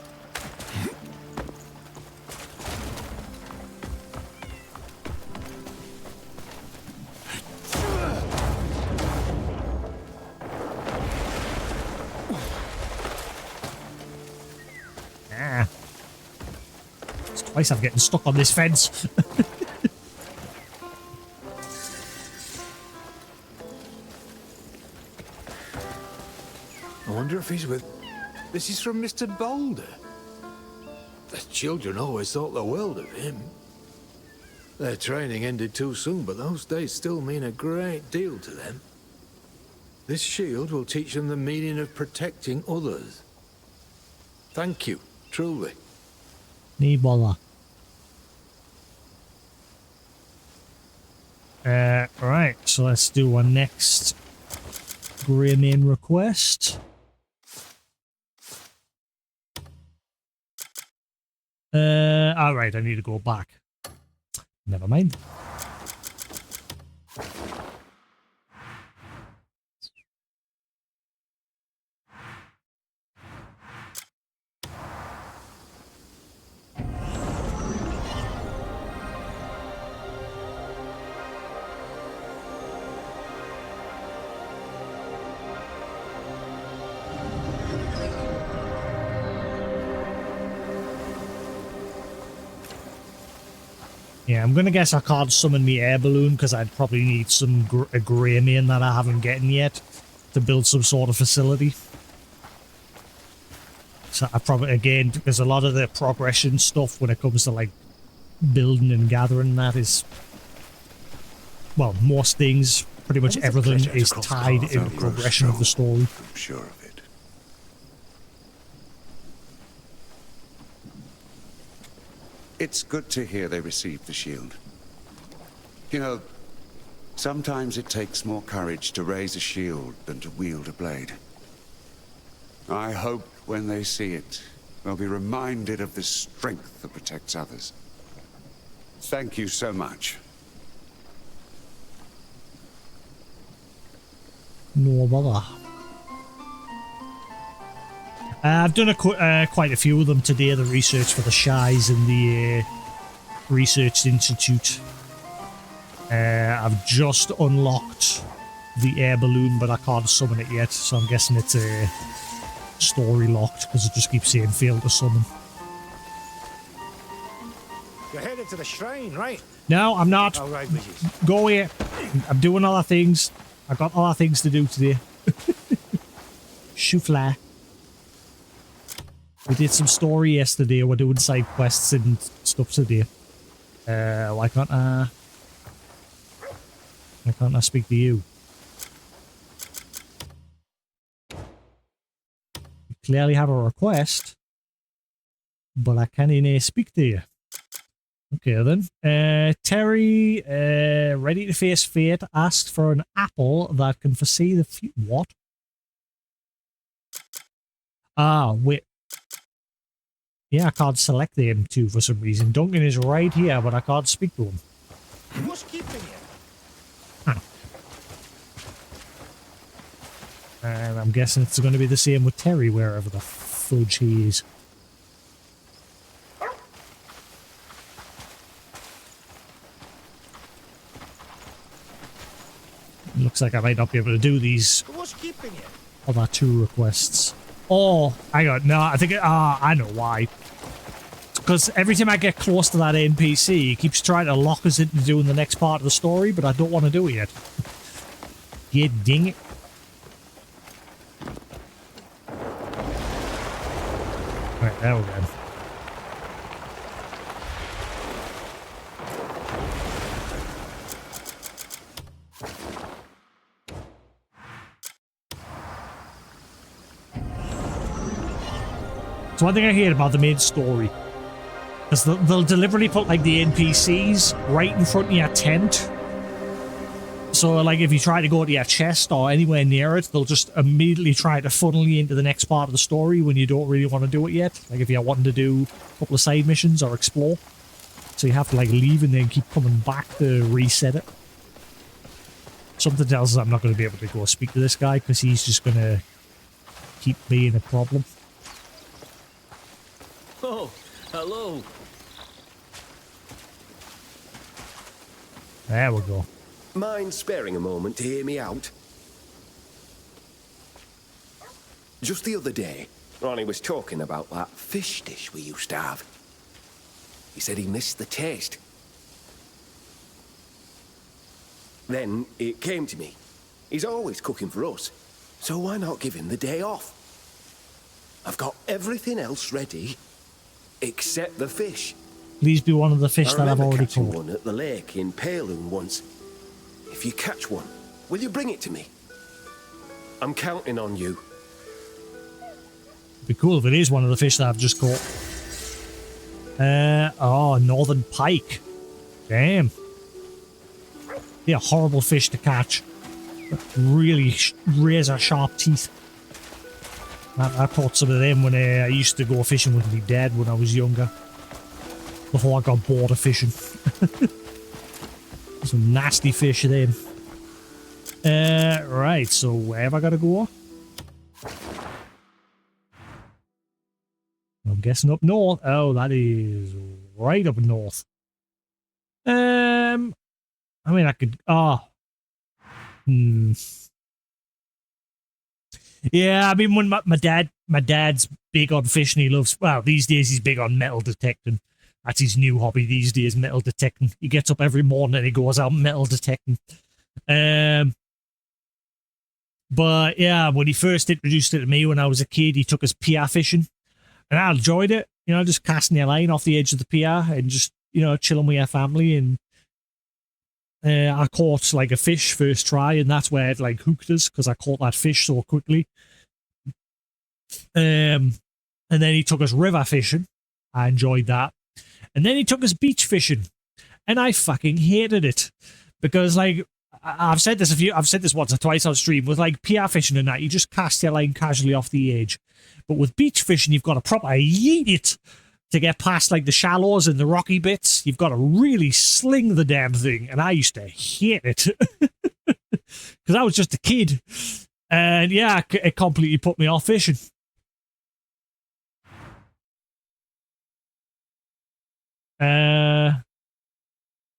It's twice I'm getting stuck on this fence. I wonder if he's with... This is from Mr. Boulder. The children always thought the world of him. Their training ended too soon, but those days still mean a great deal to them. This shield will teach them the meaning of protecting others. Thank you, truly. No bother. Right, so let's do our next Grey main request. Alright, I need to go back. Never mind. Yeah, I'm gonna guess I can't summon me air balloon because I'd probably need some a grey main that I haven't gotten yet to build some sort of facility. So I probably, again, because a lot of the progression stuff when it comes to like building and gathering that is, well, most things, pretty much everything is tied in the progression of the story. I'm sure of it. It's good to hear they received the shield. You know, sometimes it takes more courage to raise a shield than to wield a blade. I hope when they see it, they'll be reminded of the strength that protects others. Thank you so much. No bother. I've done quite a few of them today, the research for the Shies and the Research Institute. I've just unlocked the air balloon, but I can't summon it yet, so I'm guessing it's story locked, because it just keeps saying failed to summon. You're headed to the shrine, right? No, I'm not. All right, Mrs. Go away. I'm doing other things. I've got other things to do today. Shoofly. We did some story yesterday. We're doing side quests and stuff today. Why can't I speak to you? You clearly have a request, but I can't speak to you. Okay then. Terry, ready to face fate, asked for an apple that can foresee the future. What? Ah, wait. Yeah, I can't select the M2 for some reason. Duncan is right here, but I can't speak to him. What's keeping you? Huh. And I'm guessing it's going to be the same with Terry, wherever the fudge he is. Looks like I might not be able to do these What's keeping you? other two requests. Oh, hang on. No, I think I know why. Because every time I get close to that NPC, he keeps trying to lock us into doing the next part of the story, but I don't want to do it yet. Yeah, ding it. Right, there we go. one thing I hate about the main story. Because they'll deliberately put like the NPCs right in front of your tent. So like if you try to go to your chest or anywhere near it, they'll just immediately try to funnel you into the next part of the story when you don't really want to do it yet. Like if you're wanting to do a couple of side missions or explore. So you have to like leave and then keep coming back to reset it. Something tells us I'm not going to be able to go speak to this guy because he's just going to keep being a problem. Oh, hello. There we go. Mind sparing a moment to hear me out? Just the other day, Ronnie was talking about that fish dish we used to have. He said he missed the taste. Then it came to me. He's always cooking for us, so why not give him the day off? I've got everything else ready, except the fish. Please be one of the fish I that I've remember already catching caught. one at the lake in Paloon once. If you catch one, will you bring it to me? I'm counting on you. It'd be cool if it is one of the fish that I've just caught. Oh, northern pike. Damn. They're a horrible fish to catch. Really razor sharp teeth. I caught some of them when I used to go fishing with my dad when I was younger. Before I got bored of fishing. Some nasty fish then. Right, so where have I got to go? I'm guessing up north. Oh, that is right up north. I mean, I could... Yeah, I mean, when my dad's big on fishing, he loves... Well, these days he's big on metal detecting. That's his new hobby these days, metal detecting. He gets up every morning and he goes out metal detecting. But yeah, when he first introduced it to me when I was a kid, he took us pier fishing. And I enjoyed it. You know, just casting your line off the edge of the pier and just, you know, chilling with your family. And I caught like a fish first try, and that's where it like hooked us because I caught that fish so quickly. And then he took us river fishing. I enjoyed that. And then he took us beach fishing, and I fucking hated it because, like, I've said this once or twice on stream with like pier fishing and that you just cast your line casually off the edge, but with beach fishing you've got to proper yeet it to get past like the shallows and the rocky bits. You've got to really sling the damn thing, and I used to hate it because I was just a kid, and yeah, it completely put me off fishing.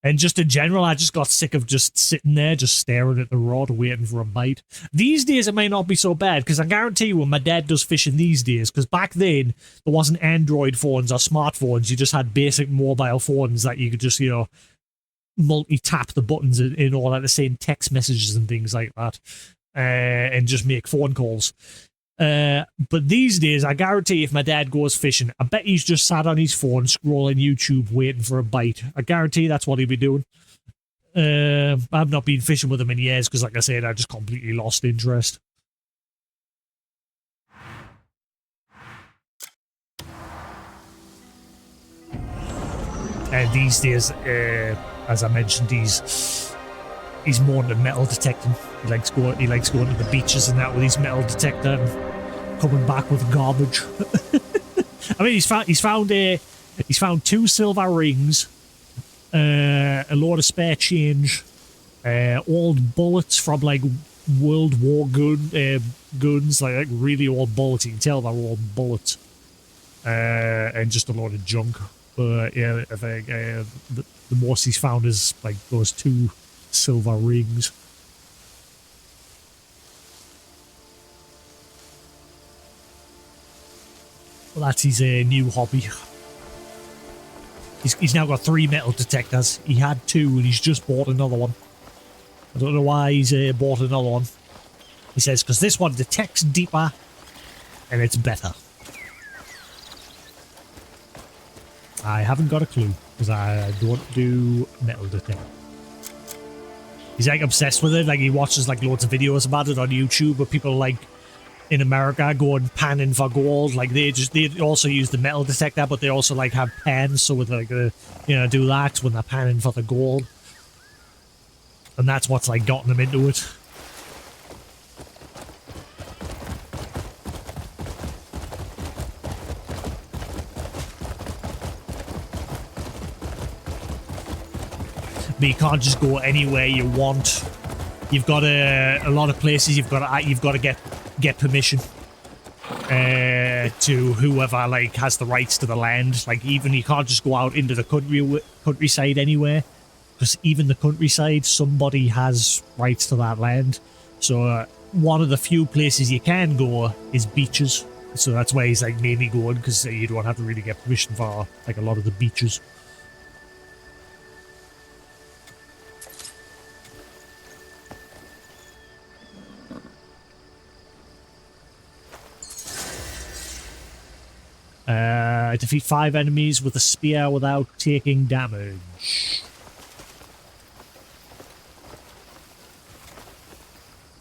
And just in general, I just got sick of just sitting there, just staring at the rod, waiting for a bite. These days, it may not be so bad, because I guarantee you when my dad does fishing these days, because back then, there wasn't Android phones or smartphones, you just had basic mobile phones that you could just, you know, multi-tap the buttons in all that, the same text messages and things like that, and just make phone calls. But these days, I guarantee if my dad goes fishing, I bet he's just sat on his phone scrolling YouTube waiting for a bite. I guarantee that's what he'll be doing. I've not been fishing with him in years because, like I said, I just completely lost interest. And these days, as I mentioned, he's more into metal detecting. He likes going to the beaches and that with his metal detector and coming back with garbage. I mean, he's found 2 silver rings, a load of spare change, old bullets from like World War guns, like really old bullets. You can tell they're old bullets, and just a load of junk. But yeah, I think the most he's found is like those 2 silver rings. Well, that's his new hobby. He's now got 3 metal detectors. He had 2 and he's just bought another one. I don't know why he's bought another one. He says, because this one detects deeper and it's better. I haven't got a clue because I don't do metal detector. He's like obsessed with it. Like he watches like loads of videos about it on YouTube, but people like in America going panning for gold. Like they also use the metal detector, but they also like have pens, so with like do that when they're panning for the gold, and that's what's like gotten them into it. But you can't just go anywhere you want. You've got a lot of places you've got to get permission to whoever like has the rights to the land. Like even you can't just go out into the countryside anywhere, because even the countryside, somebody has rights to that land. So one of the few places you can go is beaches. So that's why he's like mainly going, because you don't have to really get permission for like a lot of the beaches. Defeat 5 enemies with a spear without taking damage.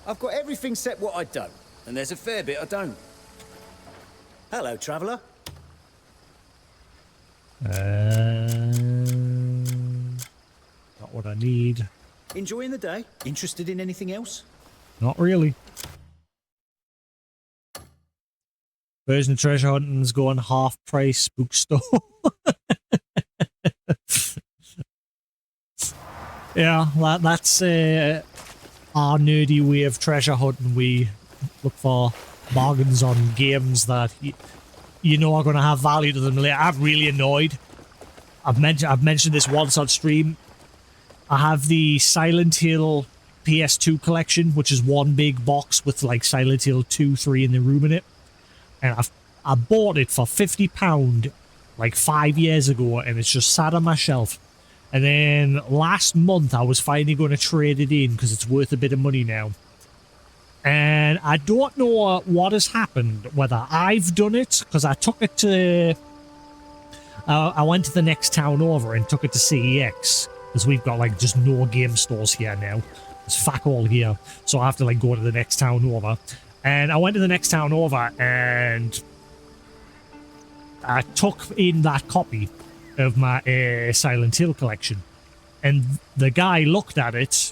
I've got everything set what I don't, and there's a fair bit I don't. Hello, traveller. Not what I need. Enjoying the day? Interested in anything else? Not really. Version of treasure hunting's going half price bookstore. Yeah, that's our nerdy way of treasure hunting. We look for bargains on games that you know are going to have value to them later. I'm really annoyed. I've mentioned this once on stream. I have the Silent Hill PS2 collection, which is one big box with like Silent Hill 2, 3 in the room in it. And I bought it for £50 like 5 years ago, and it's just sat on my shelf. And then last month I was finally going to trade it in because it's worth a bit of money now. And I don't know what has happened, whether I've done it, because I took it to... I went to the next town over and took it to CEX, because we've got like just no game stores here now. There's fuck all here. So I have to like go to the next town over. And I went to the next town over and I took in that copy of my Silent Hill collection. And the guy looked at it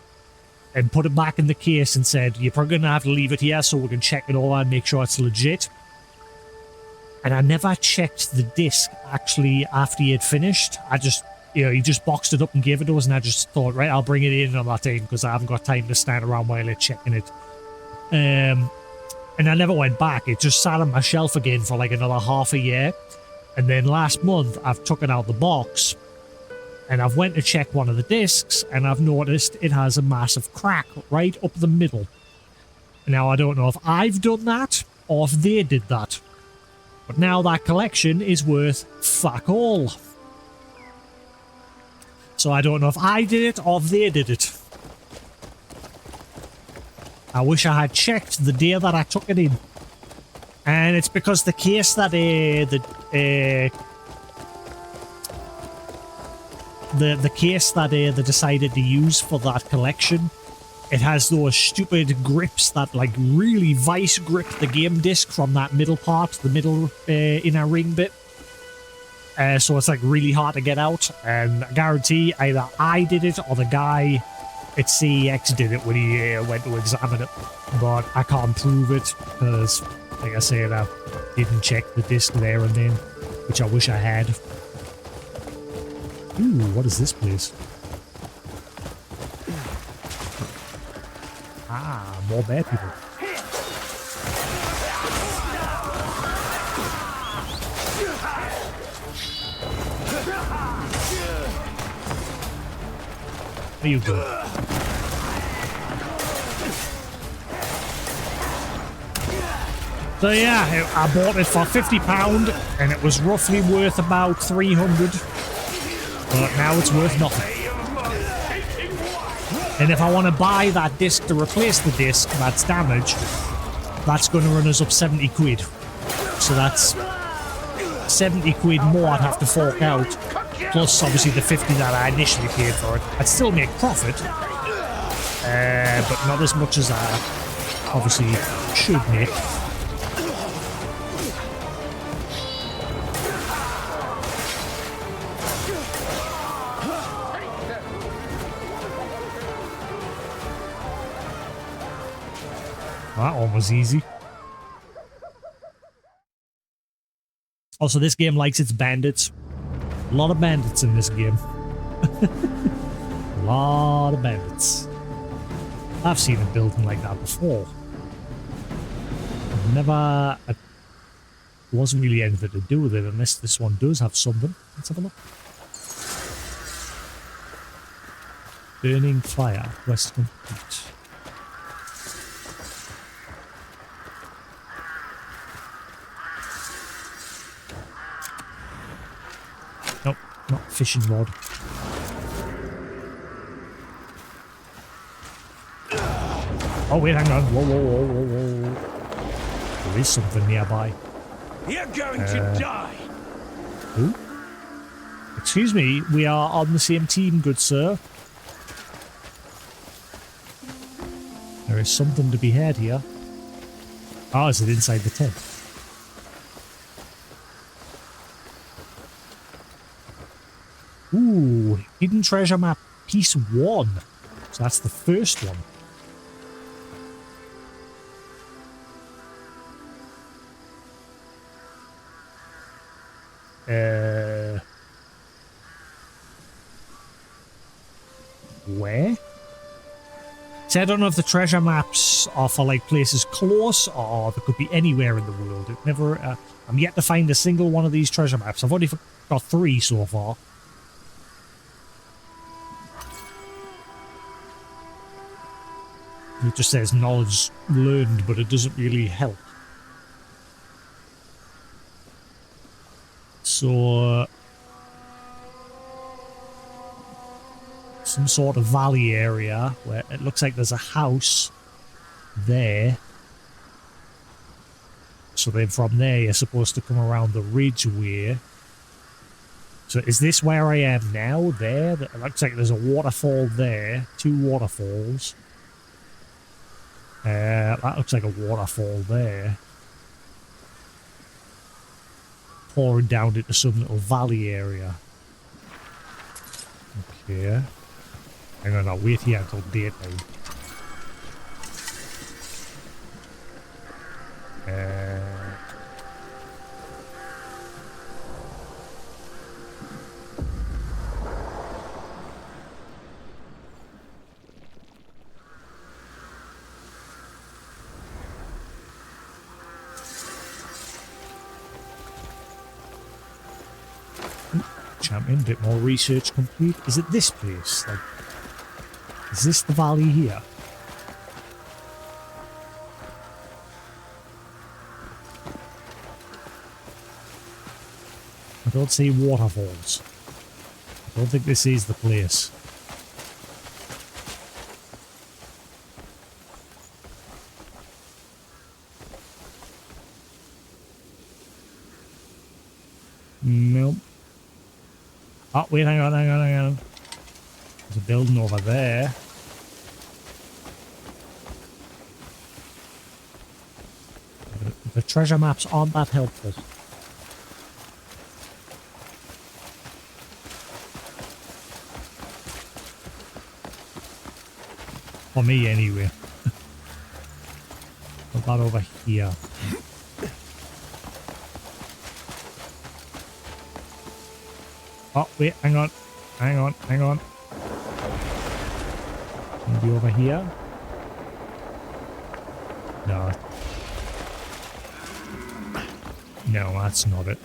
and put it back in the case and said, "You're probably going to have to leave it here so we can check it over and make sure it's legit." And I never checked the disc actually after he had finished. I just, he just boxed it up and gave it to us, and I just thought, right, I'll bring it in on that time because I haven't got time to stand around while they're checking it. And I never went back. It just sat on my shelf again for like another half a year. And then last month, I've took it out the box and I've went to check one of the discs and I've noticed it has a massive crack right up the middle. Now, I don't know if I've done that or if they did that. But now that collection is worth fuck all. So I don't know if I did it or if they did it. I wish I had checked the day that I took it in. And it's because the case that the case that they decided to use for that collection, it has those stupid grips that like really vice grip the game disc from that middle part, the middle inner ring bit. So it's like really hard to get out, and I guarantee either I did it or the guy at CEX did it when he went to examine it. But I can't prove it because, like I said, I didn't check the disc there and then, which I wish I had. Ooh, what is this place? Ah, more bad people. There you go. So yeah, I bought it for £50 and it was roughly worth about 300, but now it's worth nothing. And if I want to buy that disc to replace the disc that's damaged, that's going to run us up 70 quid. So that's 70 quid more I'd have to fork out, plus obviously the 50 that I initially paid for it. I'd still make profit, but not as much as I obviously should make. That one was easy. Also, this game likes its bandits. A lot of bandits in this game. A lot of bandits. I've seen a building like that before. Never... It wasn't really anything to do with it, unless this one does have something. Let's have a look. Burning fire. Quest complete. Nope, not fishing rod. Oh wait, hang on. Whoa, whoa, whoa, whoa, whoa. There is something nearby. You're going to die! Who? Excuse me, we are on the same team, good sir. There is something to be had here. Oh, is it inside the tent? Ooh, hidden treasure map piece 1. So that's the first one. Where? See, I don't know if the treasure maps are for like places close or they could be anywhere in the world. It never. I'm yet to find a single one of these treasure maps. I've only got 3 so far. It just says knowledge learned, but it doesn't really help. So, some sort of valley area where it looks like there's a house there. So then from there you're supposed to come around the ridgeway. So is this where I am now? There? It looks like there's a waterfall there. 2 waterfalls. That looks like a waterfall there. Pouring down into some little valley area. Okay. Hang on, I'll wait here until daytime. Champion, bit more research complete. Is it this place? Like, is this the valley here? I don't see waterfalls. I don't think this is the place. Nope. Oh, wait, hang on. There's a building over there. The treasure maps aren't that helpful. For me, anyway. What about over here? Oh, wait, hang on. Maybe over here? No. No, that's not it.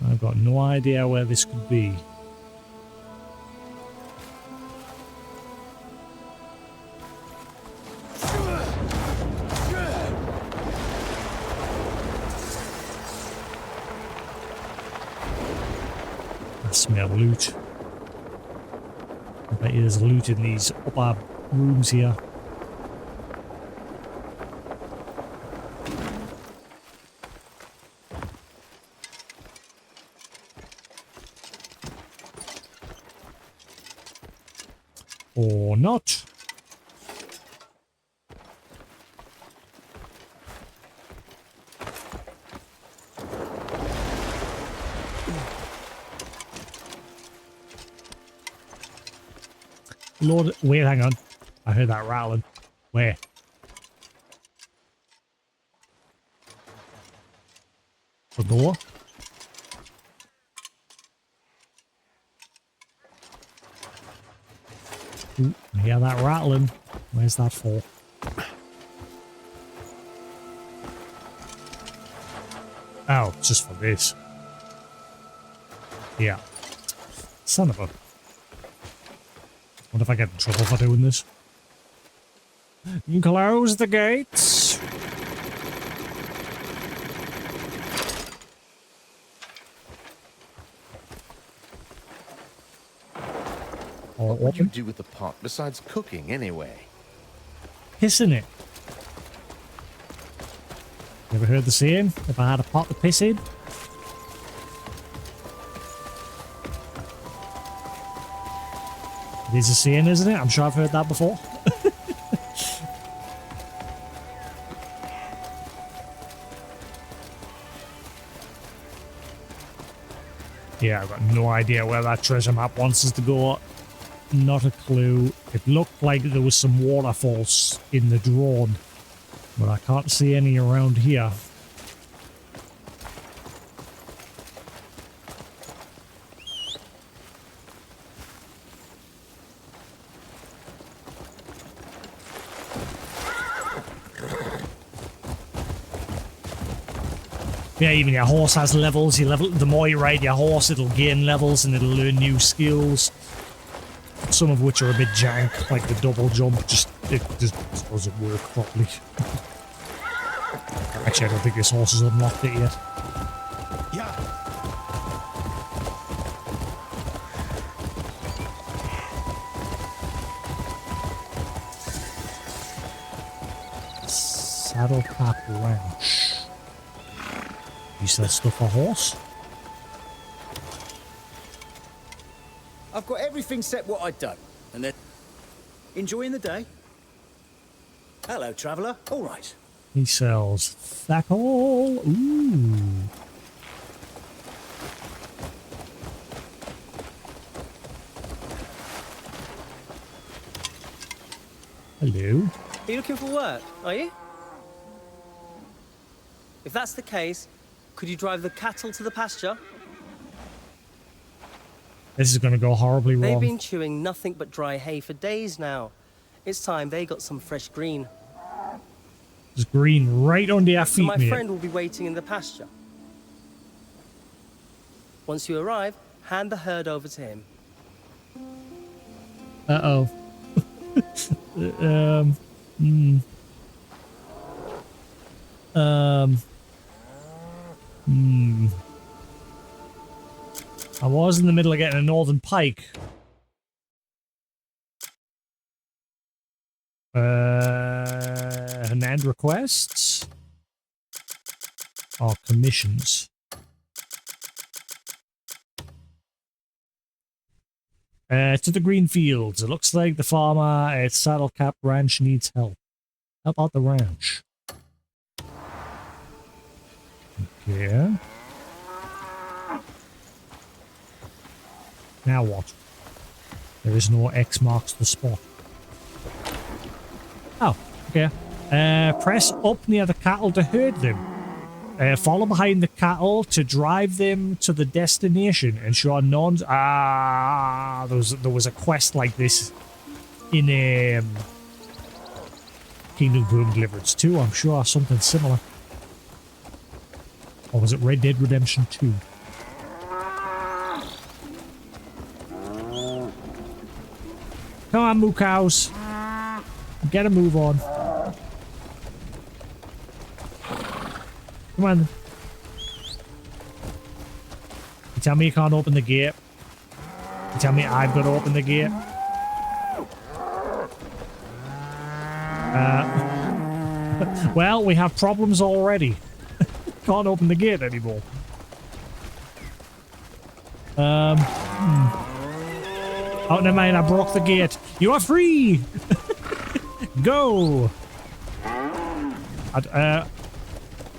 I've got no idea where this could be. I smell loot. I bet you there's loot in these upper rooms here. Or not. Lord, wait, hang on. I heard that rattling. Where? The door? Ooh, I hear that rattling. Where's that for? Oh, it's just for this. Yeah. Son of a... What if I get in trouble for doing this? Close the gates. What would you do with the pot besides cooking, anyway? Piss in it. You ever heard the saying? If I had a pot to piss in? It is a saying, isn't it? I'm sure I've heard that before. Yeah, I've got no idea where that treasure map wants us to go. Not a clue. It looked like there was some waterfalls in the drone, but I can't see any around here. Yeah, even your horse has levels. You level the more you ride your horse, it'll gain levels and it'll learn new skills. Some of which are a bit jank, like the double jump. It just doesn't work properly. Actually, I don't think this horse has unlocked it yet. Yeah. Saddle Cap Ranch. You sell stuff for horse? I've got everything set what I'd done. And then... Enjoying the day? Hello, traveller. All right. He sells thackle. Ooh. Hello. Are you looking for work, are you? If that's the case, could you drive the cattle to the pasture? This is going to go horribly wrong. They've been chewing nothing but dry hay for days now. It's time they got some fresh green. There's green right under your feet, So my mate. friend will be waiting in the pasture. Once you arrive, hand the herd over to him. Uh-oh. I was in the middle of getting a northern pike. Command requests or commissions. To the green fields. It looks like the farmer at Saddle Cap Ranch needs help. How about the ranch? Okay. Now what? There is no X marks the spot. Oh, okay. Press up near the cattle to herd them. Follow behind the cattle to drive them to the destination. Ensure none... Ah, there was a quest like this in Kingdom Come Deliverance 2, I'm sure. Something similar. Or was it Red Dead Redemption 2? Come on, moo cows. Get a move on. Come on. You tell me you can't open the gate. You tell me I've got to open the gate. Well, we have problems already. Can't open the gate anymore. Oh, never mind. I broke the gate. You are free. Go.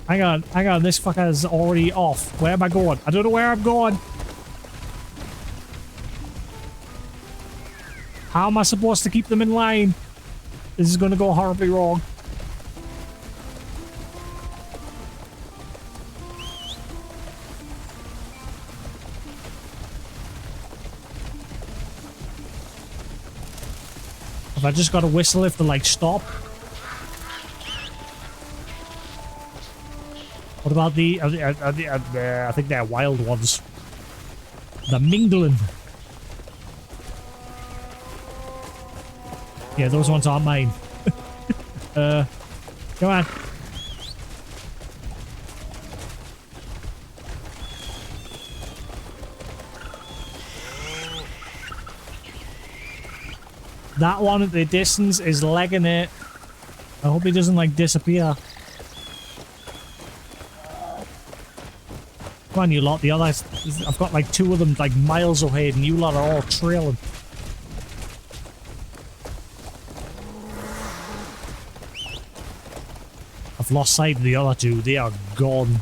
Hang on. This fucker's already off. Where am I going? I don't know where I'm going. How am I supposed to keep them in line? This is going to go horribly wrong. Have I just got to whistle if they like stop? What about the? I think they're wild ones. The mingling. Yeah, those ones aren't mine. Come on. That one at the distance is legging it. I hope he doesn't like disappear. Come on, you lot. The others, I've got like 2 of them like miles ahead, and you lot are all trailing. I've lost sight of the other 2. They are gone.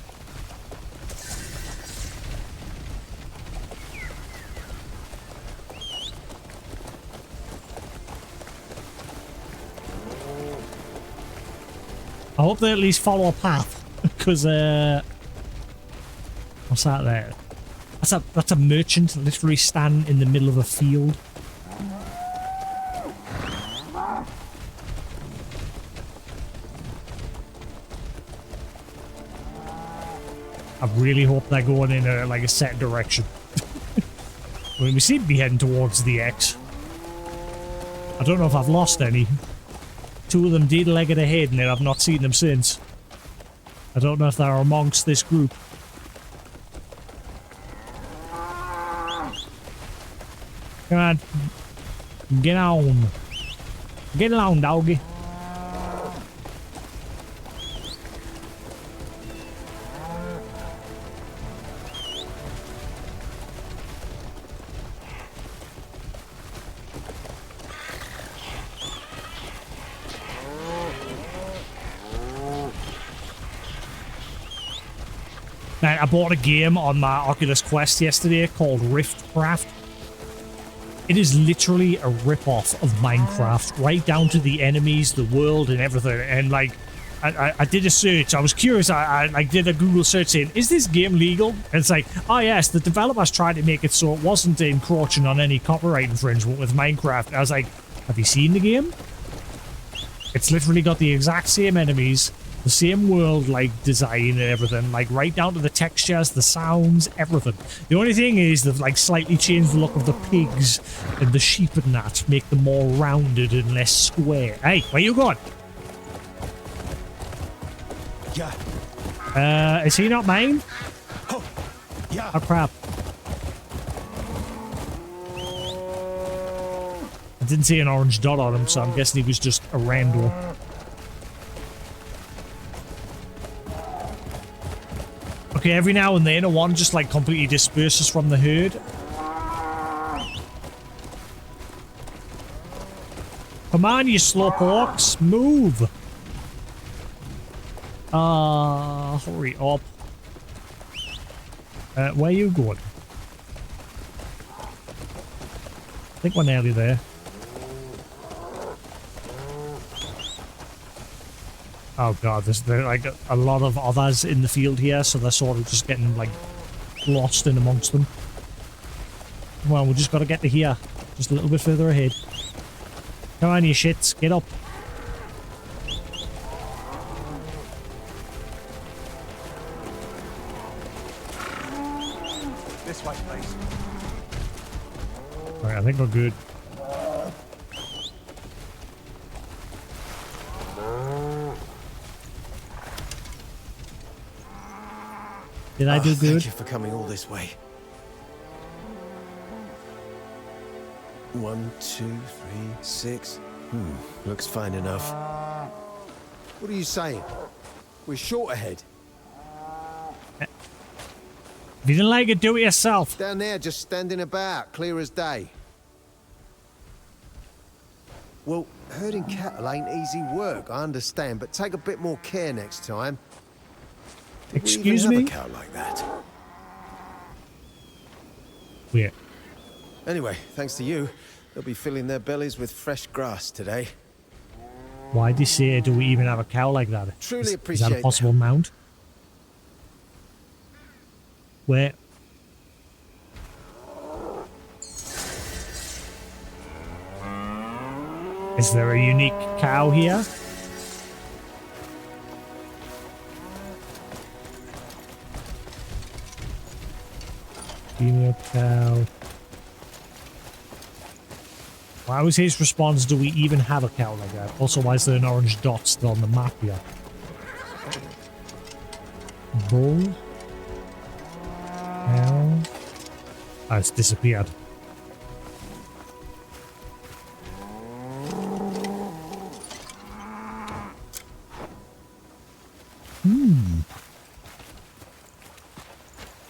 I hope they at least follow a path, because what's that there? That's a merchant literally standing in the middle of a field. I really hope they're going in like a set direction. I mean, we seem to be heading towards the X. I don't know if I've lost any. 2 of them did leg it ahead, and then I've not seen them since. I don't know if they're amongst this group. Come on. Get on. Get along, doggy. I bought a game on my Oculus Quest yesterday called Riftcraft. It is literally a rip-off of Minecraft, right down to the enemies, the world, and everything. And like, I did a search. I was curious. I like did a Google search saying, "Is this game legal?" And it's like, oh yes, the developers tried to make it so it wasn't encroaching on any copyright infringement with Minecraft. I was like, have you seen the game? It's literally got the exact same enemies, the same world, like, design and everything, like, right down to the textures, the sounds, everything. The only thing is they've, like, slightly changed the look of the pigs and the sheep and that, make them more rounded and less square. Hey, where you going? Yeah. Is he not mine? Oh, yeah. Oh, crap. I didn't see an orange dot on him, so I'm guessing he was just a rando. Okay, every now and then one just like completely disperses from the herd. Come on, you slowpokes, move! Hurry up. Where are you going? I think we're nearly there. Oh god, there's like a lot of others in the field here, so they're sort of just getting like lost in amongst them. Well, we just got to get to here, just a little bit further ahead. Come on, you shits, get up. This way, please. Alright, I think we're good. Did I do good? Thank you for coming all this way. 1, 2, 3, 6. Looks fine enough. What are you saying? We're short ahead. If you didn't like it, do it yourself. Down there, just standing about, clear as day. Well, herding cattle ain't easy work, I understand, but take a bit more care next time. Did Excuse we even me? have a cow like that? Weird. Anyway, thanks to you, They'll be filling their bellies with fresh grass today. Why do you say, do we even have a cow like that? Truly Is appreciate that a possible mount? Where? Is there a unique cow here? Female cow. Why was his response, do we even have a cow like that? Also, why is there an orange dot still on the map here? Bull? Cow? Oh, it's disappeared.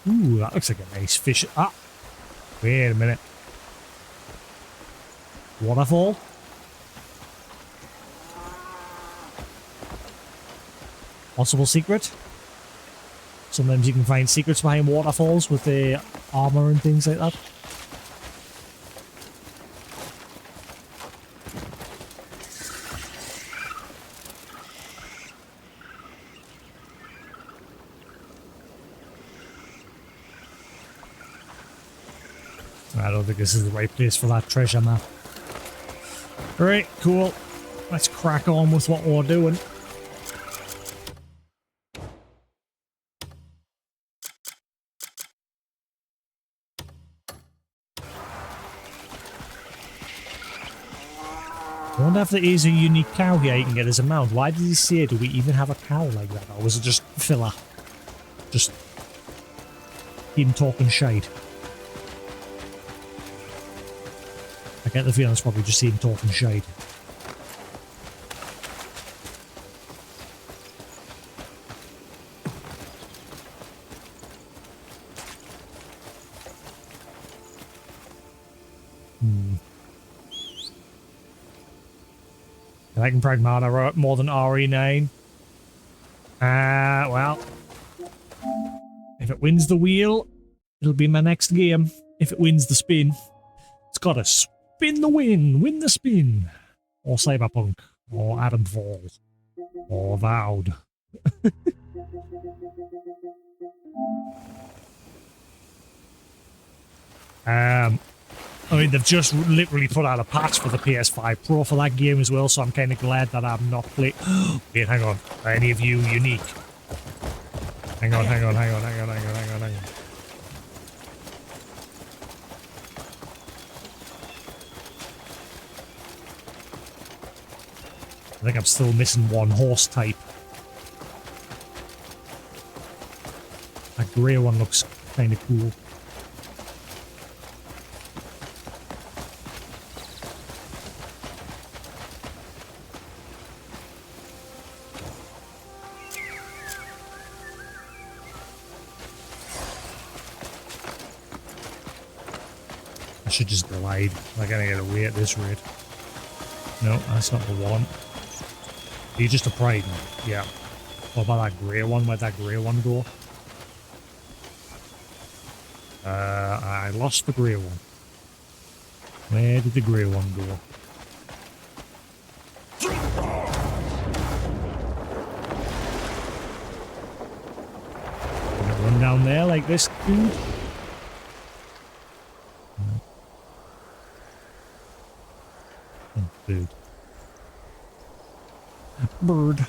Ooh, that looks like a nice fish. Ah! Wait a minute. Waterfall? Possible secret? Sometimes you can find secrets behind waterfalls with the armor and things like that. I don't think this is the right place for that treasure map. Alright, cool. Let's crack on with what we're doing. I wonder if there is a unique cow here you can get as a mount. Why did he say, do we even have a cow like that? Or was it just filler? Just him talking shite. I get the feeling it's probably just him talking shite. I can Pragmata more than RE9. Well. If it wins the wheel, it'll be my next game. If it wins the spin, it's gotta spin the win the spin. Or Cyberpunk, or Adam Falls, or Vowed. I mean, they've just literally put out a patch for the PS5 Pro for that game as well, so I'm kind of glad that I'm not playing. Wait, hang on. Are any of you unique? Hang on. I think I'm still missing one horse type. That grey one looks kind of cool. I should just glide. I'm gonna get away at this rate. No, that's not the one. Are you just a pride? Yeah. What about that grey one? Where'd that grey one go? I lost the grey one. Where did the grey one go? Can it run down there like this, dude? Dude. Bird.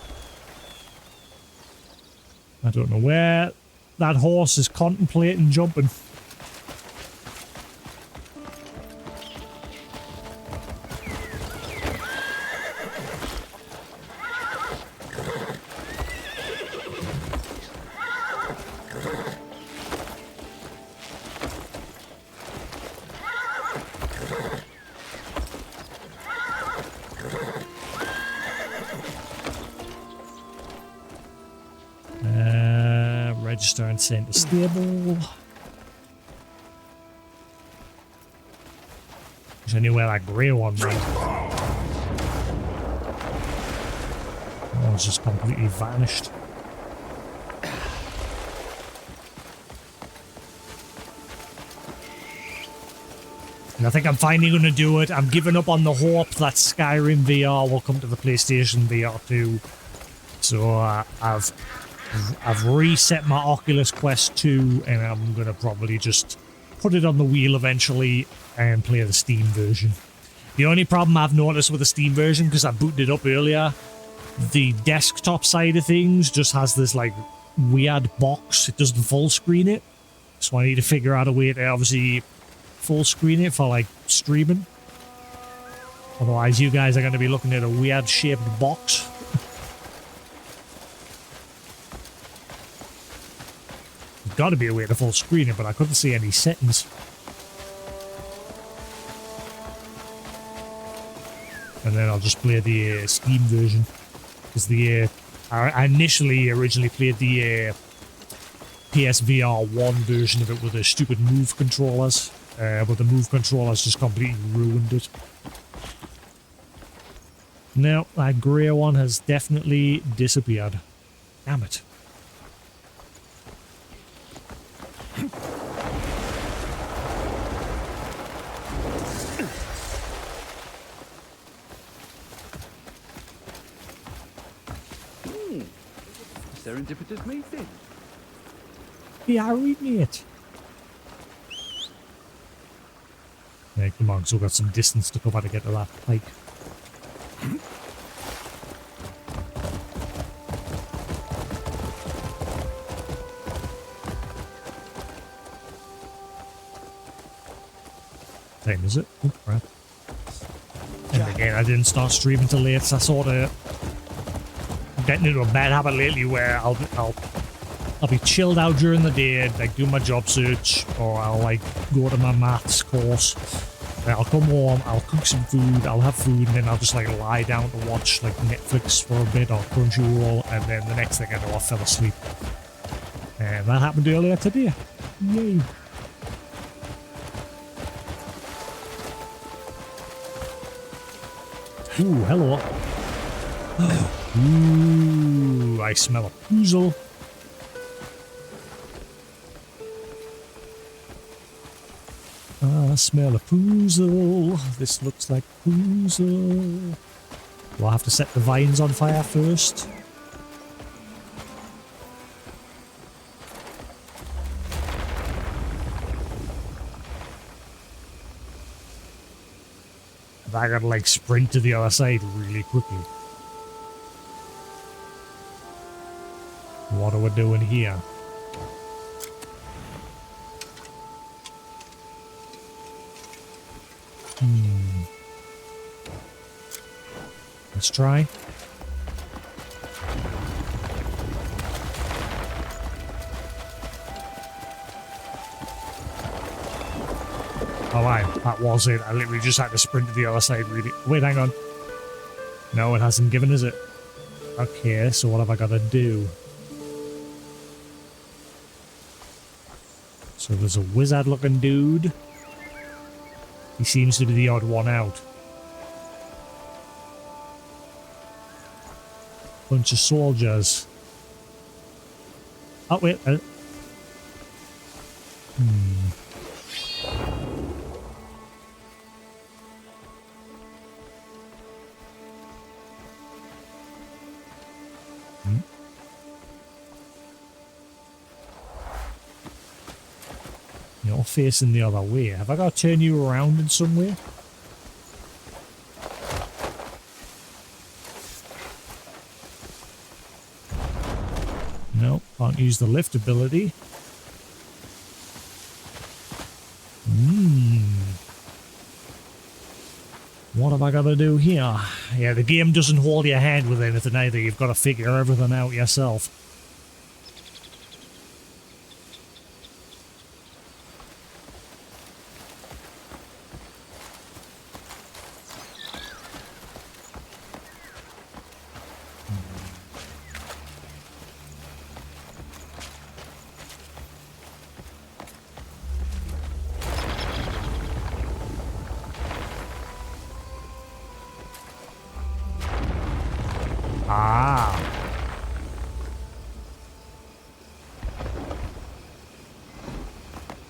I don't know where that horse is contemplating jumping. Register and send to stable. Is anywhere that grey one went? Oh, it's just completely vanished. And I think I'm finally going to do it. I'm giving up on the hope that Skyrim VR will come to the PlayStation VR 2. So I've reset my Oculus Quest 2, and I'm going to probably just put it on the wheel eventually and play the Steam version. The only problem I've noticed with the Steam version, because I booted it up earlier, the desktop side of things just has this like weird box. It doesn't full screen it. So I need to figure out a way to obviously full screen it for like streaming. Otherwise you guys are going to be looking at a weird shaped box. There's got to be a way to full screen it, but I couldn't see any settings. And then I'll just play the Steam version. Because I initially originally played the PSVR 1 version of it with the stupid Move controllers. But the Move controllers just completely ruined it. Now, that grey one has definitely disappeared. Damn it. Serendipitous meeting. Yeah, read me it. Yeah, come on, because we've got some distance to cover to get to that pike. Same, is it? Oh, crap. And again, I didn't start streaming till late, so I sort of getting into a bad habit lately where I'll be chilled out during the day, like do my job search, or I'll like go to my maths course. I'll come home, I'll cook some food, I'll have food, and then I'll just like lie down to watch like Netflix for a bit or Crunchyroll, and then the next thing I know I fell asleep. And that happened earlier today. Yay. Ooh, hello. Ooh, I smell a poozle. I smell a poozle. This looks like poozle. Do I have to set the vines on fire first? Have I gotta like sprint to the other side really quickly? What are we doing here? Let's try. Oh, that was it. I literally just had to sprint to the other side, really. Wait, hang on. No, it hasn't given, is it? Okay, so what have I got to do? So there's a wizard-looking dude. He seems to be the odd one out. Bunch of soldiers. Oh, wait. You're facing the other way. Have I got to turn you around in some way? No, can't use the lift ability. What have I got to do here? Yeah, the game doesn't hold your hand with anything either. You've got to figure everything out yourself.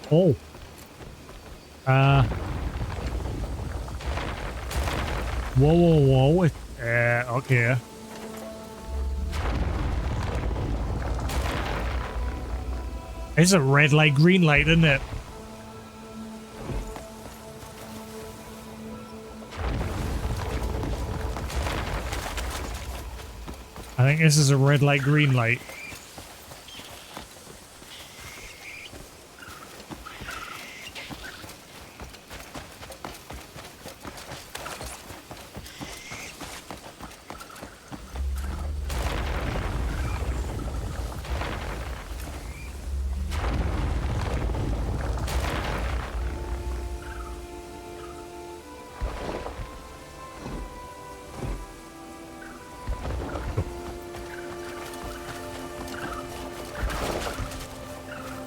Oh. Whoa, whoa, whoa. Okay. It's a red light, green light, isn't it? I think this is a red light, green light.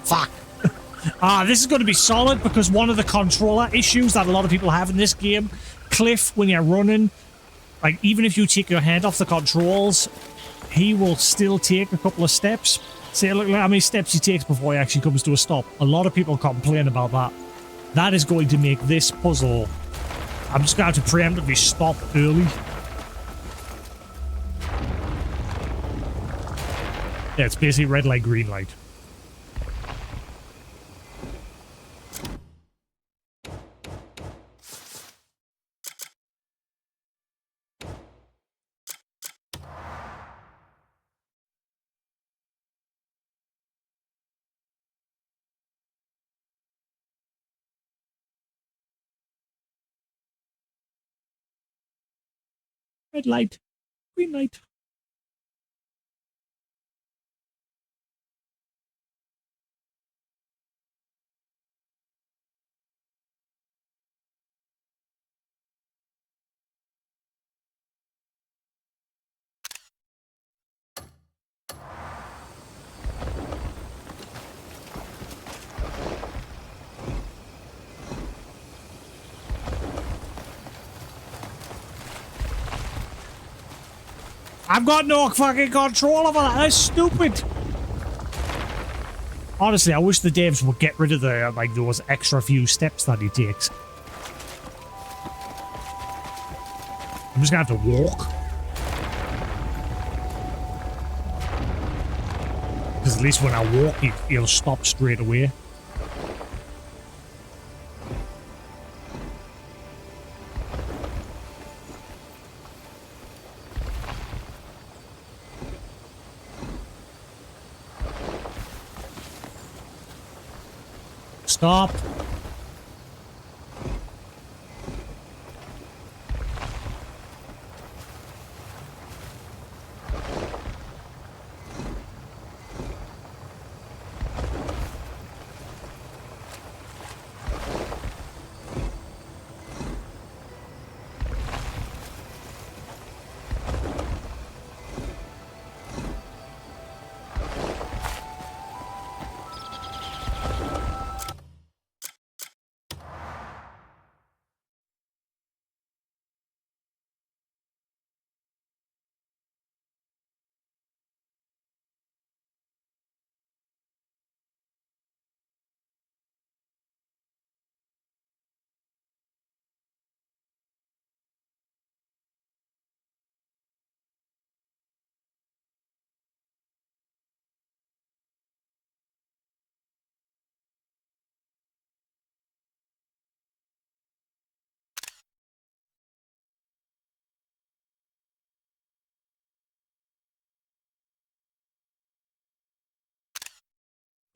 Fuck. This is going to be solid because one of the controller issues that a lot of people have in this game, Cliff, when you're running, like even if you take your hand off the controls, he will still take a couple of steps. See, look how many steps he takes before he actually comes to a stop. A lot of people complain about that. That is going to make this puzzle... I'm just going to have to preemptively stop early. Yeah, it's basically red light, green light. Red light, green light. I've got no fucking control over that. That's stupid. Honestly, I wish the devs would get rid of the like those extra few steps that he takes. I'm just gonna have to walk. Because at least when I walk, he'll stop straight away. Stop.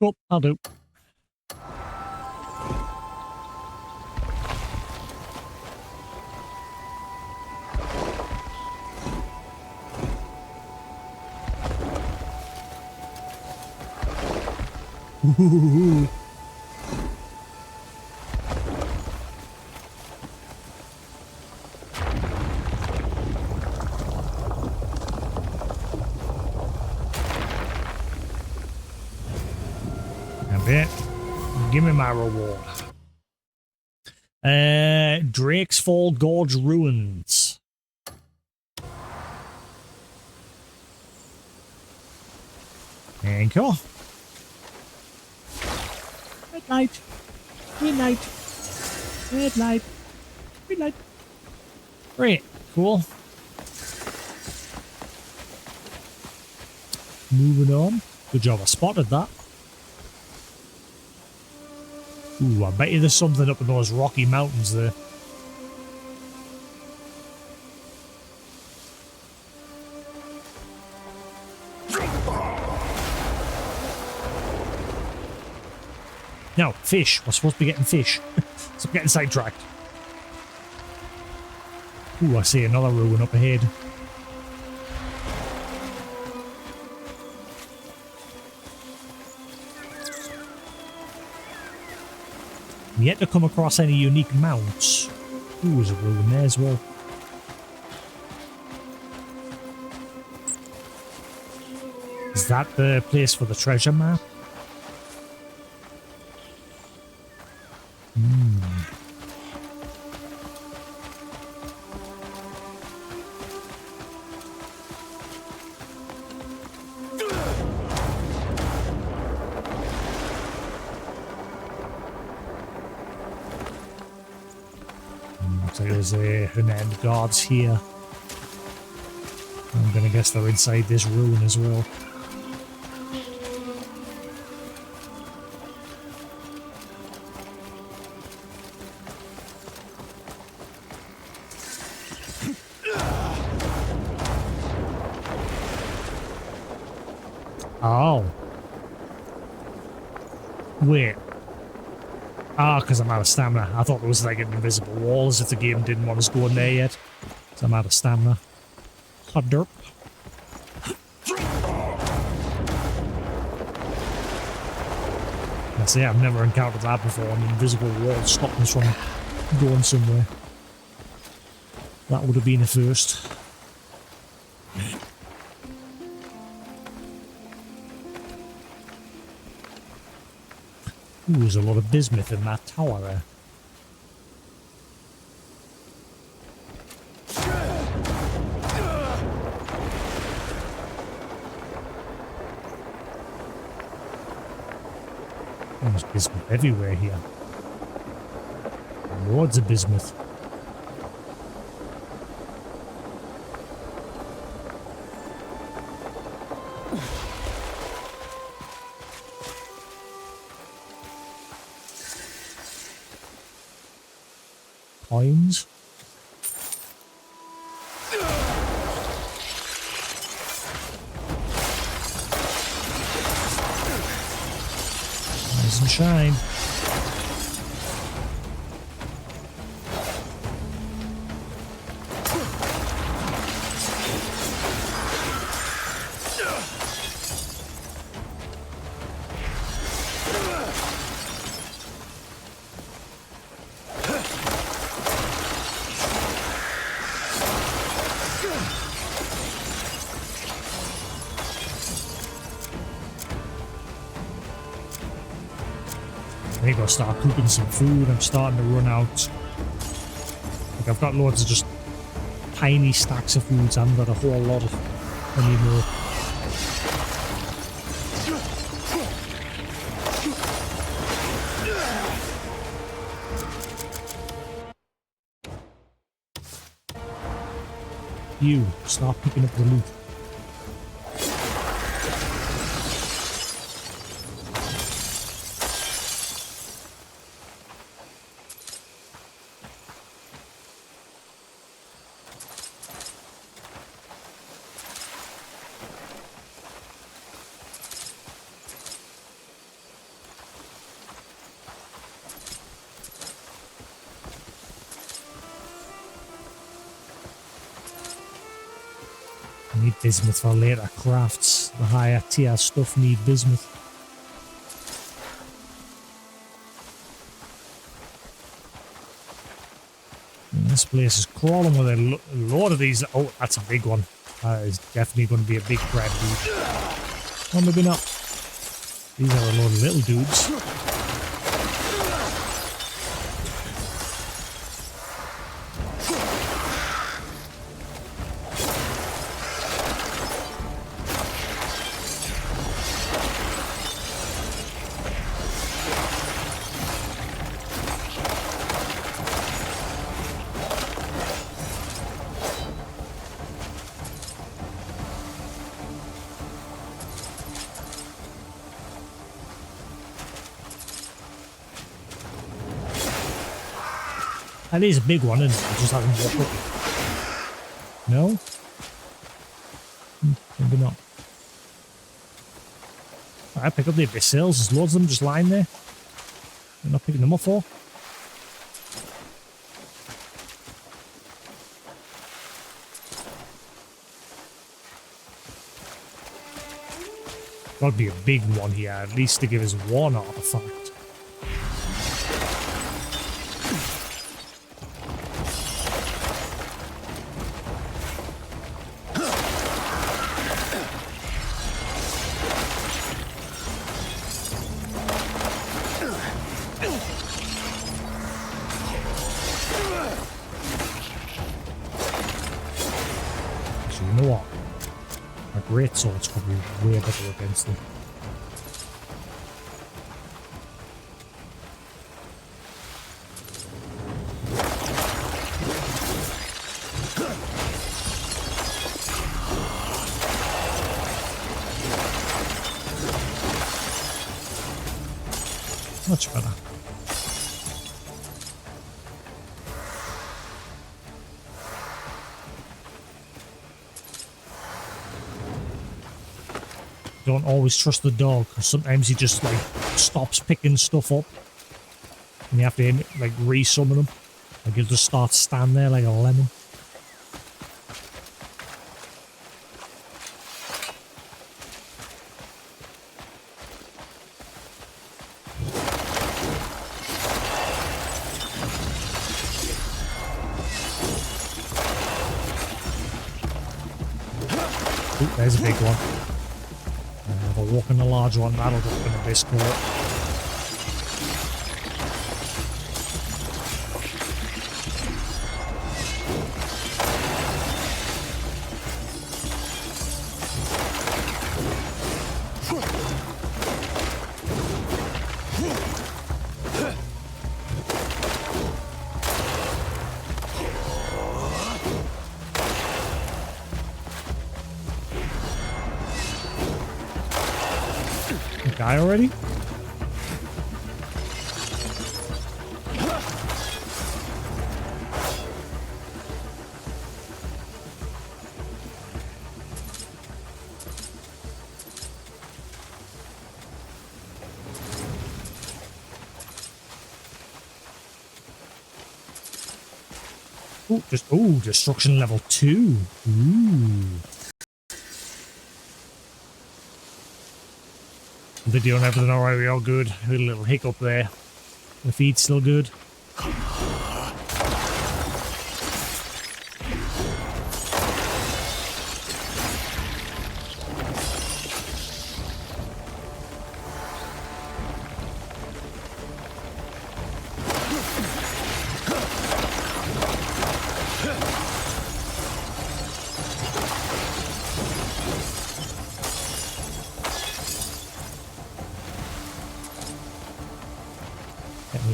Cool, I'll do. Ooh. Give me my reward. Drake's Fall Gorge Ruins. Thank you. Red light. Green light. Red light. Green light. Great. Cool. Moving on. Good job, I spotted that. Ooh, I bet you there's something up in those rocky mountains there. No, fish. We're supposed to be getting fish. So I'm getting sidetracked. Ooh, I see another ruin up ahead. I'm yet to come across any unique mounts. Ooh, there's a ruin there as well. Is that the place for the treasure map? So there's unarmed guards here. I'm gonna guess they're inside this ruin as well. Oh. Wait. Ah, because I'm out of stamina. I thought there was like an invisible wall as if the game didn't want us going there yet. So I'm out of stamina. Hot derp. I say I've never encountered that before. An invisible wall stopping us from going somewhere. That would have been a first. Ooh, there's a lot of bismuth in that tower there. There's bismuth everywhere here. Loads of bismuth. Coins. Rise and shine. I think I'll start cooking some food. I'm starting to run out. Like I've got loads of just tiny stacks of foods. I haven't got a whole lot of anymore. You start picking up the loot. Need bismuth for later crafts. The higher tier stuff need bismuth. And this place is crawling with a lot of these. Oh, that's a big one. That is definitely going to be a big crab dude. Oh, maybe not. These are a lot of little dudes. That is a big one, isn't it? It just hasn't walked up. No? Maybe not. Alright, pick up the abyss cells. There's loads of them just lying there. You're not picking them up for? Gotta be a big one here, at least to give us one artifact. So you know what? A great sword's probably way better against them. Much better. Don't always trust the dog, because sometimes he just like stops picking stuff up and you have to like re-summon him. Like he'll just start stand there like a lemon. Ooh, there's a big one. If I walk in the large one, that'll go in the base court. Die already? Ooh, destruction level 2. Ooh. Video and everything alright, we all good. A little hiccup there. The feed's still good.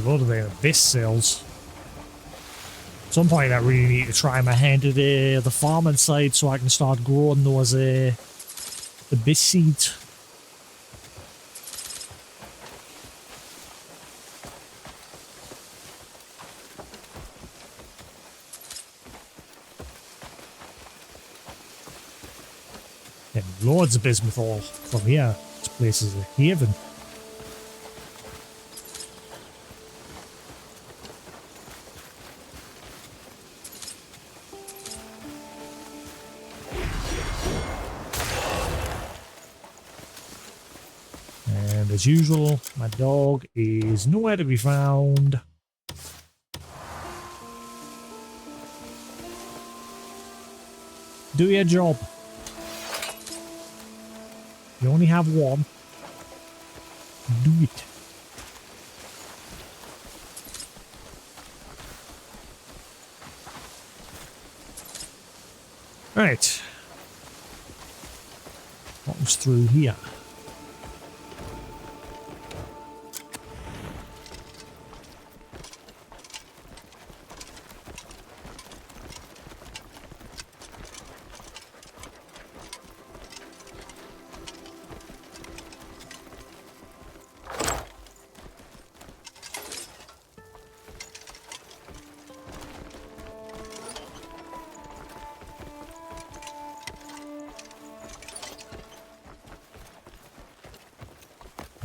What are they? Abyss cells. At some point I really need to try my hand at the farming side so I can start growing those abyss seeds. And loads of bismuth from here. This place is a haven. As usual, my dog is nowhere to be found. Do your job. You only have one. Do it. Right. What was through here?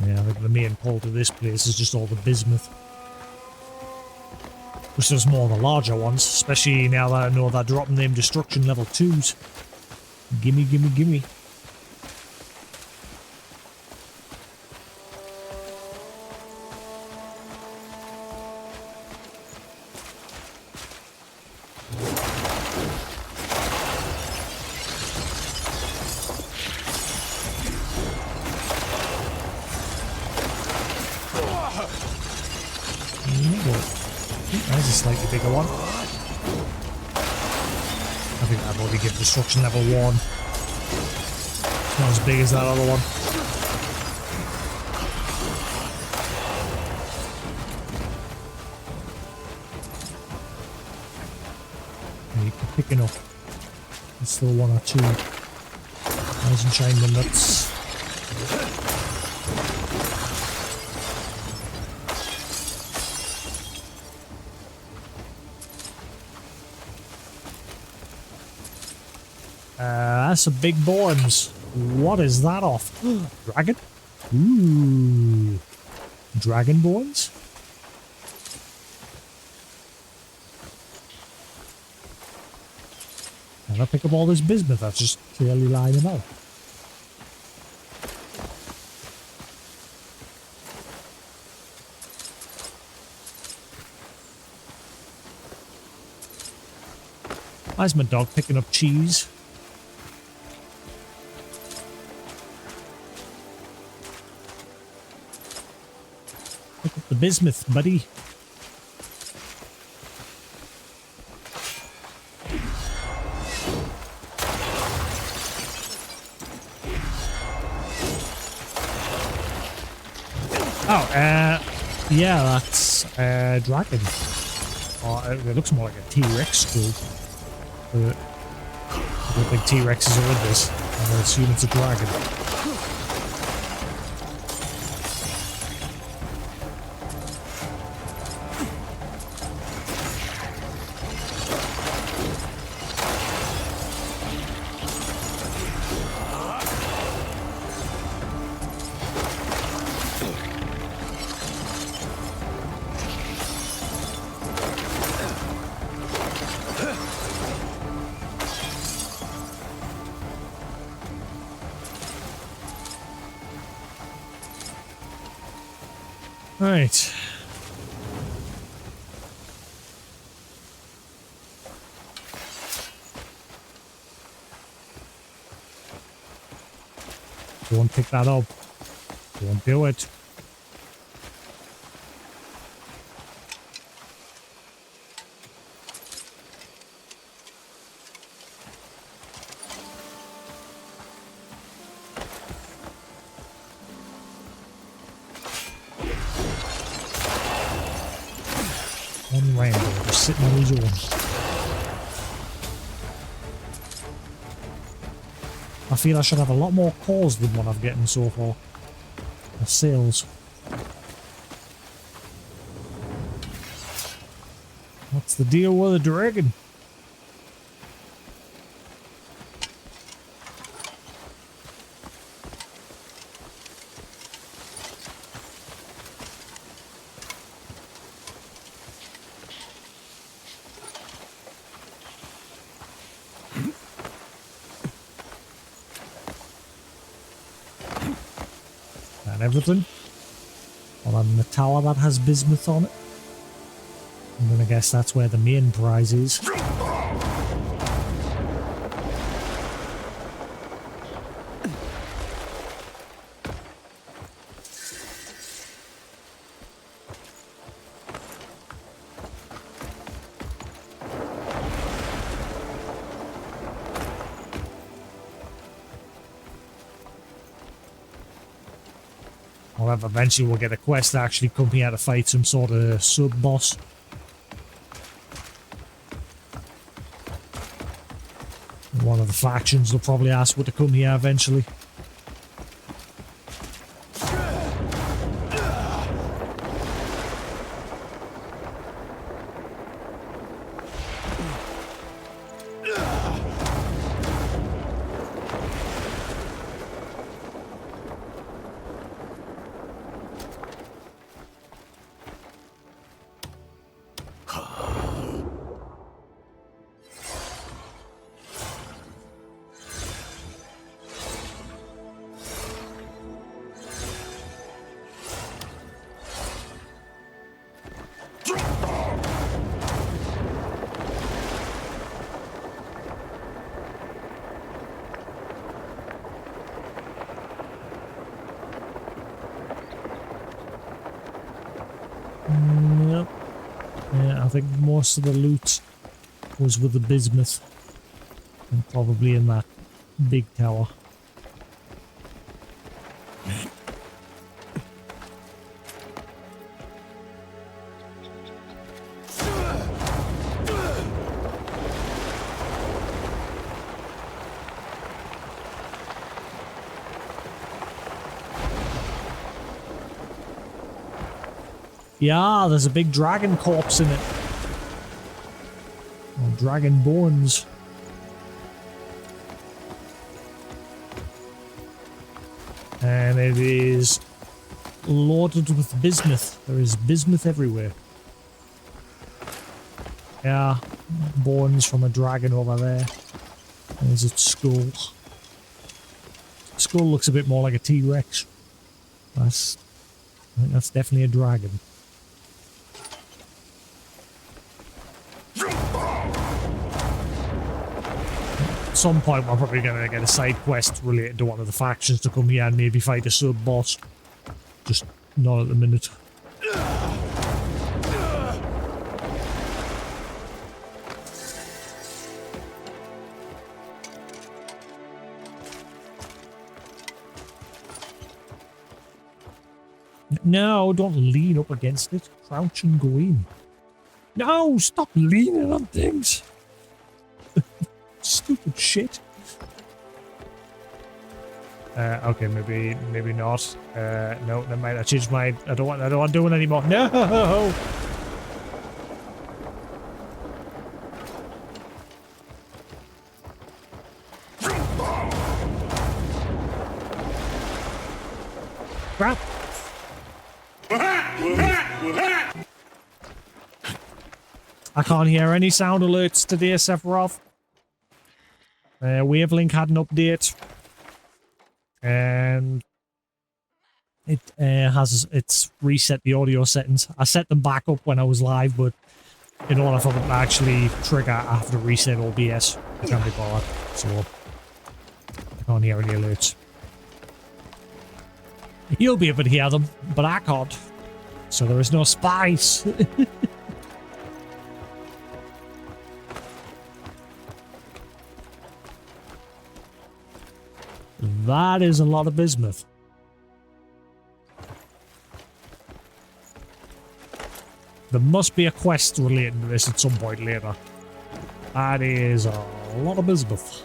Yeah, I think the main pull to this place is just all the bismuth. Which there's more of the larger ones, especially now that I know they're dropping them destruction level 2s. Gimme, gimme, gimme. There's a slightly bigger one. I think I've already given destruction level 1. It's not as big as that other one. You keep picking up. There's still 1 or 2. Hasn't shined the nuts. That's some big bones. What is that off? Dragon? Ooh. Dragon bones? Can I pick up all this bismuth that's just clearly lying about? Why is my dog picking up cheese? Pick up the bismuth, buddy. Oh, yeah, that's a dragon. Oh, it looks more like a T-Rex skull. But I don't think T-Rexes are in this. I'm gonna assume it's a dragon. Right. Don't pick that up. Don't do it. One random just sitting on his own. I feel I should have a lot more calls than what I'm getting so far. Or sales. What's the deal with the dragon? And everything. Well, then the tower that has bismuth on it. I'm gonna guess that's where the main prize is. However, eventually we'll get a quest to actually come here to fight some sort of sub-boss. One of the factions will probably ask what to come here eventually. Yep. Yeah, I think most of the loot was with the bismuth. And probably in that big tower. Yeah, there's a big dragon corpse in it. Or dragon bones. And it is loaded with bismuth. There is bismuth everywhere. Yeah, bones from a dragon over there. There's its skull. Skull looks a bit more like a T-Rex. I think that's definitely a dragon. At some point we're probably going to get a side quest related to one of the factions to come here and maybe fight a sub-boss. Just not at the minute. No, don't lean up against it. Crouch and go in. No, stop leaning on things. Stupid shit. Okay, maybe not. No, never mind. I changed my. I don't want to do it anymore. No. Crap. I can't hear any sound alerts today, Sephiroth. Wavelink had an update. And it's reset the audio settings. I set them back up when I was live, but in order for them to actually trigger, I have to reset OBS. I can't be bothered, so I can't hear any alerts. You'll be able to hear them, but I can't. So there is no spice. That is a lot of bismuth. There must be a quest related to this at some point later. That is a lot of bismuth.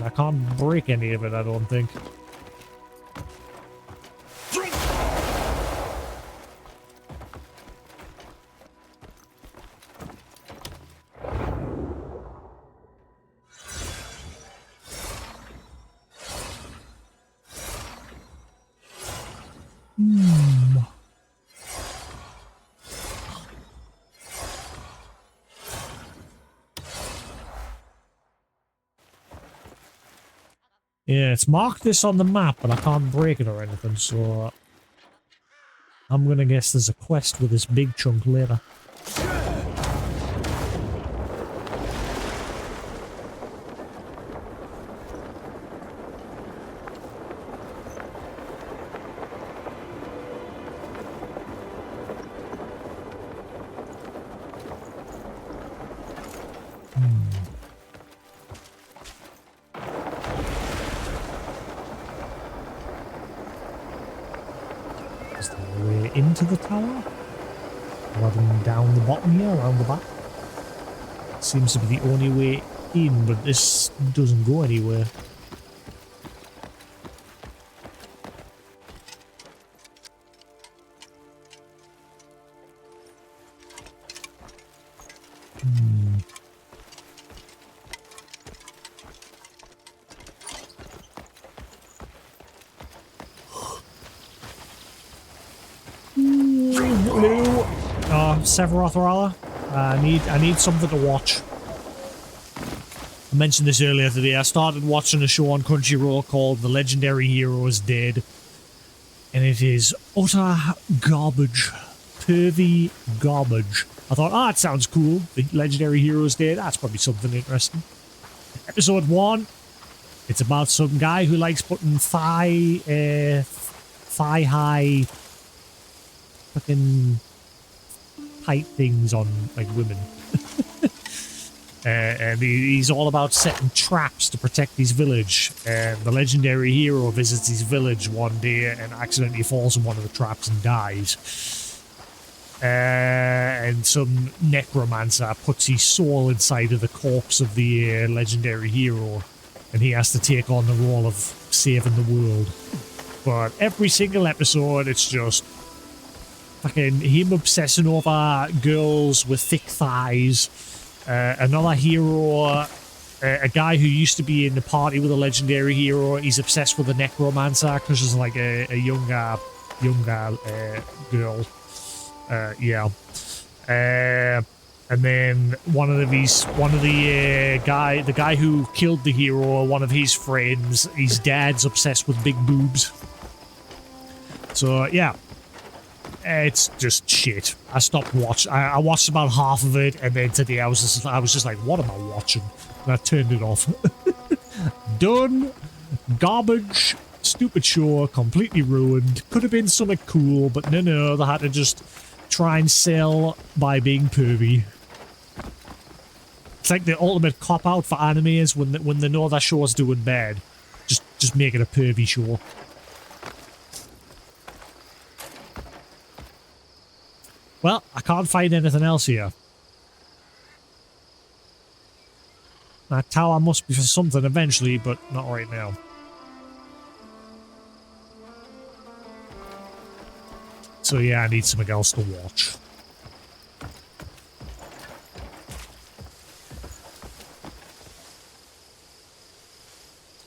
I can't break any of it, I don't think. Yeah, it's marked this on the map, but I can't break it or anything, so I'm gonna guess there's a quest with this big chunk later. Is there a way into the tower? Rather than down the bottom here, around the back? Seems to be the only way in, but this doesn't go anywhere. Sephiroth rather. I need something to watch. I mentioned this earlier today. I started watching a show on Crunchyroll called The Legendary Hero is Dead. And it is utter garbage. Pervy garbage. I thought, it sounds cool. The Legendary Hero is Dead. That's probably something interesting. Episode 1. It's about some guy who likes putting thigh-high fucking tight things on like women. And he's all about setting traps to protect his village. And the legendary hero visits his village one day and accidentally falls in one of the traps and dies. And some necromancer puts his soul inside of the corpse of the legendary hero, and he has to take on the role of saving the world. But every single episode, it's just fucking him obsessing over girls with thick thighs. Another hero, a guy who used to be in the party with a legendary hero, he's obsessed with a necromancer because she's like a younger girl. Yeah. And then the guy who killed the hero, one of his friends, his dad's obsessed with big boobs. So yeah. It's just shit. I stopped watching. I watched about half of it, and then today I was just like, what am I watching? And I turned it off. Done. Garbage. Stupid show. Completely ruined. Could have been something cool, but no, they had to just try and sell by being pervy. It's like the ultimate cop-out for animes when they know their show's doing bad. Just make it a pervy show. Well, I can't find anything else here. That tower must be for something eventually, but not right now. So yeah, I need something else to watch.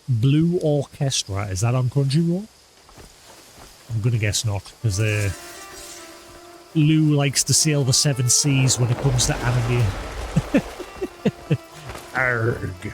Blue Orchestra, is that on Crunchyroll? I'm gonna guess not, because Lou likes to sail the seven seas when it comes to anime. Arg.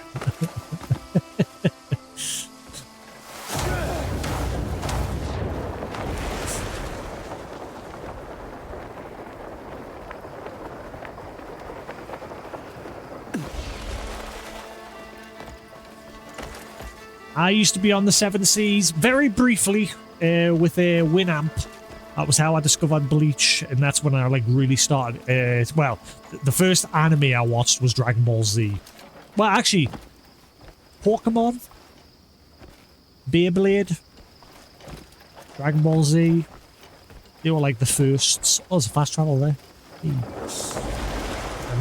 I used to be on the seven seas very briefly with a Winamp. That was how I discovered Bleach, and that's when I like really started. Well, the first anime I watched was Dragon Ball Z. Well, actually, Pokemon, Beyblade, Dragon Ball Z. They were like the firsts. Oh, there's a fast travel there. And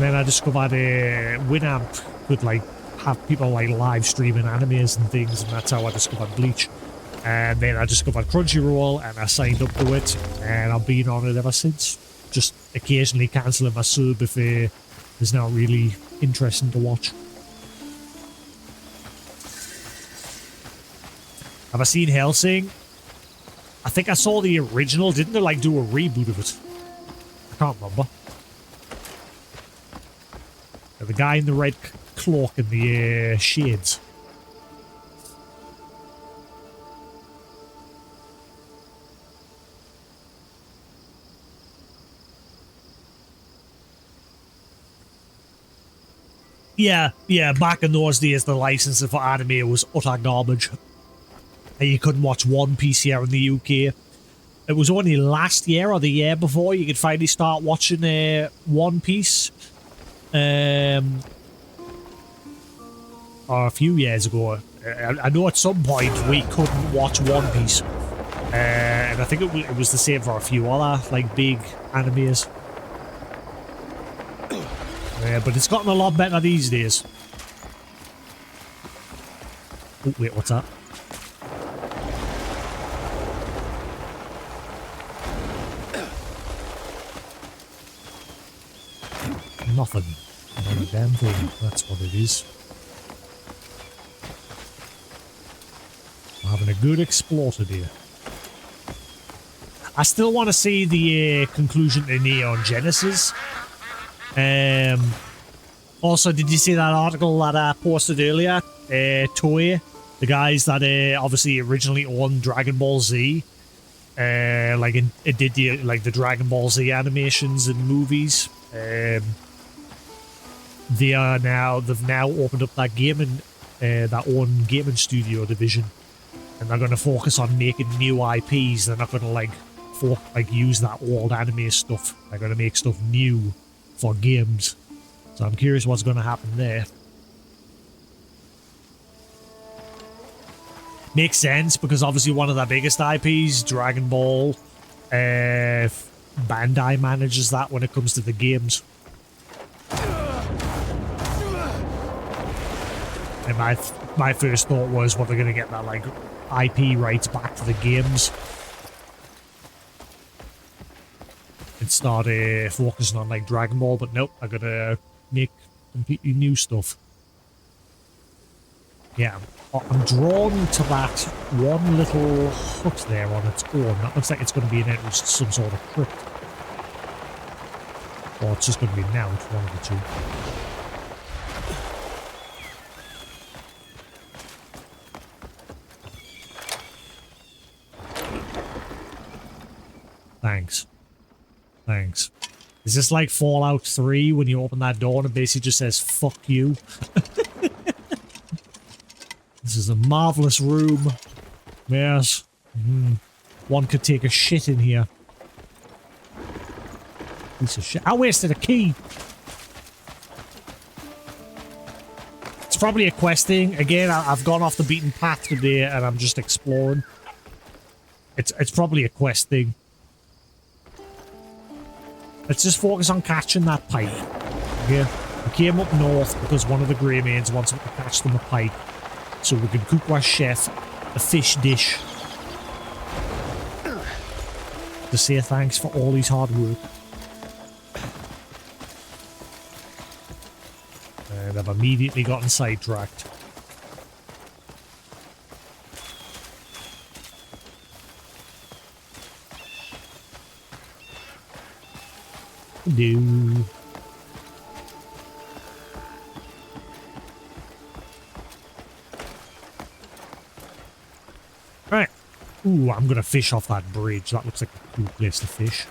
then I discovered a Winamp could like have people like live streaming animes and things, and that's how I discovered Bleach. And then I discovered Crunchyroll, and I signed up to it, and I've been on it ever since. Just occasionally cancelling my sub if it's not really interesting to watch. Have I seen Hellsing? I think I saw the original. Didn't they like do a reboot of it? I can't remember. The guy in the red cloak and the shades. Yeah, back in those days, the licensing for anime was utter garbage. And you couldn't watch One Piece here in the UK. It was only last year or the year before you could finally start watching One Piece. Or a few years ago. I know at some point we couldn't watch One Piece. And I think it was the same for a few other like big animes. But it's gotten a lot better these days. Oh, wait, what's that? Nothing. Not a damn thing. That's what it is. I'm having a good explore today. I still want to see the conclusion to Neon Genesis. Also, did you see that article that I posted earlier? Toei, the guys that obviously originally owned Dragon Ball Z, it did the Dragon Ball Z animations and movies. They've now opened up that gaming, that own gaming studio division, and they're going to focus on making new IPs. They're not going to like use that old anime stuff. They're going to make stuff new for games. So I'm curious what's going to happen there. Makes sense, because obviously one of their biggest IPs, Dragon Ball, Bandai manages that when it comes to the games. And my first thought was, what, they're going to get that, like, IP rights back to the games and start focusing on, like, Dragon Ball, but nope, I gotta make completely new stuff. Yeah, I'm drawn to that one little hut there on its own. That looks like it's going to be an entrance to some sort of crypt. Or it's just going to be an out, one of the two. Thanks. Thanks. Is this like Fallout 3 when you open that door and it basically just says, fuck you? This is a marvelous room. Yes. One could take a shit in here. Piece of shit. I wasted a key. It's probably a quest thing. Again, I've gone off the beaten path today and I'm just exploring. It's probably a quest thing. Let's just focus on catching that pike. Okay? We came up north because one of the grey maids wants us to catch them a pike. So we can cook our chef a fish dish to say thanks for all his hard work. And I've immediately gotten sidetracked. Do. Right. Ooh, I'm gonna fish off that bridge. That looks like a cool place to fish.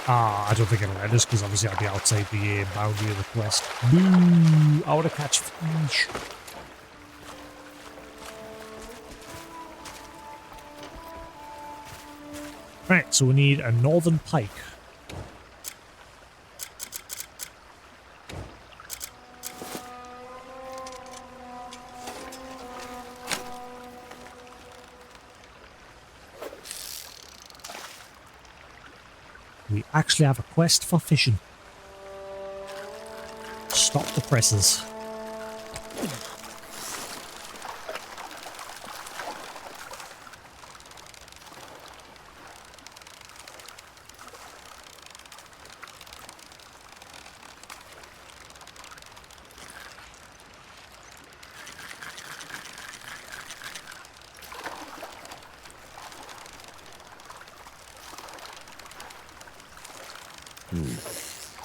Ah, I don't think it'll let us because obviously I'll be outside the boundary of the quest. Boo! I want to catch fish. Right, so we need a northern pike. We actually have a quest for fishing. Stop the presses.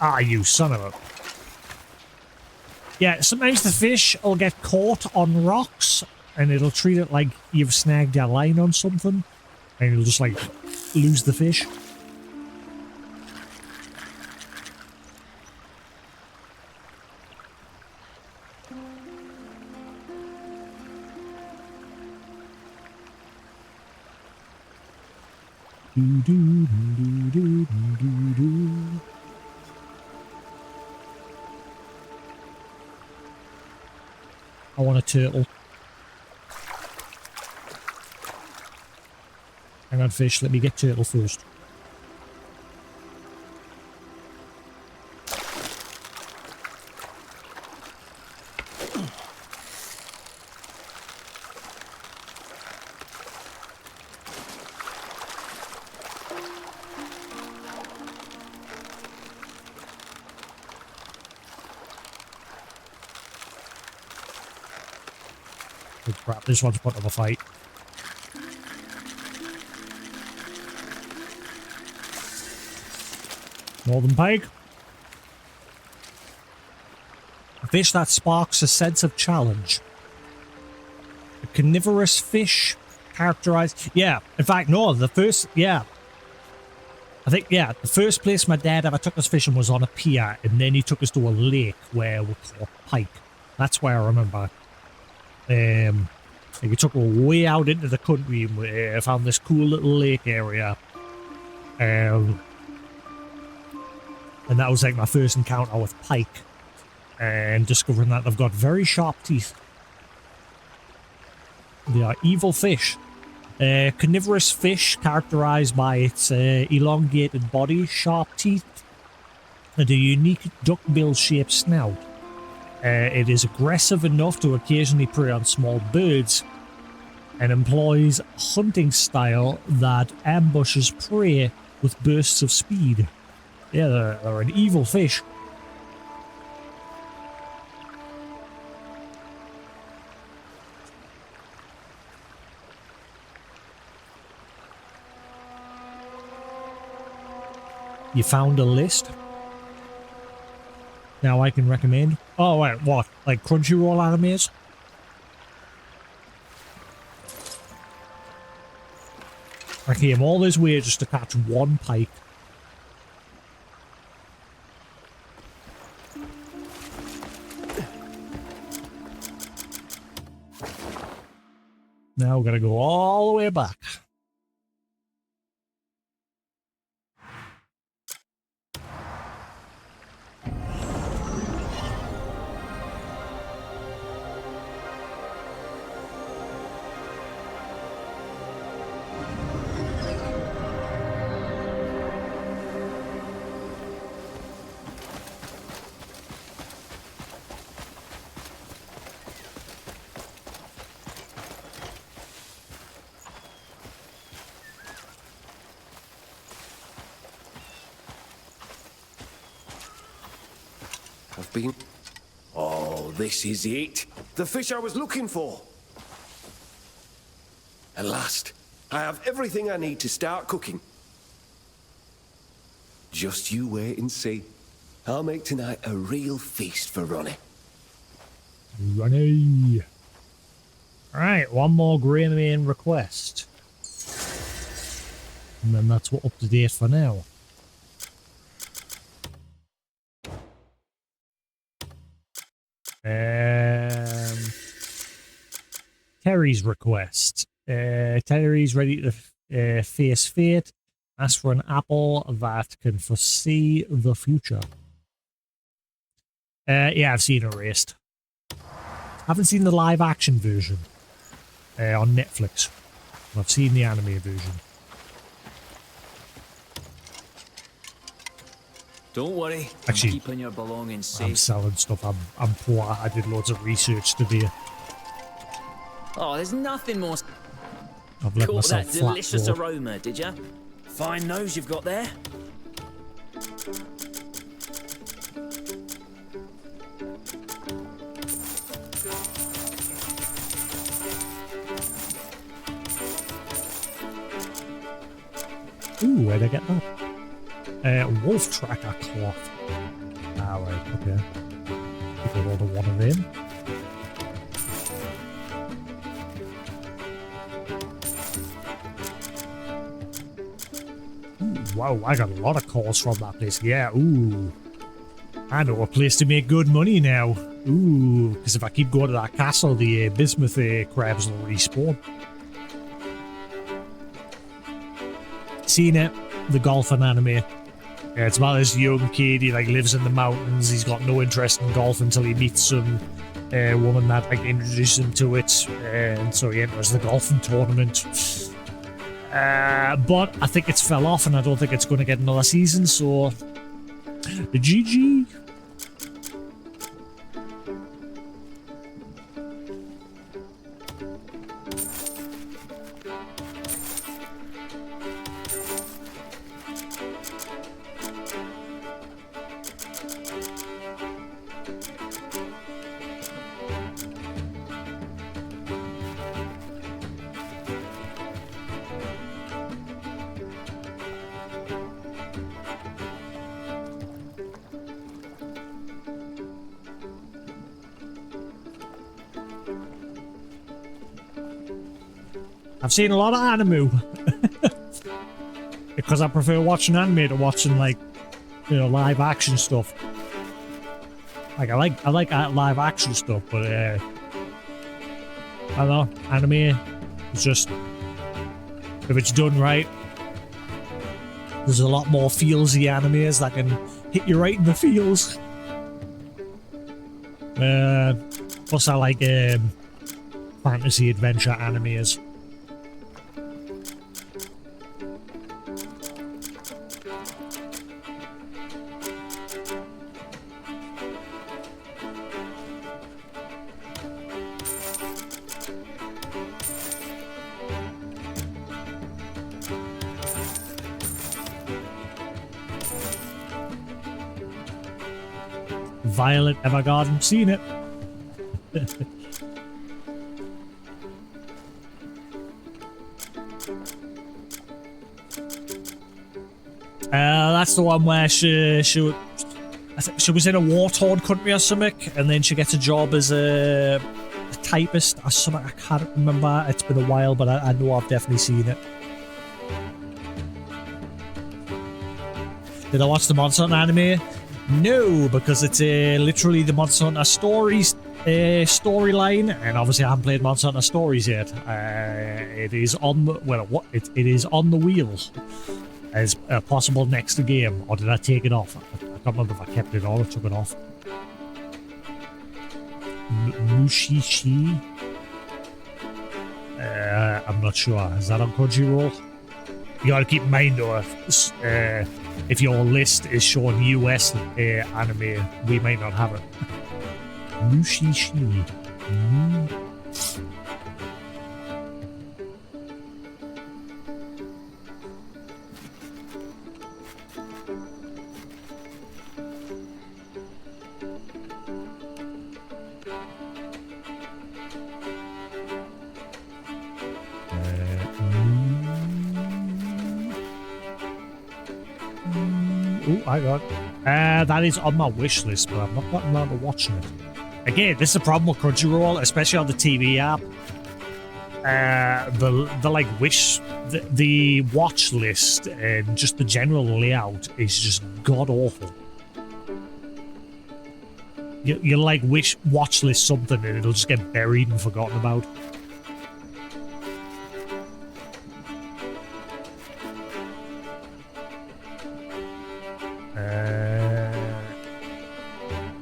Ah, you son of a... Yeah, sometimes the fish will get caught on rocks and it'll treat it like you've snagged your line on something and you'll just, like, lose the fish. I want a turtle. Hang on, fish. Let me get turtle first. Oh, crap, this one's put up a fight. Northern pike. A fish that sparks a sense of challenge. A carnivorous fish characterized... Yeah, in fact, no, the first... Yeah. I think, yeah, the first place my dad ever took us fishing was on a pier, and then he took us to a lake where we caught pike. That's where I remember Like, it took me way out into the country and I found this cool little lake area. And that was like my first encounter with pike. And discovering that they've got very sharp teeth. They are evil fish. Carnivorous fish characterized by its elongated body, sharp teeth, and a unique duckbill shaped snout. It is aggressive enough to occasionally prey on small birds and employs a hunting style that ambushes prey with bursts of speed. Yeah, they're an evil fish. You found a list? Now I can recommend. Oh, wait, what? Like Crunchyroll animes? I came all this way just to catch one pike. Now we're gonna go all the way back. I've been... Oh, this is it. The fish I was looking for. At last, I have everything I need to start cooking. Just you wait and see. I'll make tonight a real feast for Ronnie. Ronnie. Alright, one more Grey main request. And then that's what up to date for now. Terry's request. Terry's ready to face fate. Ask for an apple that can foresee the future. Yeah, I've seen Erased. Haven't seen the live action version on Netflix. I've seen the anime version. Don't worry, Actually, I'm keeping your belongings safe. I'm selling stuff. I'm poor. I did loads of research today. Oh, there's nothing more. I've let Caught myself that flat delicious road. aroma, did ya? Fine nose you've got there. Ooh, where'd I get that? Wolf tracker cloth. Ah, right, okay. You can order one of them. Ooh, wow, I got a lot of calls from that place. Yeah, ooh. I know a place to make good money now. Ooh, because if I keep going to that castle, the bismuth crabs will respawn. Seen it, the golfing anime. Yeah, it's about this young kid, he like lives in the mountains, he's got no interest in golf until he meets some woman that like introduces him to it, and so he enters the golfing tournament. But I think it's fell off and I don't think it's going to get another season, so GG. I've seen a lot of anime because I prefer watching anime to watching like, you know, live action stuff. Like I like live action stuff, but I don't know, anime. It's just, if it's done right, there's a lot more feelsy animes that can hit you right in the feels. Plus I like fantasy adventure animes. Violet Evergarden, seen it. That's the one where she was in a war-torn country or something, and then she gets a job as a typist or something. I can't remember. It's been a while, but I know I've definitely seen it. Did I watch the Monster Hunter anime? No, because it's literally the Monster Hunter Stories storyline, and obviously I haven't played Monster Hunter Stories yet. It is on the it is on the wheel as a possible next game, or did I take it off? I can't remember if I kept it on or took it off. Mushishi? I'm not sure. Is that on Crunchyroll? You gotta keep in mind though, if your list is showing US anime, we might not have it. Mushishi. Oh, I got. That is on my wish list, but I've not gotten around to watching it. Again, this is a problem with Crunchyroll, especially on the TV app. The like wish, the watch list and just the general layout is just god awful. You like watch list something and it'll just get buried and forgotten about.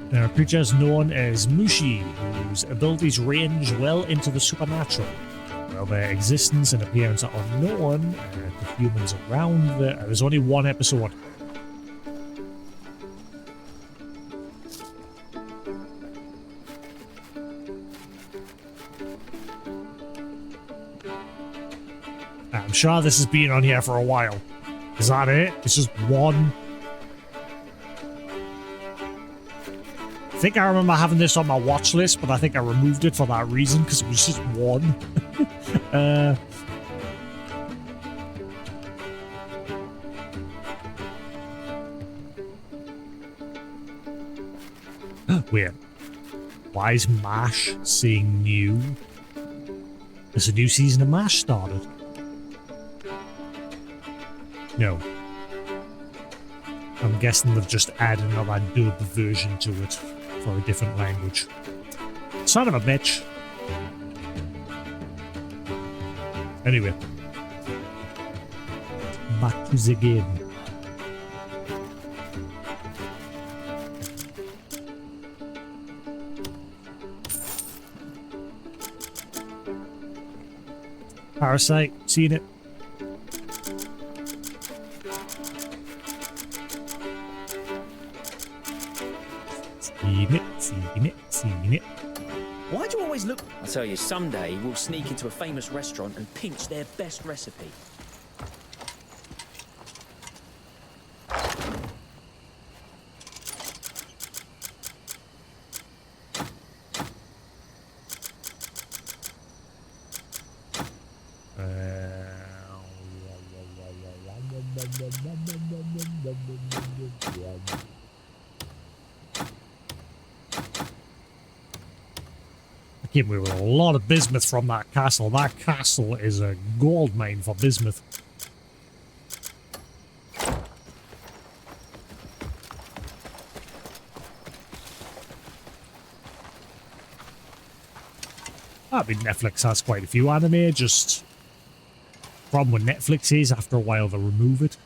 There are creatures known as Mushi, whose abilities range well into the supernatural. While their existence and appearance are unknown to humans around, there's only one episode. I'm sure this has been on here for a while. Is that it? It's just one. I think I remember having this on my watch list, but I think I removed it for that reason, because it was just one. Wait. Why is MASH saying new? Has a new season of MASH started? No. I'm guessing they've just added another dubbed version to it for a different language. Son of a bitch. Anyway. Back to the game. Parasite, seen it. Seen it. Why do you always look? I tell you, someday we'll sneak into a famous restaurant and pinch their best recipe. I came with a lot of bismuth from that castle. That castle is a gold mine for bismuth. I mean, Netflix has quite a few anime, just... problem with Netflix is, after a while, they'll remove it.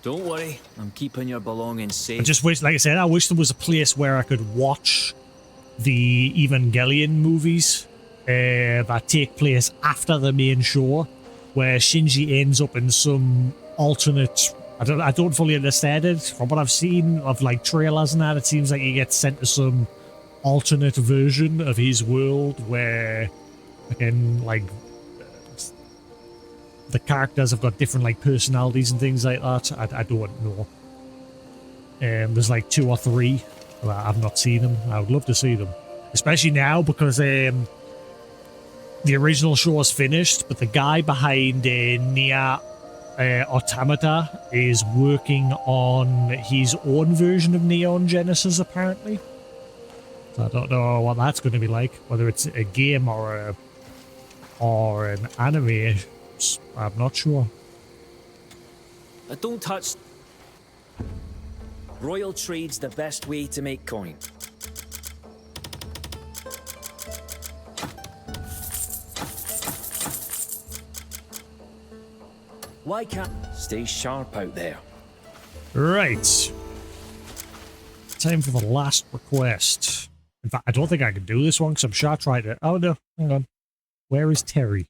Don't worry, I'm keeping your belongings safe. I just wish, like I said, I wish there was a place where I could watch the Evangelion movies that take place after the main show, where Shinji ends up in some alternate... I don't fully understand it. From what I've seen of like trailers and that, it seems like he gets sent to some alternate version of his world where, again, like the characters have got different like personalities and things like that. I don't know. There's like 2 or 3 that I've not seen them. I would love to see them, especially now because the original show is finished, but the guy behind Nier Automata is working on his own version of Neon Genesis, apparently. So I don't know what that's going to be like, whether it's a game or an anime. I'm not sure. Don't touch. Royal trade's the best way to make coin. Why can't... Stay sharp out there. Right. Time for the last request. In fact, I don't think I can do this one because I'm sure I tried it. Oh no, hang on. Where is Terry?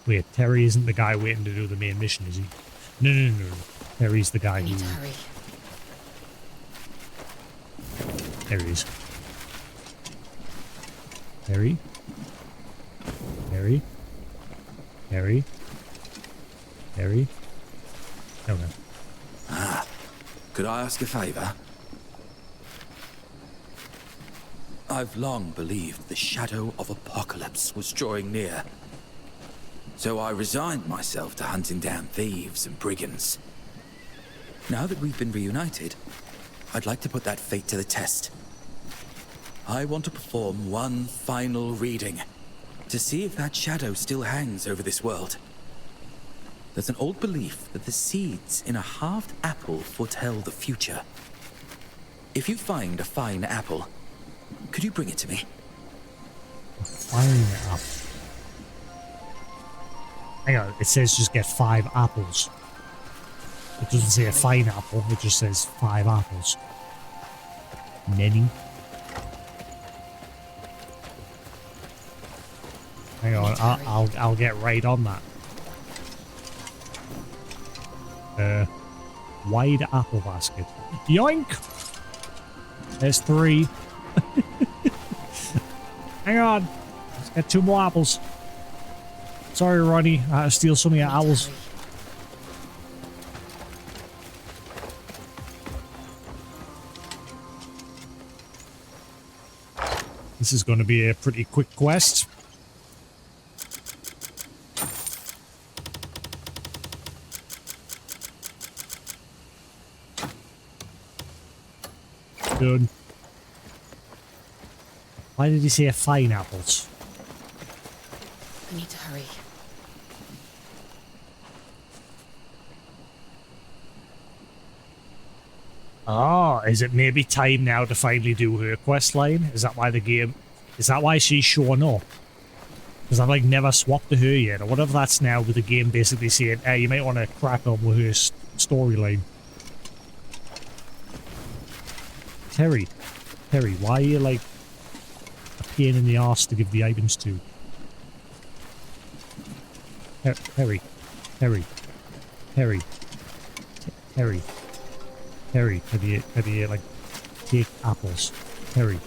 Wait, Terry isn't the guy waiting to do the main mission, is he? No. Terry's the guy who... There he is. Terry? Terry? Terry? Terry? Oh no. Ah, could I ask a favor? I've long believed the shadow of apocalypse was drawing near. So I resigned myself to hunting down thieves and brigands. Now that we've been reunited, I'd like to put that fate to the test. I want to perform one final reading to see if that shadow still hangs over this world. There's an old belief that the seeds in a halved apple foretell the future. If you find a fine apple, could you bring it to me? A fine apple. Hang on, it says just get 5 apples. It doesn't say a fine apple, it just says 5 apples. Many. Hang on, I'll get right on that. Wide apple basket. Yoink! There's 3. Hang on. Let's get 2 more apples. Sorry, Ronnie. I had to steal some of your owls. This is going to be a pretty quick quest. Done. Why did he say fine apples? I need to hurry. Oh, is it maybe time now to finally do her quest line? Is that why the game... Is that why she's showing up? Because I've like never swapped to her yet, or whatever that's now with the game basically saying, hey, you might want to crack on with her storyline. Terry, why are you like a pain in the arse to give the items to? Terry, can you like take apples? Terry.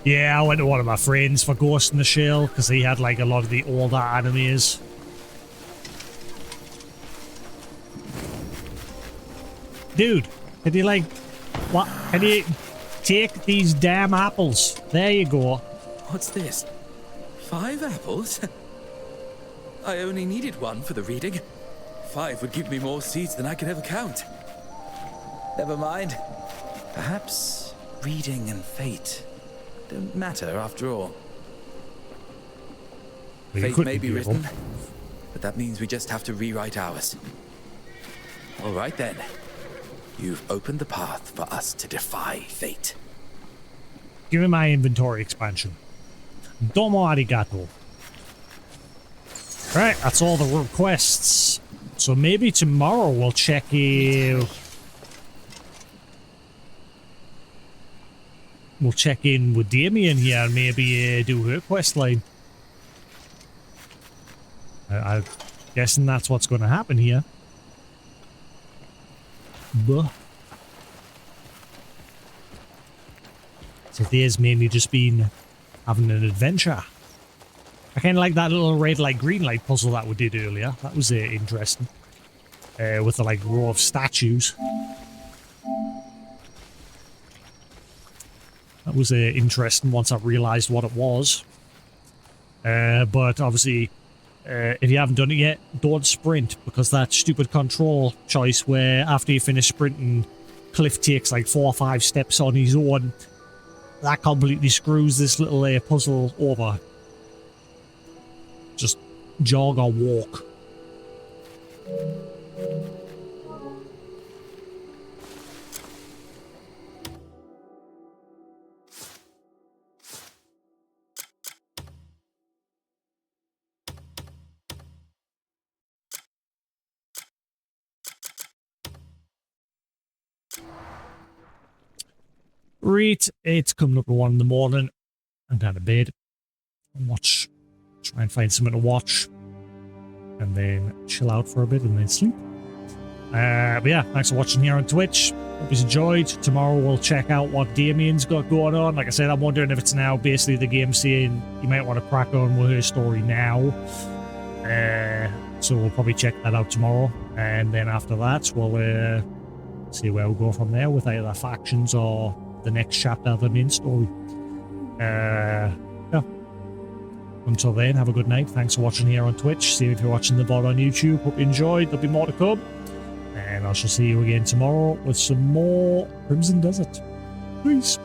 Yeah, I went to one of my friends for Ghost in the Shell because he had like a lot of the older animes. Dude, can you like... What? Can you take these damn apples? There you go. What's this? 5 apples? I only needed 1 for the reading. 5 would give me more seeds than I could ever count. Never mind. Perhaps reading and fate don't matter after all. Well, you Fate couldn't may be give written, up. but that means we just have to rewrite ours. All right then. You've opened the path for us to defy fate. Give me my inventory expansion. Domo arigato. Right, that's all the requests. So maybe tomorrow we'll check in. We'll check in with Damien here and maybe do her quest line. I'm guessing that's what's going to happen here. Buh. So there's mainly just been having an adventure. I kind of like that little red light, green light puzzle that we did earlier. That was interesting. With the like row of statues. That was interesting once I realised what it was. But obviously, if you haven't done it yet, don't sprint, because that stupid control choice where after you finish sprinting, Cliff takes like 4 or 5 steps on his own, that completely screws this little puzzle over. Just jog or walk. Right, it's coming up at 1 in the morning. I'm down to bed and try and find something to watch, and then chill out for a bit and then sleep. But yeah, thanks for watching here on Twitch. Hope you enjoyed. Tomorrow we'll check out what Damien's got going on. Like I said, I'm wondering if it's now basically the game saying you might want to crack on with her story now. So we'll probably check that out tomorrow, and then after that we'll see where we'll go from there with either factions or the next chapter of the main story. Yeah. Until then, have a good night. Thanks for watching here on Twitch. See you if you're watching the VOD on YouTube. Hope you enjoyed. There'll be more to come. And I shall see you again tomorrow with some more Crimson Desert. Peace.